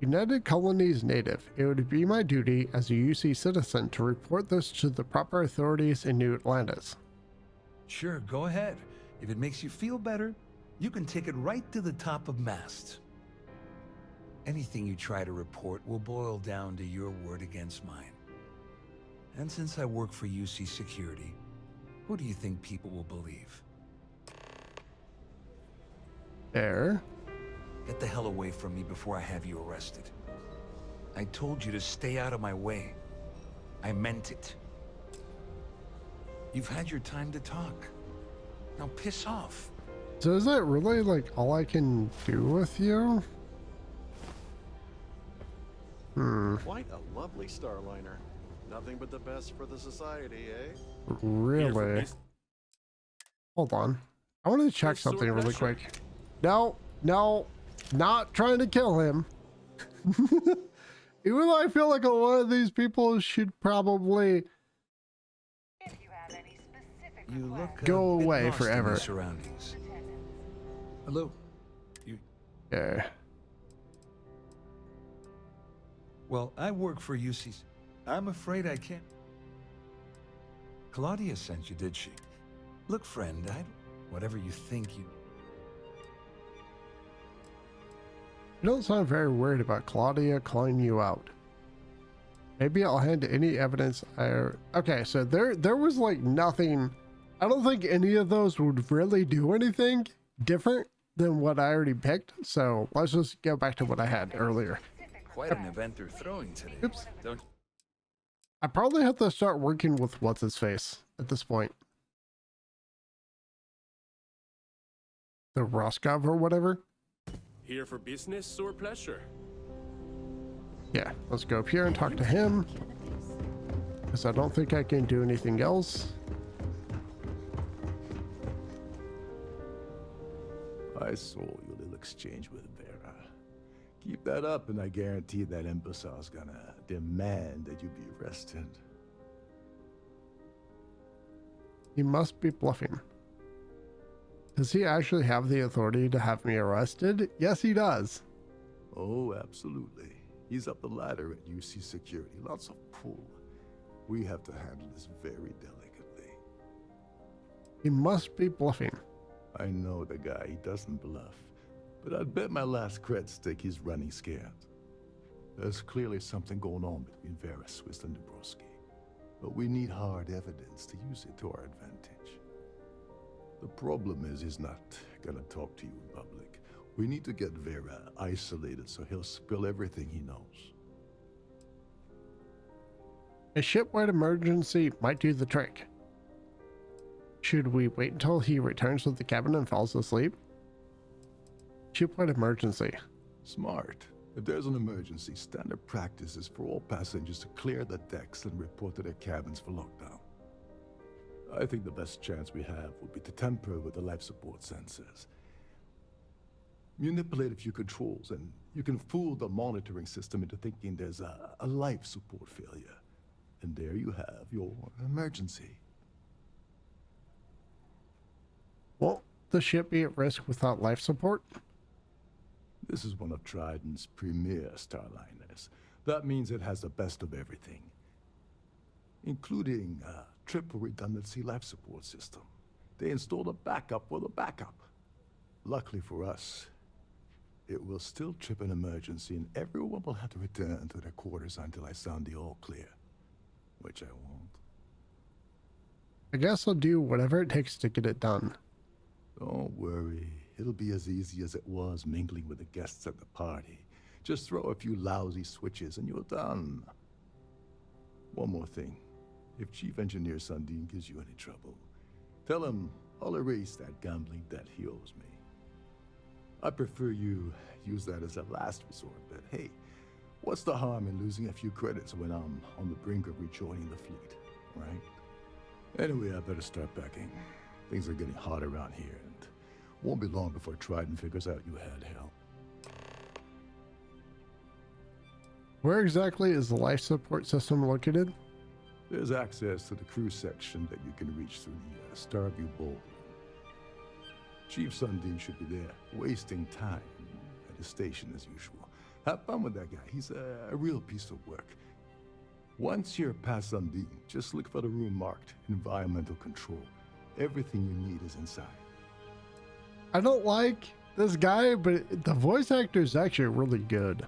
United Colonies native, it would be my duty as a UC citizen to report this to the proper authorities in New Atlantis. Sure, go ahead. If it makes you feel better, you can take it right to the top of mast. Anything you try to report will boil down to your word against mine. And since I work for UC Security, who do you think people will believe? There. Get the hell away from me before I have you arrested. I told you to stay out of my way. I meant it. You've had your time to talk. Now piss off. So is that really like all I can do with you? Quite a lovely Starliner. Nothing but the best for the society, eh? Really? Hold on. I want to check something really quick. No, not trying to kill him. Even though I feel like a lot of these people should probably go away forever. Surroundings. Hello. Yeah. Well, I work for UC. I'm afraid I can't. Claudia sent you, did she? Look, friend, whatever you think you... You don't sound very worried about Claudia calling you out. Maybe I'll hand any evidence Okay, so there was like nothing. I don't think any of those would really do anything different than what I already picked. So let's just go back to what I had earlier. Quite an event they're throwing today. Oops. Don't... I probably have to start working with what's-his-face at this point. The Roscoe or whatever. Here for business or pleasure? Yeah, let's go up here and talk to him. Because I don't think I can do anything else. I saw your little exchange with Vera. Keep that up and I guarantee that imbecile's gonna demand that you be arrested. He must be bluffing. Does he actually have the authority to have me arrested? Yes, he does. Oh, absolutely. He's up the ladder at UC Security. Lots of pull. We have to handle this very delicately. He must be bluffing. I know the guy. He doesn't bluff. But I'd bet my last cred stick he's running scared. There's clearly something going on between Vera Swiss and Dombrowski. But we need hard evidence to use it to our advantage. The problem is he's not gonna talk to you in public. We need to get Vera isolated so he'll spill everything he knows. A shipwide emergency might do the trick. Should we wait until he returns to the cabin and falls asleep? Shipwide emergency. Smart. If there's an emergency, standard practice is for all passengers to clear the decks and report to their cabins for lockdown. I think the best chance we have would be to tamper with the life support sensors. Manipulate a few controls, and you can fool the monitoring system into thinking there's a life support failure. And there you have your emergency. Won't the ship be at risk without life support? This is one of Trident's premier Starliners. That means it has the best of everything, including a triple redundancy life support system. They installed a backup for the backup. Luckily for us, it will still trip an emergency and everyone will have to return to their quarters until I sound the all clear, which I won't. I guess I'll do whatever it takes to get it done. Don't worry. It'll be as easy as it was mingling with the guests at the party. Just throw a few lousy switches and you're done. One more thing. If Chief Engineer Sundin gives you any trouble, tell him I'll erase that gambling debt he owes me. I prefer you use that as a last resort, but hey, what's the harm in losing a few credits when I'm on the brink of rejoining the fleet, right? Anyway, I better start packing. Things are getting hot around here, and won't be long before Trident figures out you had help. Where exactly is the life support system located? There's access to the crew section that you can reach through the Starfield ballroom. Chief Sundin should be there, wasting time at his station as usual. Have fun with that guy. He's a real piece of work. Once you're past Sundin, just look for the room marked Environmental Control. Everything you need is inside. I don't like this guy, but the voice actor is actually really good.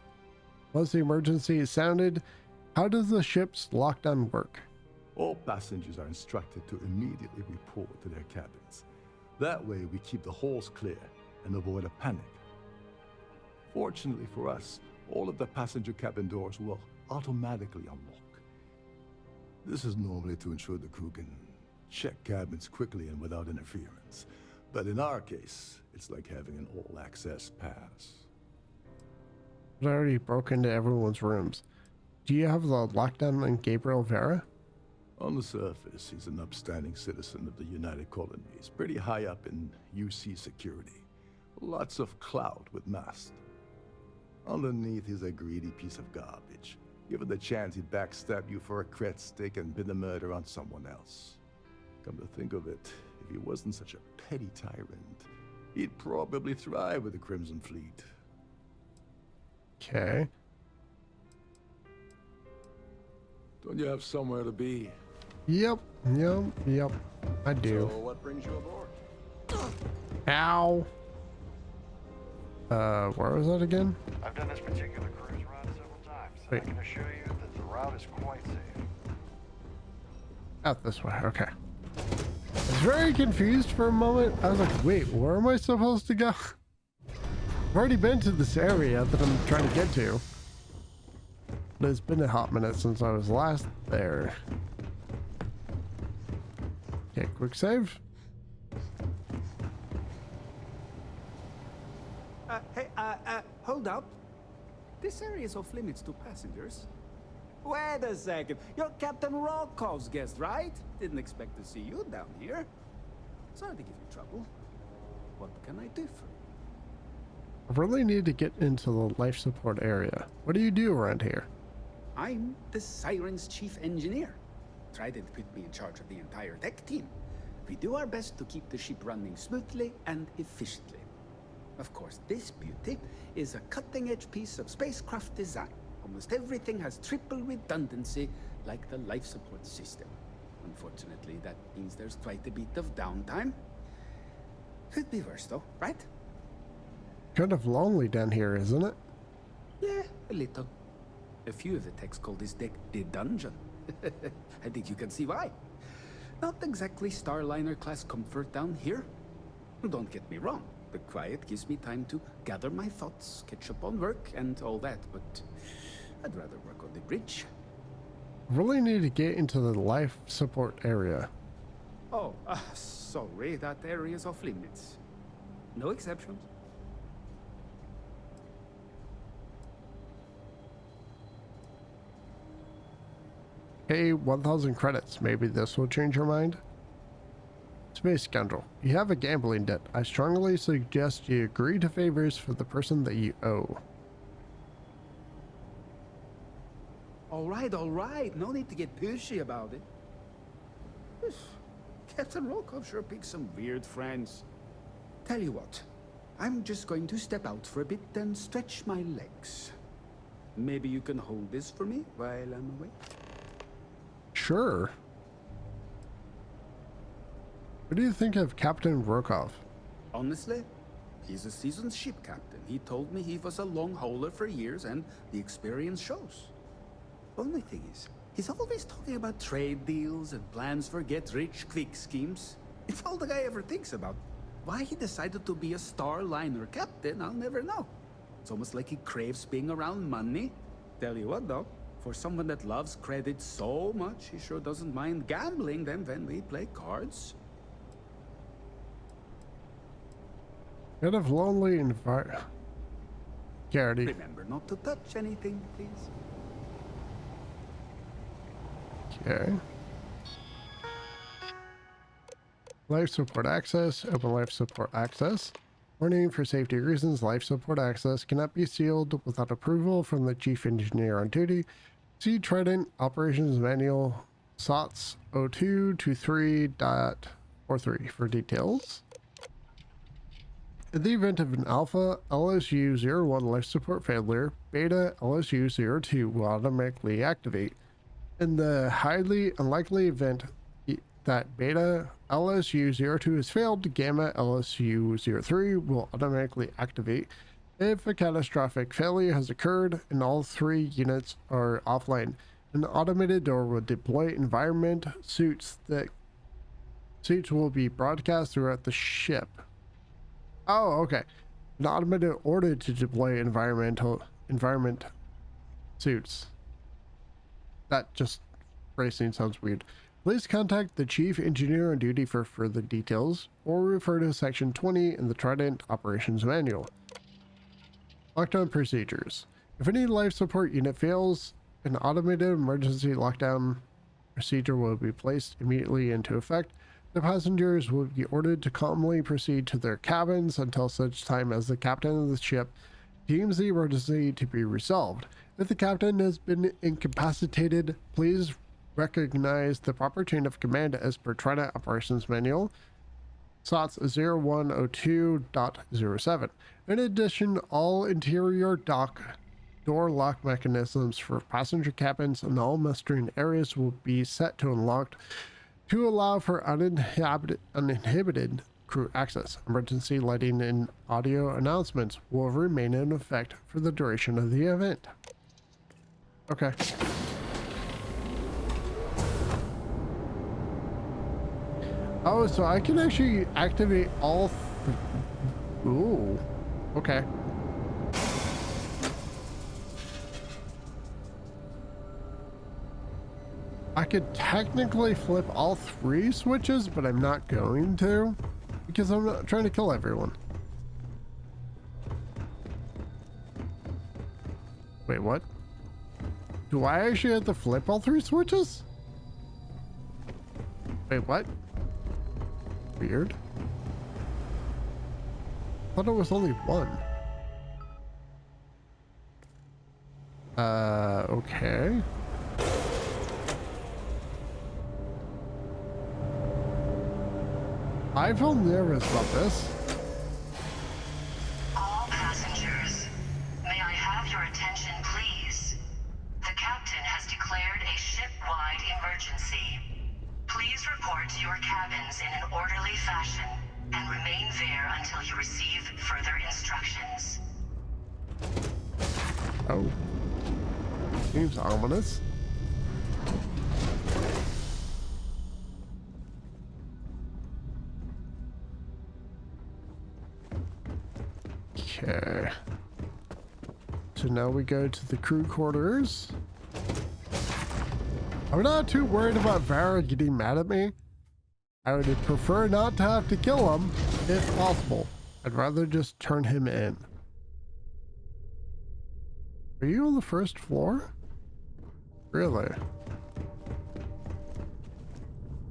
Once the emergency is sounded, how does the ship's lockdown work? All passengers are instructed to immediately report to their cabins. That way we keep the halls clear and avoid a panic. Fortunately for us, all of the passenger cabin doors will automatically unlock. This is normally to ensure the crew can check cabins quickly and without interference. But in our case, it's like having an all-access pass. I already broke into everyone's rooms. Do you have the lockdown on Gabriel Vera? On the surface, he's an upstanding citizen of the United Colonies, pretty high up in UC security. Lots of clout with Mast. Underneath, he's a greedy piece of garbage. Given the chance, he'd backstab you for a cret stick and pin the murder on someone else. Come to think of it, if he wasn't such a petty tyrant, he'd probably thrive with the Crimson Fleet. Okay. Don't you have somewhere to be? Yep. I do. So what brings you aboard? Ow. Where was that again? I've done this particular cruise route several times. Wait. I can assure you that the route is quite safe. Out this way, okay. I was very confused for a moment. I was like, wait, where am I supposed to go? I've already been to this area that I'm trying to get to. But it's been a hot minute since I was last there. Okay, quick save. Hey, hold up. This area is off limits to passengers. Wait a second. You're Captain Rocko's guest, right? Didn't expect to see you down here. Sorry to give you trouble. What can I do for you? I really need to get into the life support area. What do you do around here? I'm the Siren's chief engineer. Trident put me in charge of the entire tech team. We do our best to keep the ship running smoothly and efficiently. Of course, this beauty is a cutting-edge piece of spacecraft design. Almost everything has triple redundancy, like the life support system. Unfortunately, that means there's quite a bit of downtime. Could be worse, though, right? Kind of lonely down here, isn't it? Yeah, a little. A few of the techs call this deck the dungeon. I think you can see why. Not exactly Starliner-class comfort down here. Don't get me wrong. The quiet gives me time to gather my thoughts, catch up on work, and all that, but I'd rather work on the bridge. really need to get into the life support area. Oh, sorry, that area is off limits. No exceptions. Hey, 1,000 credits. Maybe this will change your mind. Space Scoundrel, you have a gambling debt. I strongly suggest you agree to favors for the person that you owe. All right. No need to get pushy about it. Captain Rokov sure picks some weird friends. Tell you what, I'm just going to step out for a bit and stretch my legs. Maybe you can hold this for me while I'm away? Sure. What do you think of Captain Rokov? Honestly, he's a seasoned ship captain. He told me he was a long hauler for years, and the experience shows. Only thing is, he's always talking about trade deals and plans for get-rich-quick schemes. It's all the guy ever thinks about. Why he decided to be a Starliner captain, I'll never know. It's almost like he craves being around money. Tell you what, though, for someone that loves credit so much, he sure doesn't mind gambling them when we play cards. Kind of lonely environment. Garrity. Remember not to touch anything, please. Okay. Life support access. Open life support access. Warning, for safety reasons, life support access cannot be sealed without approval from the chief engineer on duty. See Trident Operations Manual SOTS 0223.43 for details. In the event of an Alpha LSU-01 life support failure, Beta LSU-02 will automatically activate. In the highly unlikely event that Beta LSU-02 has failed, Gamma LSU-03 will automatically activate. If a catastrophic failure has occurred and all three units are offline, an automated door will deploy environment suits will be broadcast throughout the ship. Oh, okay. An automated order to deploy environment suits. That just phrasing sounds weird. Please contact the chief engineer on duty for further details, or refer to section 20 in the Trident Operations Manual. Lockdown procedures. If any life support unit fails, an automated emergency lockdown procedure will be placed immediately into effect. The passengers will be ordered to calmly proceed to their cabins until such time as the captain of the ship deems the emergency to be resolved. If the captain has been incapacitated, please recognize the proper chain of command as per Trident Operations Manual, SOTS 0102.07. In addition, all interior door lock mechanisms for passenger cabins and all mustering areas will be set to unlocked to allow for uninhibited crew access. Emergency lighting and audio announcements will remain in effect for the duration of the event. Okay. Oh, so I can actually activate all... Ooh. Okay. I could technically flip all three switches, but I'm not going to, because I'm not trying to kill everyone. Wait, what? Do I actually have to flip all three switches? Wait, what? Weird. I thought it was only one. Okay. I feel nervous about this. All passengers, may I have your attention, please? The captain has declared a ship-wide emergency. Please report to your cabins in an orderly fashion and remain there until you receive further instructions. Oh. Seems ominous. Okay. So now we go to the crew quarters. I'm not too worried about Vara getting mad at me. I would prefer not to have to kill him if possible. I'd rather just turn him in. Are you on the first floor? Really?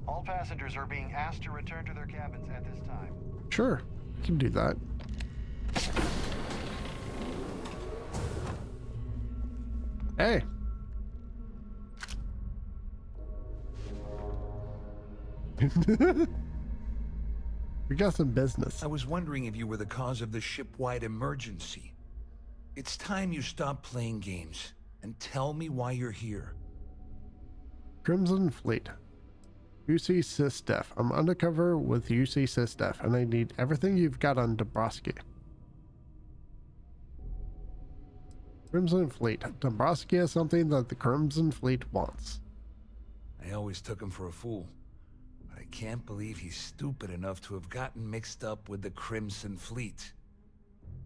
All passengers are being asked to return to their cabins at this time. Sure, I can do that. Hey. We got some business. I was wondering if you were the cause of the ship-wide emergency. It's time you stop playing games and tell me why you're here. Crimson Fleet. UC SysDef. I'm undercover with UC SysDef, and I need everything you've got on Dombrowski. Crimson Fleet. Dombrowski has something that the Crimson Fleet wants. I always took him for a fool. But I can't believe he's stupid enough to have gotten mixed up with the Crimson Fleet.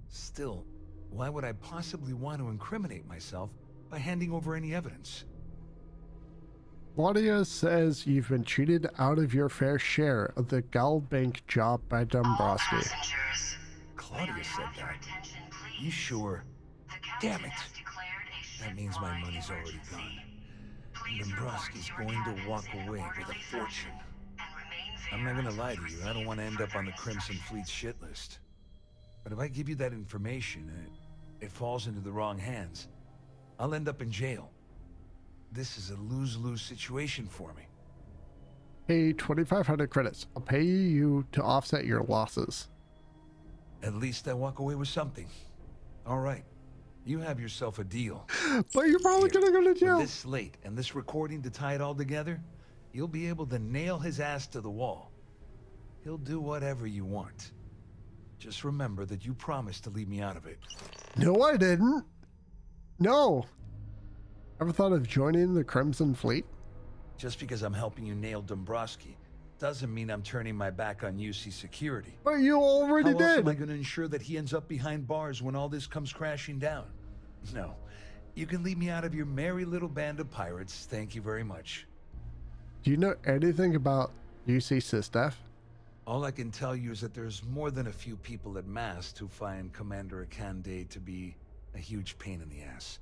Still, why would I possibly want to incriminate myself by handing over any evidence? Claudia says you've been cheated out of your fair share of the Galbank job by Dombrowski. Claudia said that. You sure? Damn it. That means my money's already gone. And Dombrowski's going to walk away with a fortune. I'm not gonna lie to you, I don't want to end up on the Crimson Fleet's shit list. But if I give you that information and it falls into the wrong hands, I'll end up in jail. This is a lose-lose situation for me. Hey, 2,500 credits. I'll pay you to offset your losses. At least I walk away with something. All right. You have yourself a deal. But you're probably gonna go to jail. With this slate and this recording to tie it all together, you'll be able to nail his ass to the wall. He'll do whatever you want. Just remember that you promised to leave me out of it. No, I didn't. No. Ever thought of joining the Crimson Fleet? Just because I'm helping you nail Dombrowski doesn't mean I'm turning my back on UC security. But you already How did. else am I going to ensure that he ends up behind bars when all this comes crashing down? No. You can leave me out of your merry little band of pirates. Thank you very much. Do you know anything about UC SysDef? All I can tell you is that there's more than a few people at Mast who find Commander Akande to be a huge pain in the ass.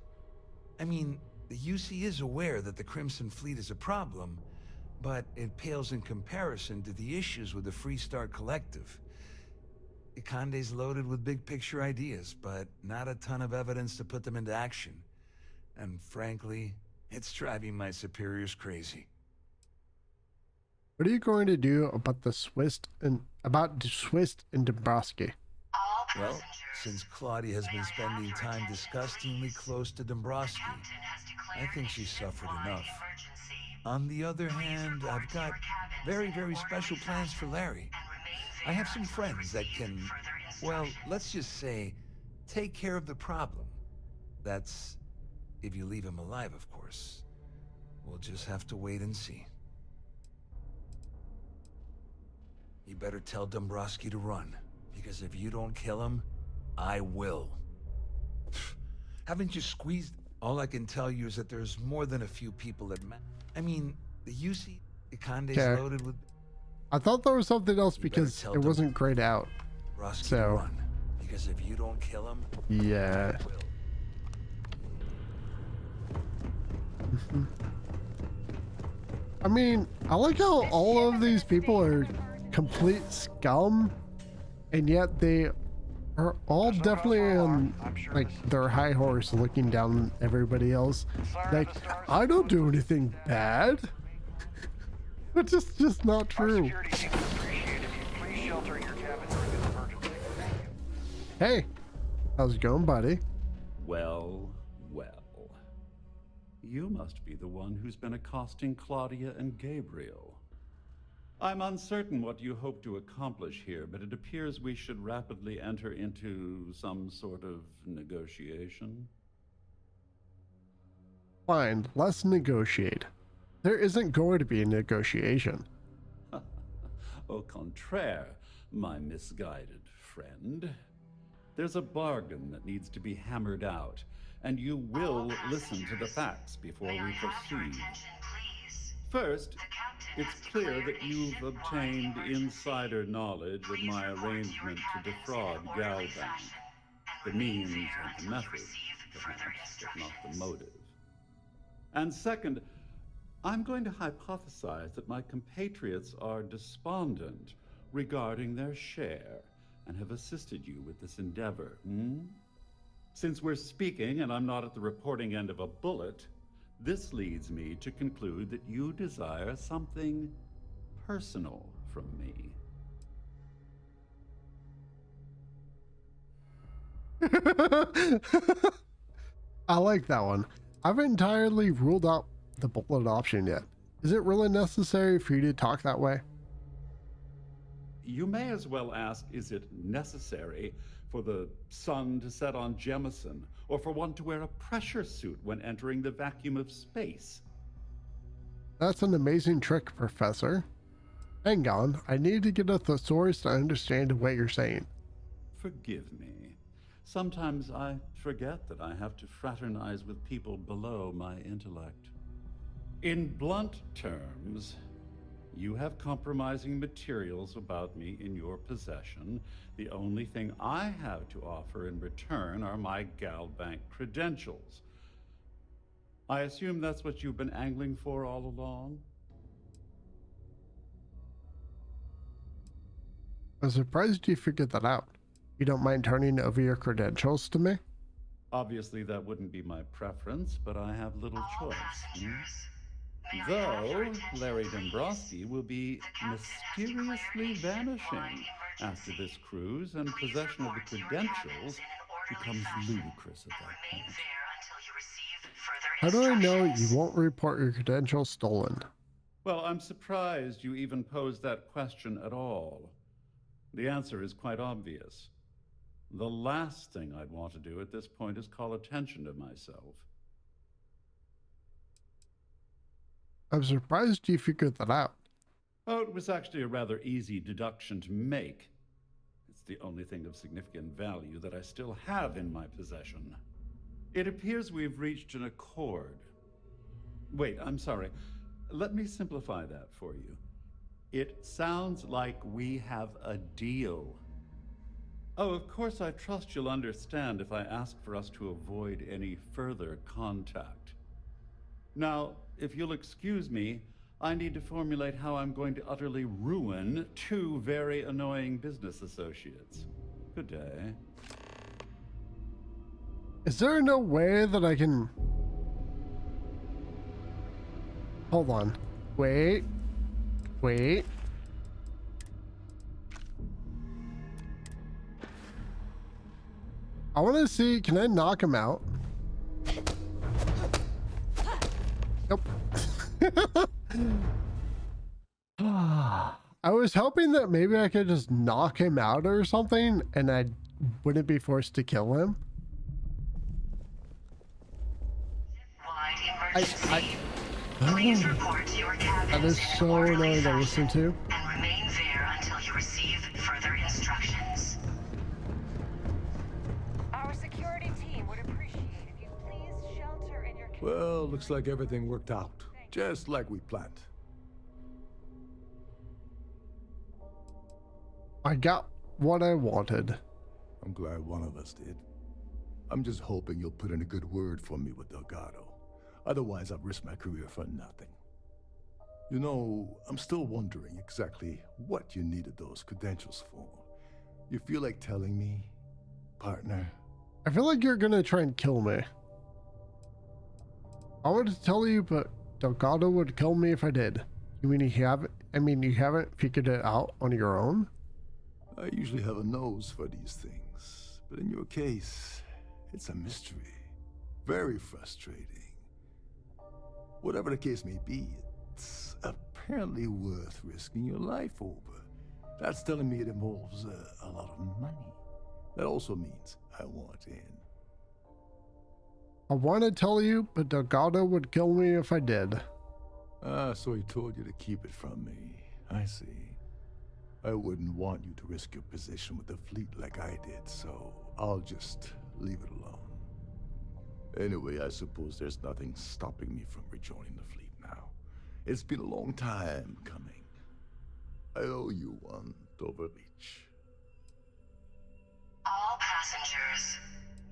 I mean, the UC is aware that the Crimson Fleet is a problem, but it pales in comparison to the issues with the Freestar Collective. Akande's loaded with big-picture ideas, but not a ton of evidence to put them into action. And frankly, it's driving my superiors crazy. What are you going to do about the Swiss and Dombrowski? Well, since Claudia has been spending time disgustingly close to Dombrowski, I think she's suffered enough. On the other hand, I've got very, very special plans for Larry. I have some friends that can, well, let's just say, take care of the problem. That's if you leave him alive, of course. We'll just have to wait and see. You better tell Dombrowski to run, because if you don't kill him, I will. Haven't you squeezed? All I can tell you is that there's more than a few people at I mean, the UC Akande's loaded with... I thought there was something else because it wasn't grayed out. So, run, because if you don't kill him, yeah. I mean, I like how all of these people are complete scum, and yet they are all definitely on like their high horse looking down everybody else. Like, I don't do anything bad. It's just not true. Hey, how's it going, buddy? Well, well. You must be the one who's been accosting Claudia and Gabriel. I'm uncertain what you hope to accomplish here, but it appears we should rapidly enter into some sort of negotiation. Fine, let's negotiate. There isn't going to be a negotiation. Au contraire, my misguided friend. There's a bargain that needs to be hammered out, and you will listen to the facts before we proceed. First, it's clear that you've obtained insider knowledge of my arrangement to defraud Galbank. The means and the method, perhaps, but not the motive. And second, I'm going to hypothesize that my compatriots are despondent regarding their share and have assisted you with this endeavor. Since we're speaking and I'm not at the reporting end of a bullet, this leads me to conclude that you desire something personal from me. I like that one. I haven't entirely ruled out the bullet option yet. Is it really necessary for you to talk that way? You may as well ask, is it necessary for the sun to set on Jemison, or for one to wear a pressure suit when entering the vacuum of space? That's an amazing trick, Professor. Hang on, I need to get a thesaurus to understand what you're saying. Forgive me. Sometimes I forget that I have to fraternize with people below my intellect. In blunt terms, you have compromising materials about me in your possession. The only thing I have to offer in return are my Galbank credentials. I assume that's what you've been angling for all along? I'm surprised you figured that out. You don't mind turning over your credentials to me? Obviously, that wouldn't be my preference, but I have little choice. Though Larry Dombrowski will be mysteriously vanishing after this cruise, and possession of the credentials becomes ludicrous at that point. How do I know you won't report your credentials stolen? Well, I'm surprised you even posed that question at all. The answer is quite obvious. The last thing I'd want to do at this point is call attention to myself. I'm surprised you figured that out. Oh, it was actually a rather easy deduction to make. It's the only thing of significant value that I still have in my possession. It appears we've reached an accord. Wait, I'm sorry. Let me simplify that for you. It sounds like we have a deal. Oh, of course, I trust you'll understand if I ask for us to avoid any further contact. Now, if you'll excuse me, I need to formulate how I'm going to utterly ruin two very annoying business associates. Good day. Is there no way that I can... Hold on. Wait. Wait. I want to see, can I knock him out? Nope. I was hoping that maybe I could just knock him out or something and I wouldn't be forced to kill him. Please report to your cabins. That is so annoying to listen to. And remain there until you receive further instructions. Our security team would appreciate if you please shelter in your... Well, looks like everything worked out, just like we planned. I got what I wanted. I'm glad one of us did. I'm just hoping you'll put in a good word for me with Delgado. Otherwise, I've risked my career for nothing. You know, I'm still wondering exactly what you needed those credentials for. You feel like telling me, partner? I feel like you're gonna try and kill me. I wanted to tell you, but Delgado would kill me if I did. You mean you haven't figured it out on your own? I usually have a nose for these things, but in your case, it's a mystery. Very frustrating. Whatever the case may be, it's apparently worth risking your life over. That's telling me it involves a lot of money. That also means I want in. I want to tell you, but Delgado would kill me if I did. Ah, so he told you to keep it from me. I see. I wouldn't want you to risk your position with the fleet like I did, so I'll just leave it alone. Anyway, I suppose there's nothing stopping me from rejoining the fleet now. It's been a long time coming. I owe you one, Overreach. All passengers,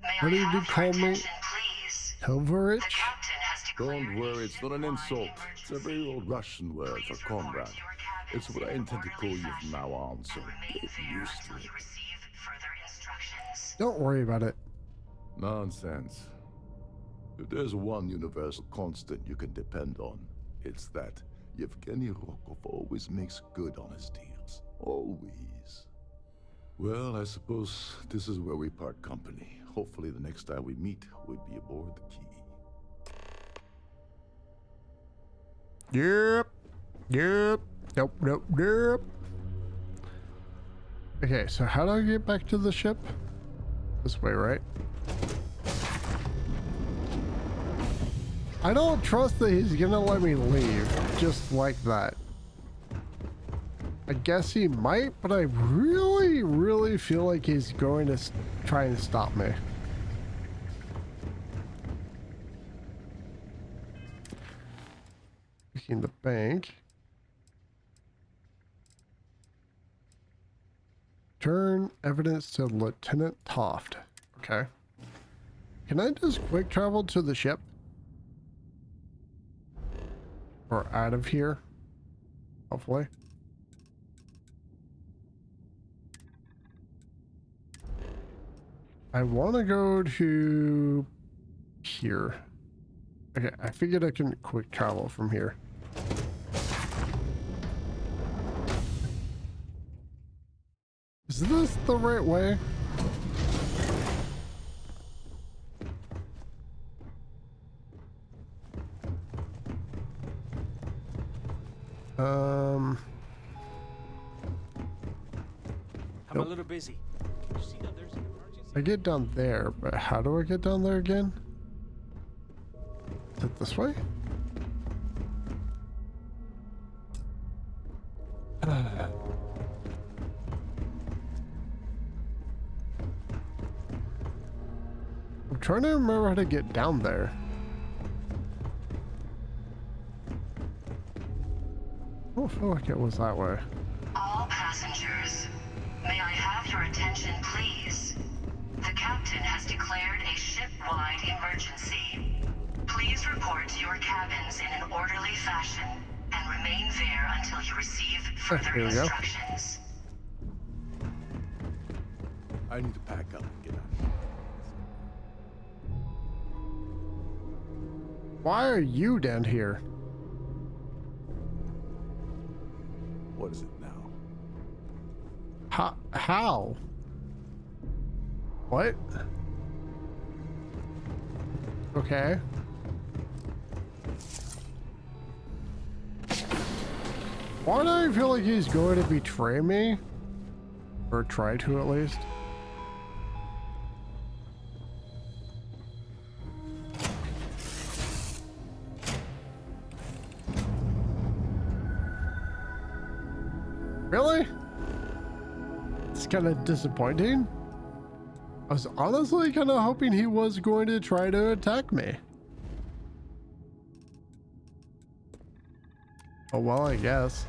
may What I did you have call your me? attention, please? Overreach? The captain has declared Don't worry, it's not an insult. It's a very old Russian word for comrade. It's what I intend to call you from now on, so get used to it. Don't worry about it. Nonsense. If there's one universal constant you can depend on, it's that Yevgeny Rokov always makes good on his deals. Always. Well, I suppose this is where we part company. Hopefully the next time we meet, we'll be aboard the Key. Yep. Yep. Nope, nope, nope. Okay, so how do I get back to the ship? This way, right? I don't trust that he's gonna let me leave just like that. I guess he might, but I really, really feel like he's going to try and stop me. Picking the bank. Turn evidence to Lieutenant Toft. Okay. Can I just quick travel to the ship? Or out of here? Hopefully. I want to go to here. Okay, I figured I can quick travel from here. Is this the right way? I'm a little busy. You see that there's an emergency? I get down there, but how do I get down there again? Is it this way? I'm trying to remember how to get down there. I don't feel like it was that way. All passengers, may I have your attention, please? The captain has declared a ship-wide emergency. Please report to your cabins in an orderly fashion and remain there until you receive further Here we go. instructions. I need to pack up and get out of here. Why are you down here? What is it now? How? What? Okay. Why do I feel like he's going to betray me? Or try to, at least. Really? It's kind of disappointing. I was honestly kind of hoping he was going to try to attack me. Oh well, I guess.